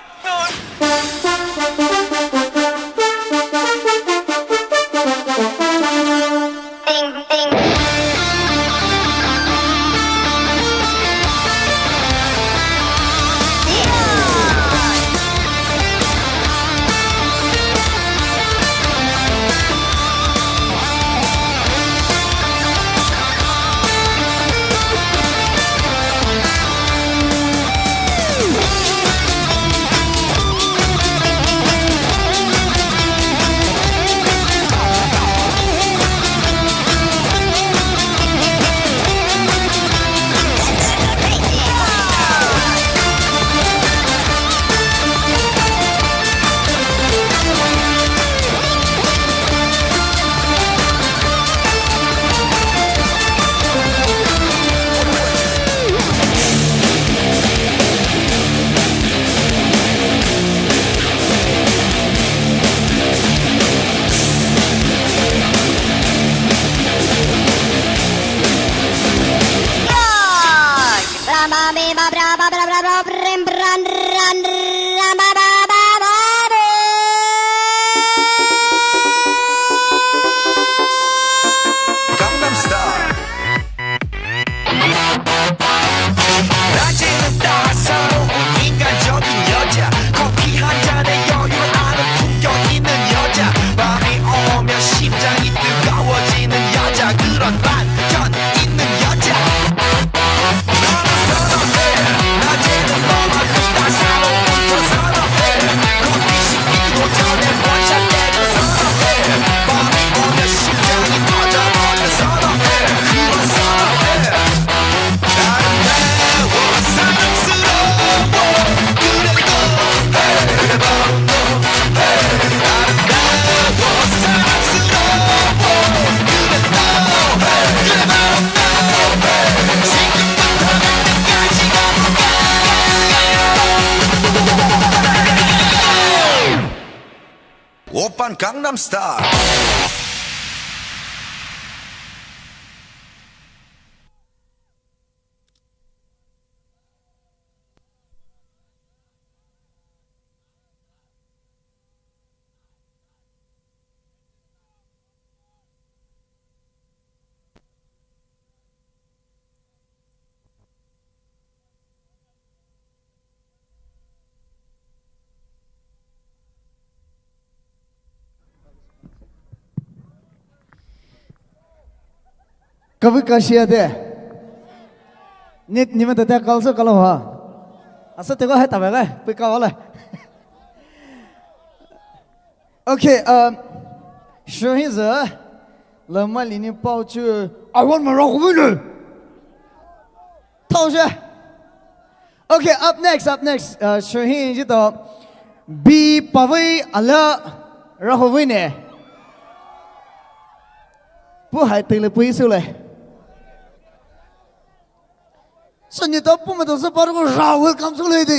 Oppan Gangnam Style.各位感谢的，你们都在告诉告诉我，是这个还打败了，被告了。OK，说一声，老马里你报就我们让回来，同学。OK，up next，up next，说一就到 B 八位阿拉，然后为呢，不还对了不一首嘞。是你到部门都是把这个绕会讲出来的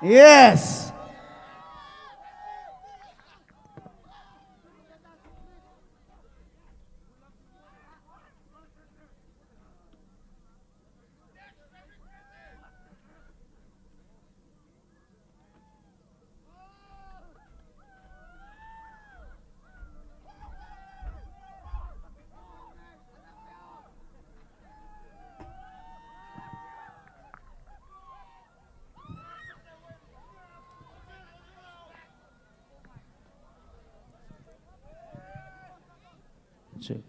，yes。Check.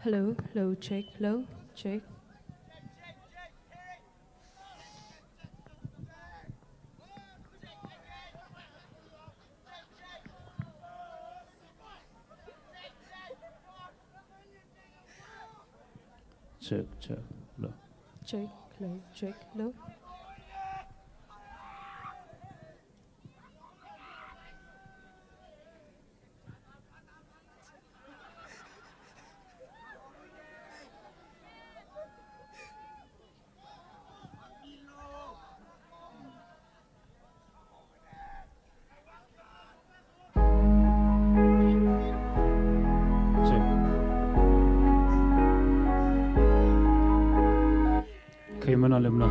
Hello, hello, check, hello, check. Check, check, hello. Check, hello, check, hello. Kayman alumna.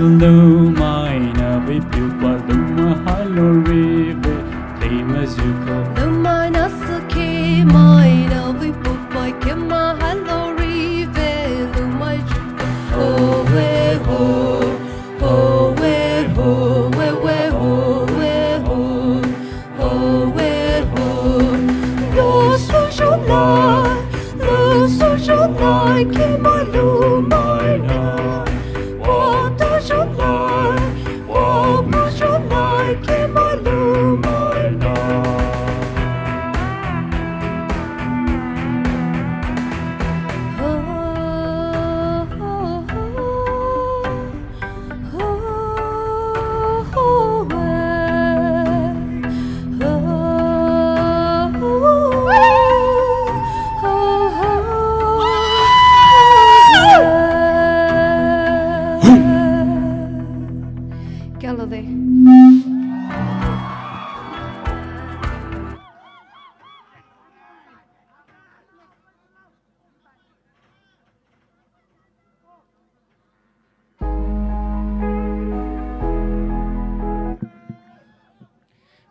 lumina we pupa luma halo rive famous you call Lumina suki mina we pupa kema hello rive lumai oh we ho oh we ho we ho we ho oh we ho lo so jo lai kema lumina我的手来，我不手来，给马路买来。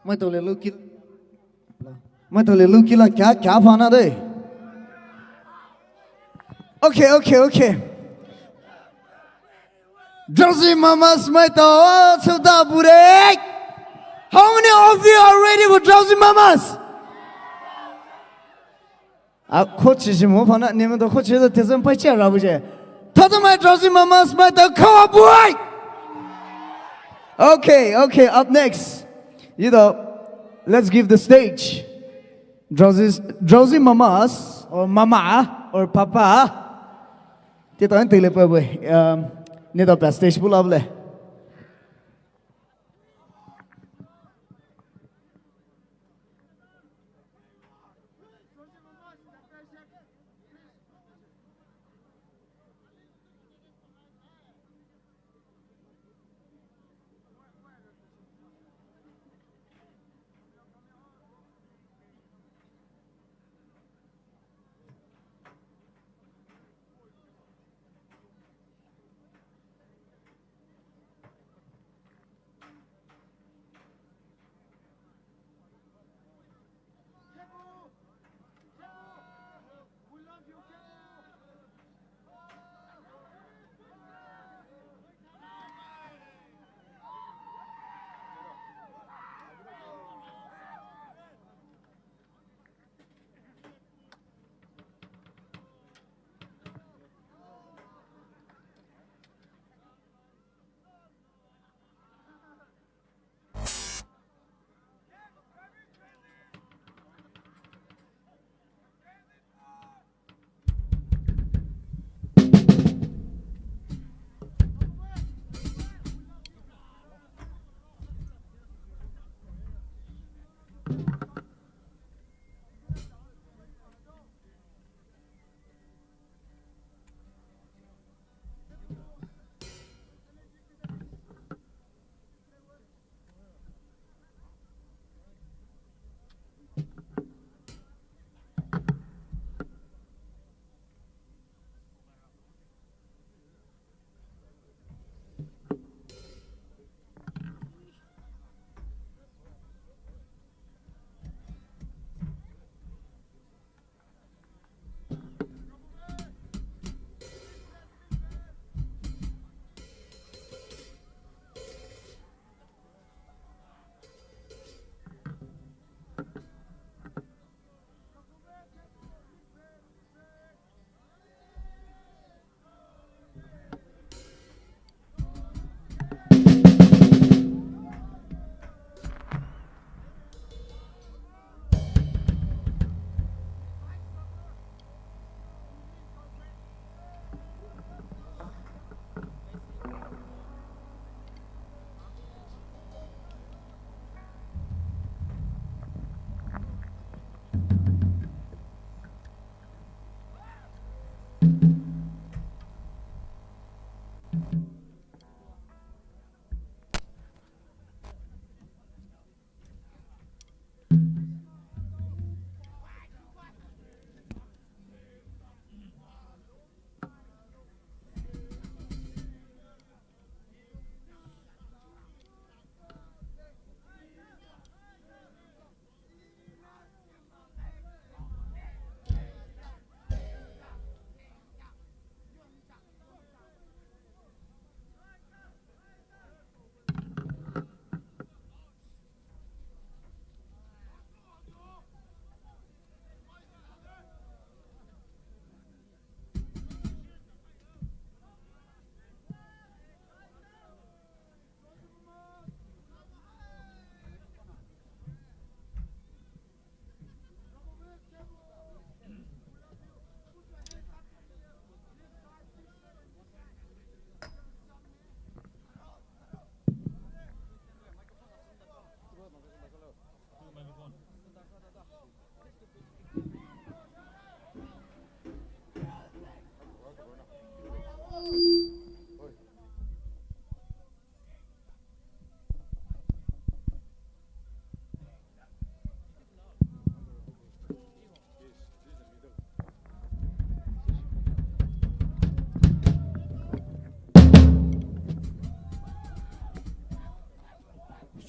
मैं तो ले लूँ कि ला क्या क्या पाना दे okay Drowsy mamas मैं तो सुधा बुरे how many of you are ready for drowsy mamas आप खुद चीज़ मुँह पाना नहीं मैं तो खुद चीज़ तेज़म पैसे राबु जे तो मैं drowsy mamas मैं तो खावा बुरे okay up next you know, let's give the stage. Drowsy mamas or mama or papa. Tito ang tili pa boy. Nito pa stage pula bole.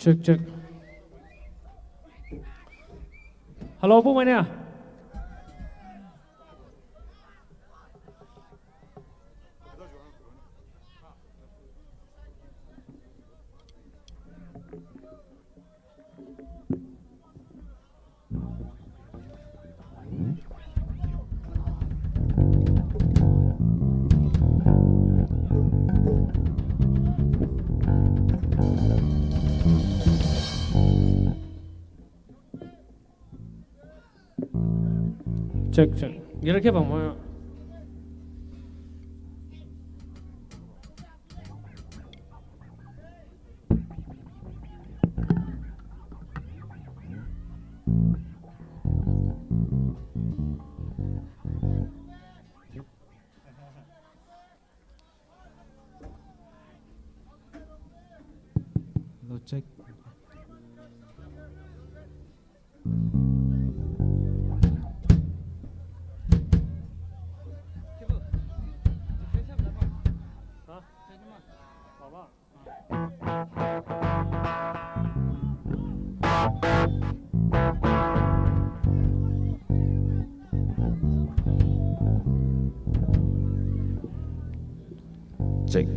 check check hello Poumai nè check check 이렇게 봐 뭐야 너 check check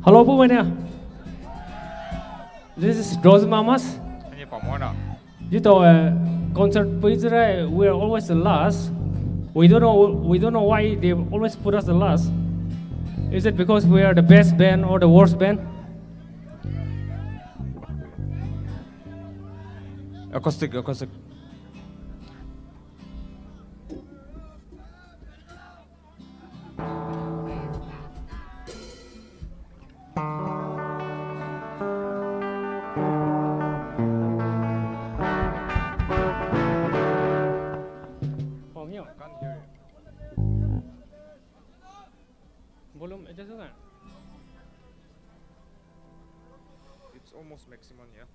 hello Poumai nè this is Rose Mamas Anh bảo món nào? you know concert Israel we are always the last we don't know why they always put us the last is it because we are the best band or the worst band Acoustic. volume adjust होगा It's almost maximum, yeah.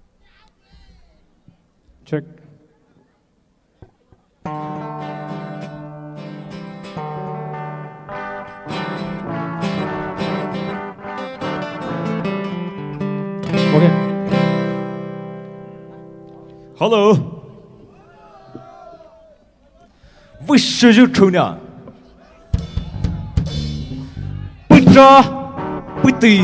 check okay hello 为什么抽呢？不知不对，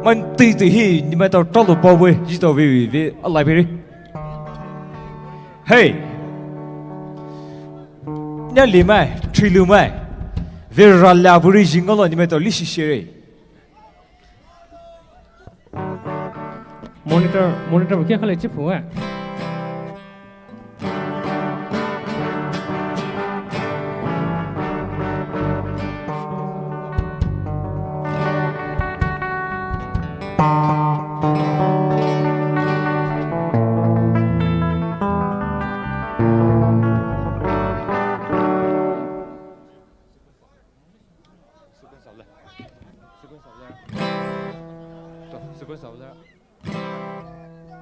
มันตีตีฮี你们到找了包围，知道为来别人。嘿，你里面吹流麦，为啥拉不人人了？你们到历史学嘞monitor kia khala chip huwa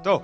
Go.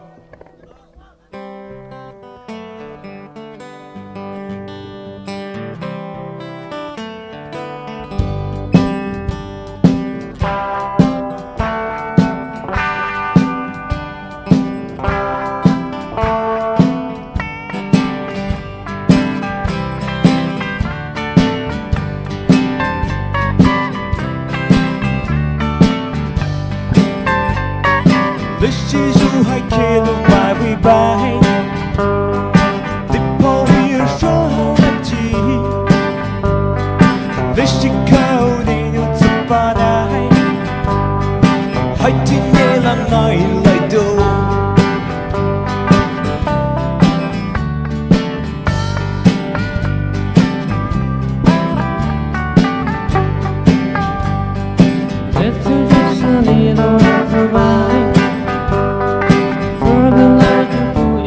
For the light of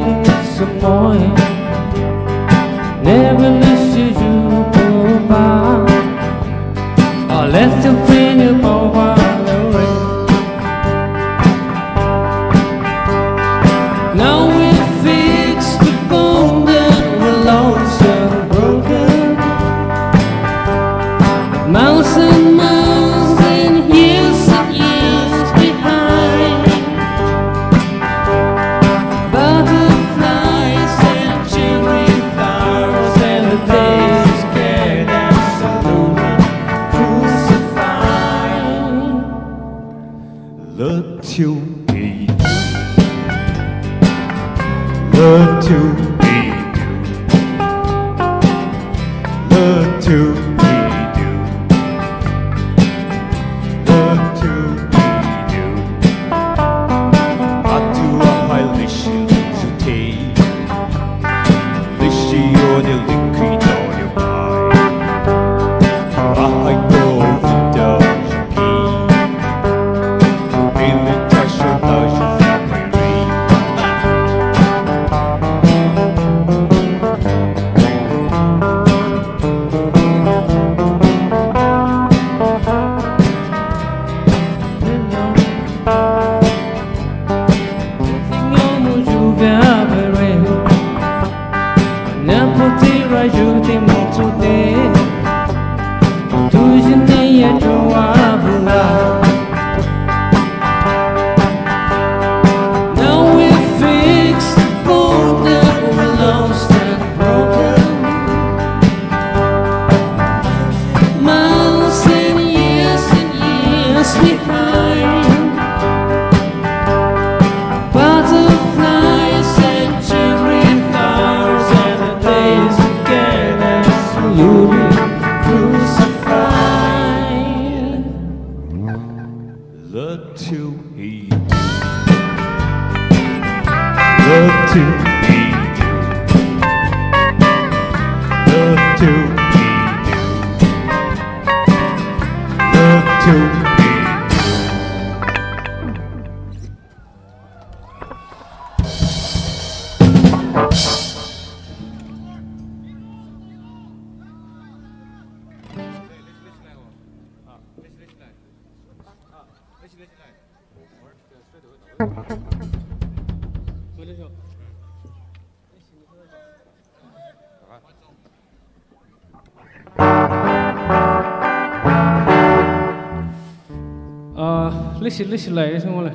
love to be do, love to be do, love to be do. I do a high listen to take, listen on the liquid on your mind. I go without you key, really touch your life. Listen lại xong rồi.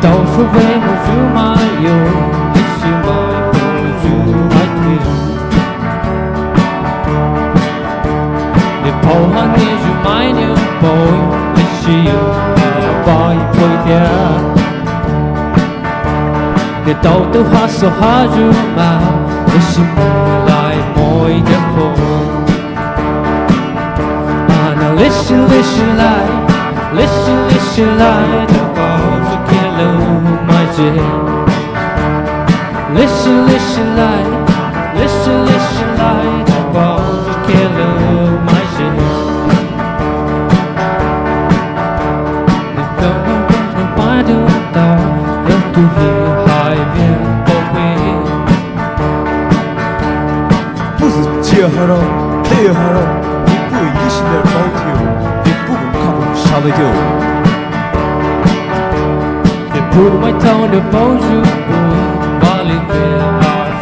Tàu số về một chú mai yêu, đi xin mai một chú mai yêu. Để phô hắn nghe chú mai yêu bồi, đi xin bài bồi theo. Để tàu tu hát so hát chú mà, đi xin lại môi đẹp hồ. Now listen, listen lại, listen, listen lại, đừng bao giờ kia lâu mai về. Listen, listen lại, listen, listen lại, đừng bao giờ kia lâu mai về. Đừng đâu đâu đâu đâu mãi đường tàu, đâu tu hiểu hai bên bóng mê.不是接下来，接下来，你不一心的高挑，你不能看我杀了掉。 Poumai thao được bao nhiêu buồn và liên về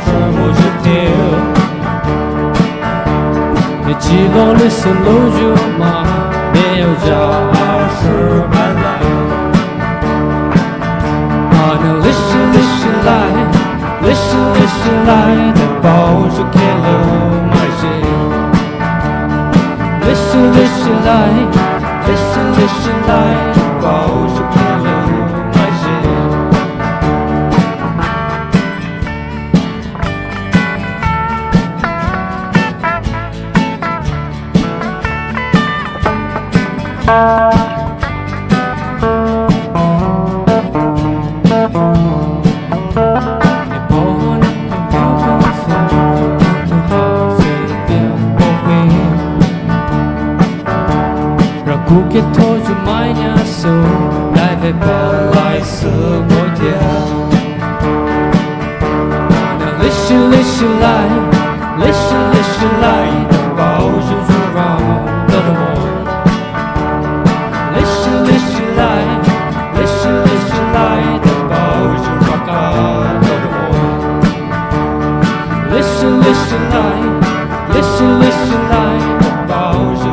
cho một chút điều để chỉ lo lấy sự lâu dù mà nếu ra sự ban lại now listen listen lại listen listen lại để bao nhiêu kia lâu mai sẽ listen listen lại listen listen lại để bao nhiêu kia lâu kết thôi cho mãi nhà sâu lại về bỏ lại sự mối theo. Now listen listen lại listen listen lại đừng bao giờ dù vào đâu đâu mỏi. Listen listen lại listen listen lại đừng bao giờ vào cả đâu đâu mỏi. Listen listen lại listen listen lại đừng bao giờ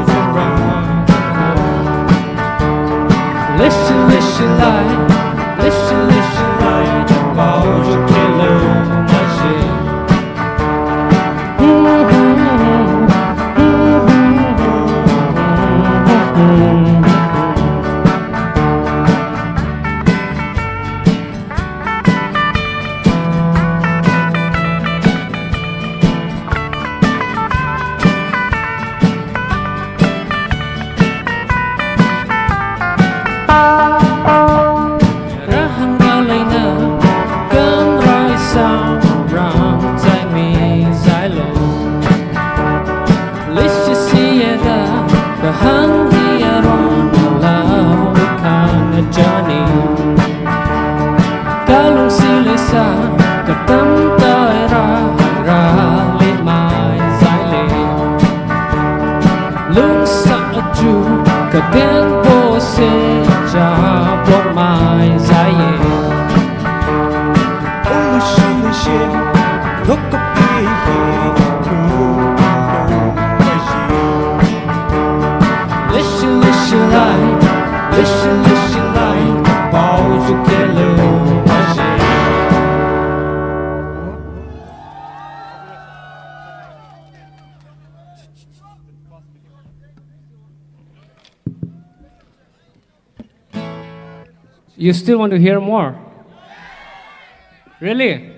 lưng xa chu cả tiếng bố sẽ trả bóng mai dài Ôi xin xin lúc có bị listen listen lại bao nhiêu kẻ lừa mà gì You still want to hear more? Really?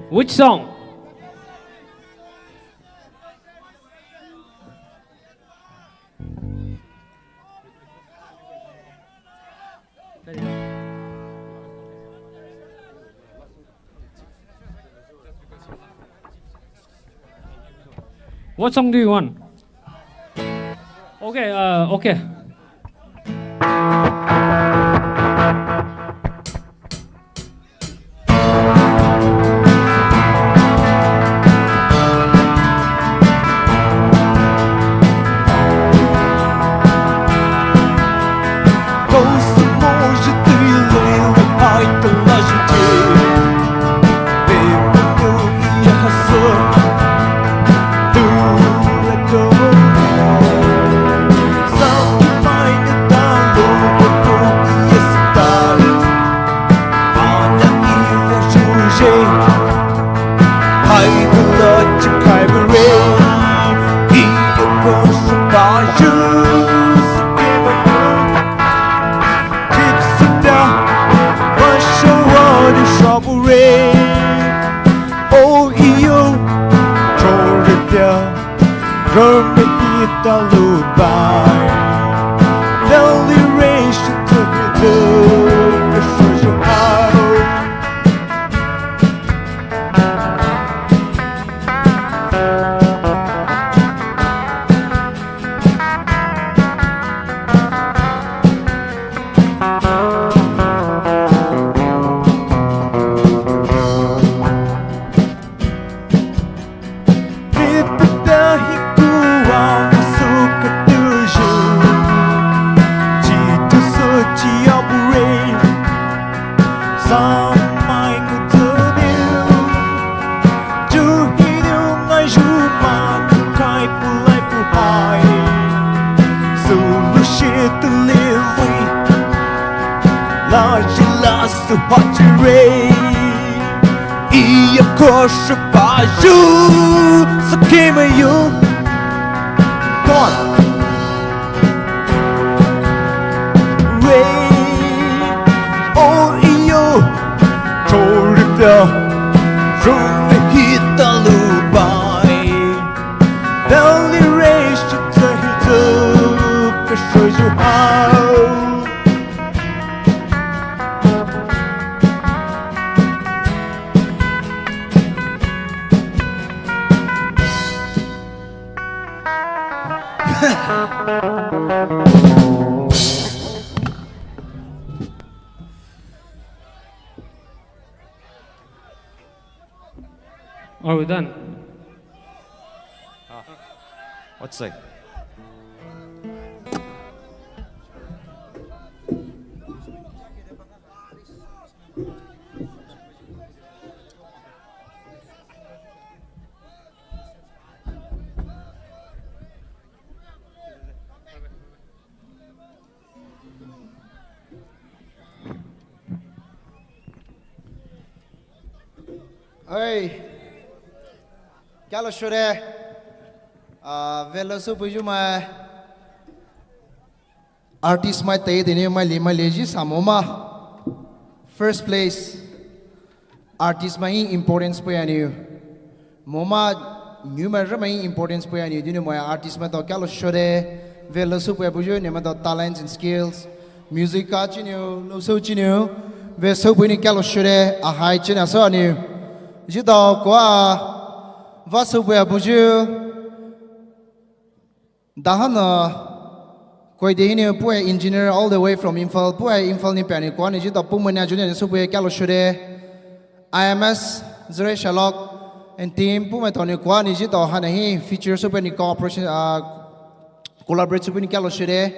Which song? What song do you want? Okay, okay. Are we done? What's that? Hey, क्या लो शुरू है? वेलो सो बुझू मैं artist मैं तय देने मैं लिमा लेजी सामोमा first place artist मैं importance पे आनी हो मोमा numero मैं importance पे आनी हो दिने मैं artist मैं तो क्या लो शुरू है वेलो सो पे बुझू ने मैं तो talents and skills music का चिन्ह लो सो चिन्ह वे सो बुझने क्या लो शुरू है आहाई चिन्ह सो आनी हो जितो qua vasu bua buju dahana koi dehine pue engineer all the way from Imphal pue Imphal ni pani kwa ni jito Poumai na junior su bua kalo shure IMS zure shalok and team Poumai Tony Kwa ni ji to hanahi feature super ni cooperation collaborate super ni kalo shire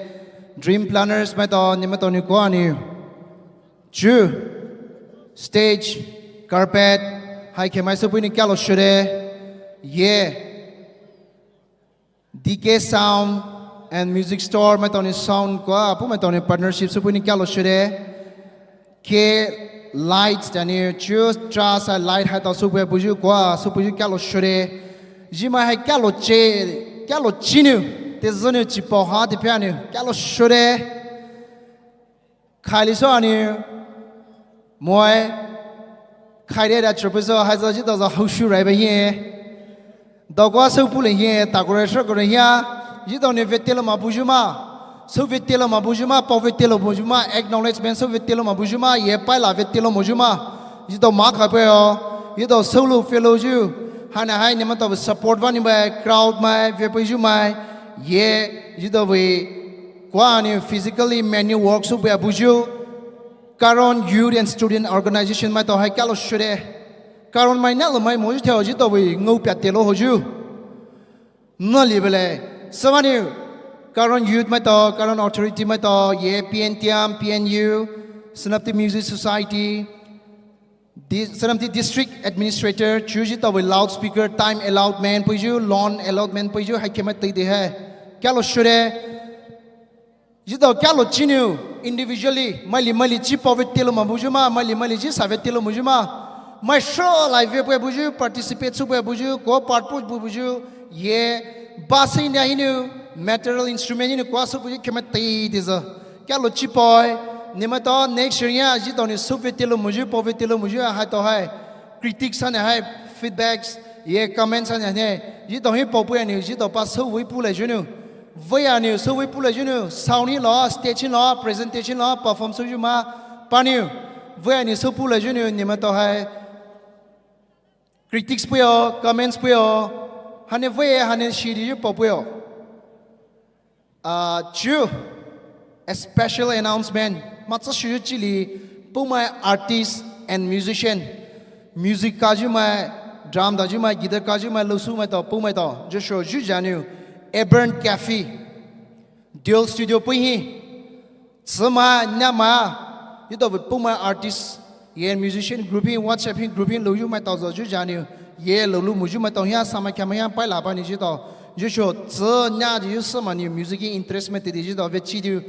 dream planners mai to ni ma Tony Kwa ni chu stage carpet hai ke mai super ni kalo shire yeah DK sound and music store mai Tony sound kwa Poumai Tony partnership super ni kalo shire ke lights dani choose trust light hai to super buju kwa super buju kalo shore jima hai kalo chinu te zone chi po ha de piano kalo shore khali so ani moi khai da tropezo hai zo ji to zo hou shu rai ba yin do kwa so pu le yin ta ko re so ko re ya ji to ne vetelo ma buju ma so vetelo ma bujuma po vetelo bujuma acknowledgement so vetelo ma bujuma ye pai la vetelo mojuma yi to ma kha pe yo yi to solo fellow ju hana hai ne ma to support one by crowd mai ve pe ju mai ye yi to we kwa ni physically manual work so be buju Karong youth and student organization mai to hai kalo shure Karong mai na lo mai mo ju theo ji to we ngau pya telo ho ju no li bele samani Karong Youth mai to, Karong Authority mai to, ye PNTM, PNU, Senapati Music Society, Senapati District Administrator, choose it with loudspeaker, time allowed man puju, lawn allowed man puju, hai kemat tai de hai. Kalo shure, jito kalo chinu individually, mali chi povet telo mabujuma, mali chi savet telo mujuma, mai show live pe buju, participate su pe buju, go part buju, ye basa india hinu. Material instrument ni kwa so puji kemat tai diza kya lo chi poi nima to next year ya ji to ni subvetelo muju povetelo muju ha to hai critics an hai feedbacks ye comments an ne ji to hi popu ni ji to pa so wi pu le junu voi ani so wi pu le junu sound ni lo stage lo presentation lo perform so ju ma pa ni voi ani so pu le junu nima to hai critics pu yo comments pu yo hane voi hane shiri ju popu yo a special announcement. Matsa shu chili Poumai artist and musician. Music kaju mai, drum daju mai, guitar kaju mai, losu mai to Poumai to. Joshua ju janu. Aberrant Cafe. Dual studio puhi. Tsama nyama. Yito with Poumai artist. Ye musician grouping, WhatsApp grouping loju mai to ju janu. Ye lolu muju mai to hiya sama kamaya pai la pa ni ji to. Joshua,这伢子有什么你 music interest 没得的，就到为起头，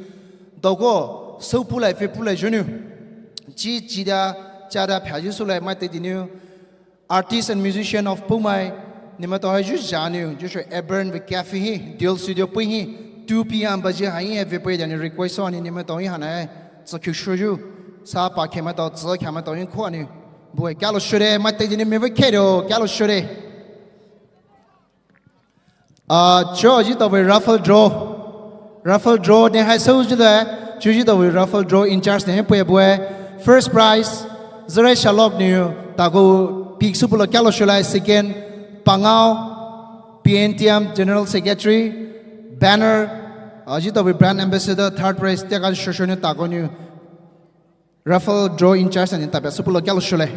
到过手不来非不来就呢，几的家的票就出来买得的呢。Artist and musician of Poumai，你们都还就讲呢，就是 Aberrant with Cafe Dual Studio 不嘿，2 PM 不是还应该为不的呢 request 说呢，你们都应喊来，这就说就，啥把看嘛到，这看嘛到应看呢，不会，假如说的买得的呢没会看的，假如说的。cho ji to we raffle draw ne hai so ji da chu ji to we raffle draw in charge ne pwe first prize zare shalok ne ta go peak super kalo shulai second pangao PNTM general secretary banner ji to we brand ambassador third prize te ka shosho ne ta go ne raffle draw in charge ne ta pe super kalo shulai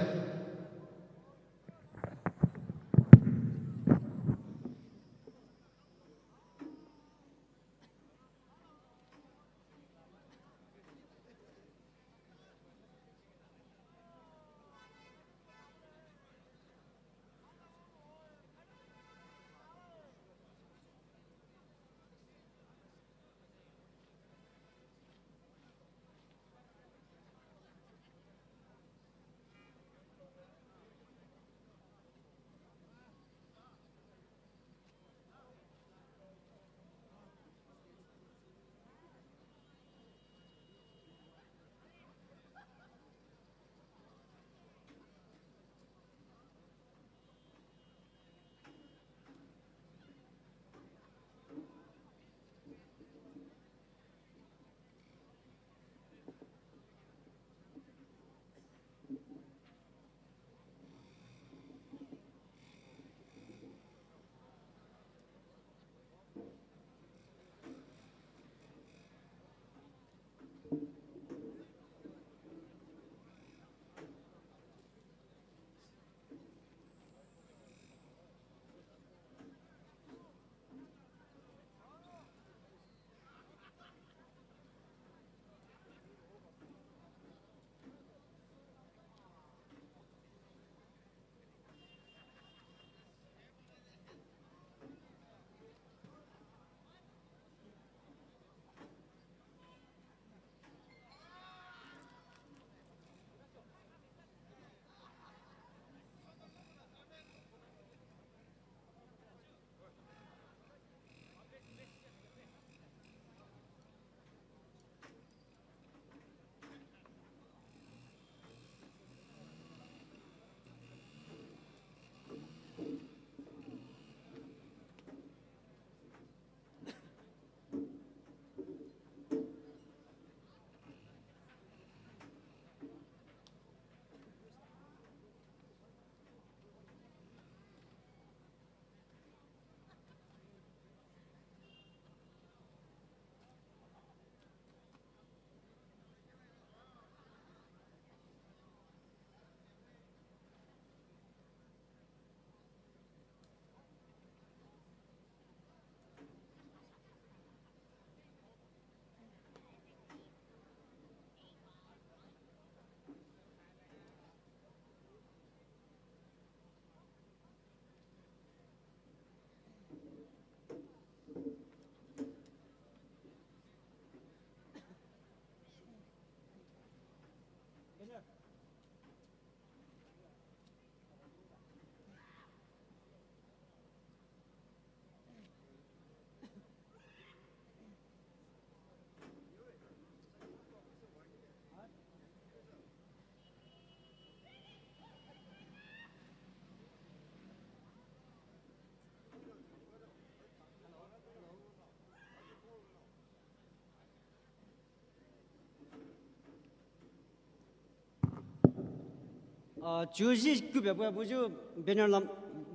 chú gì cứ bé bố chú banner làm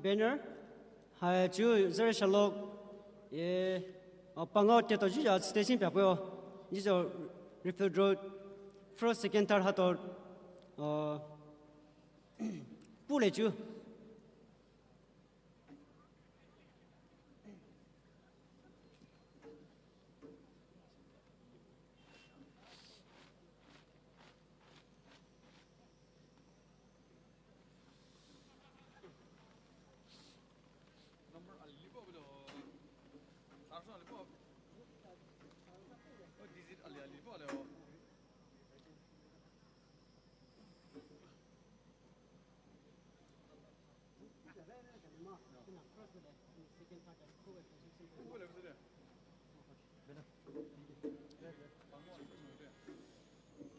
banner hay chú giờ sẽ lộc bằng ngõ tiếp tục chú giờ station bé bố như giờ refill road first second third hát rồi bù lại chú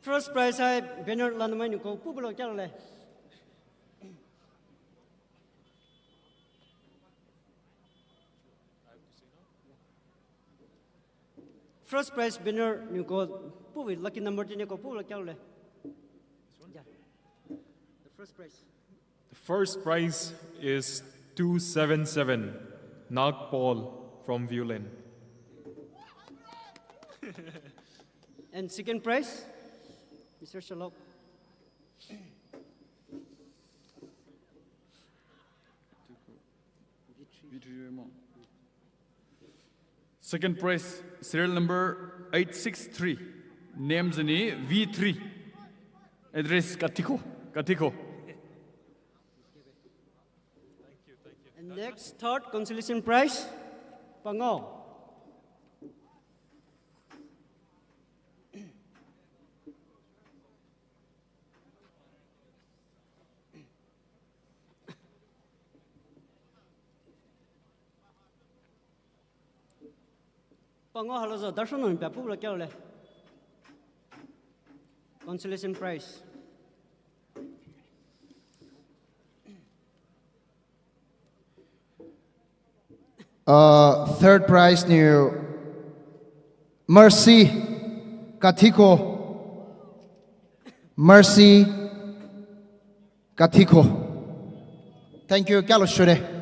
first prize hai banner lan mai ni ko pu blo chal le first prize banner ni ko pu with lucky number ni ko pu blo chal le the first prize The first prize is 277 Nag Paul from Violin. and second prize Mr. Shalok. Second prize, serial number 863. Names in V3. Address Katiko. And next, third consolation prize, Pango. Pango halozo darshanon pe pula kyole. Consolation prize. Third prize new Mercy Katiko. Mercy Katiko. Thank you, Kalo Shure.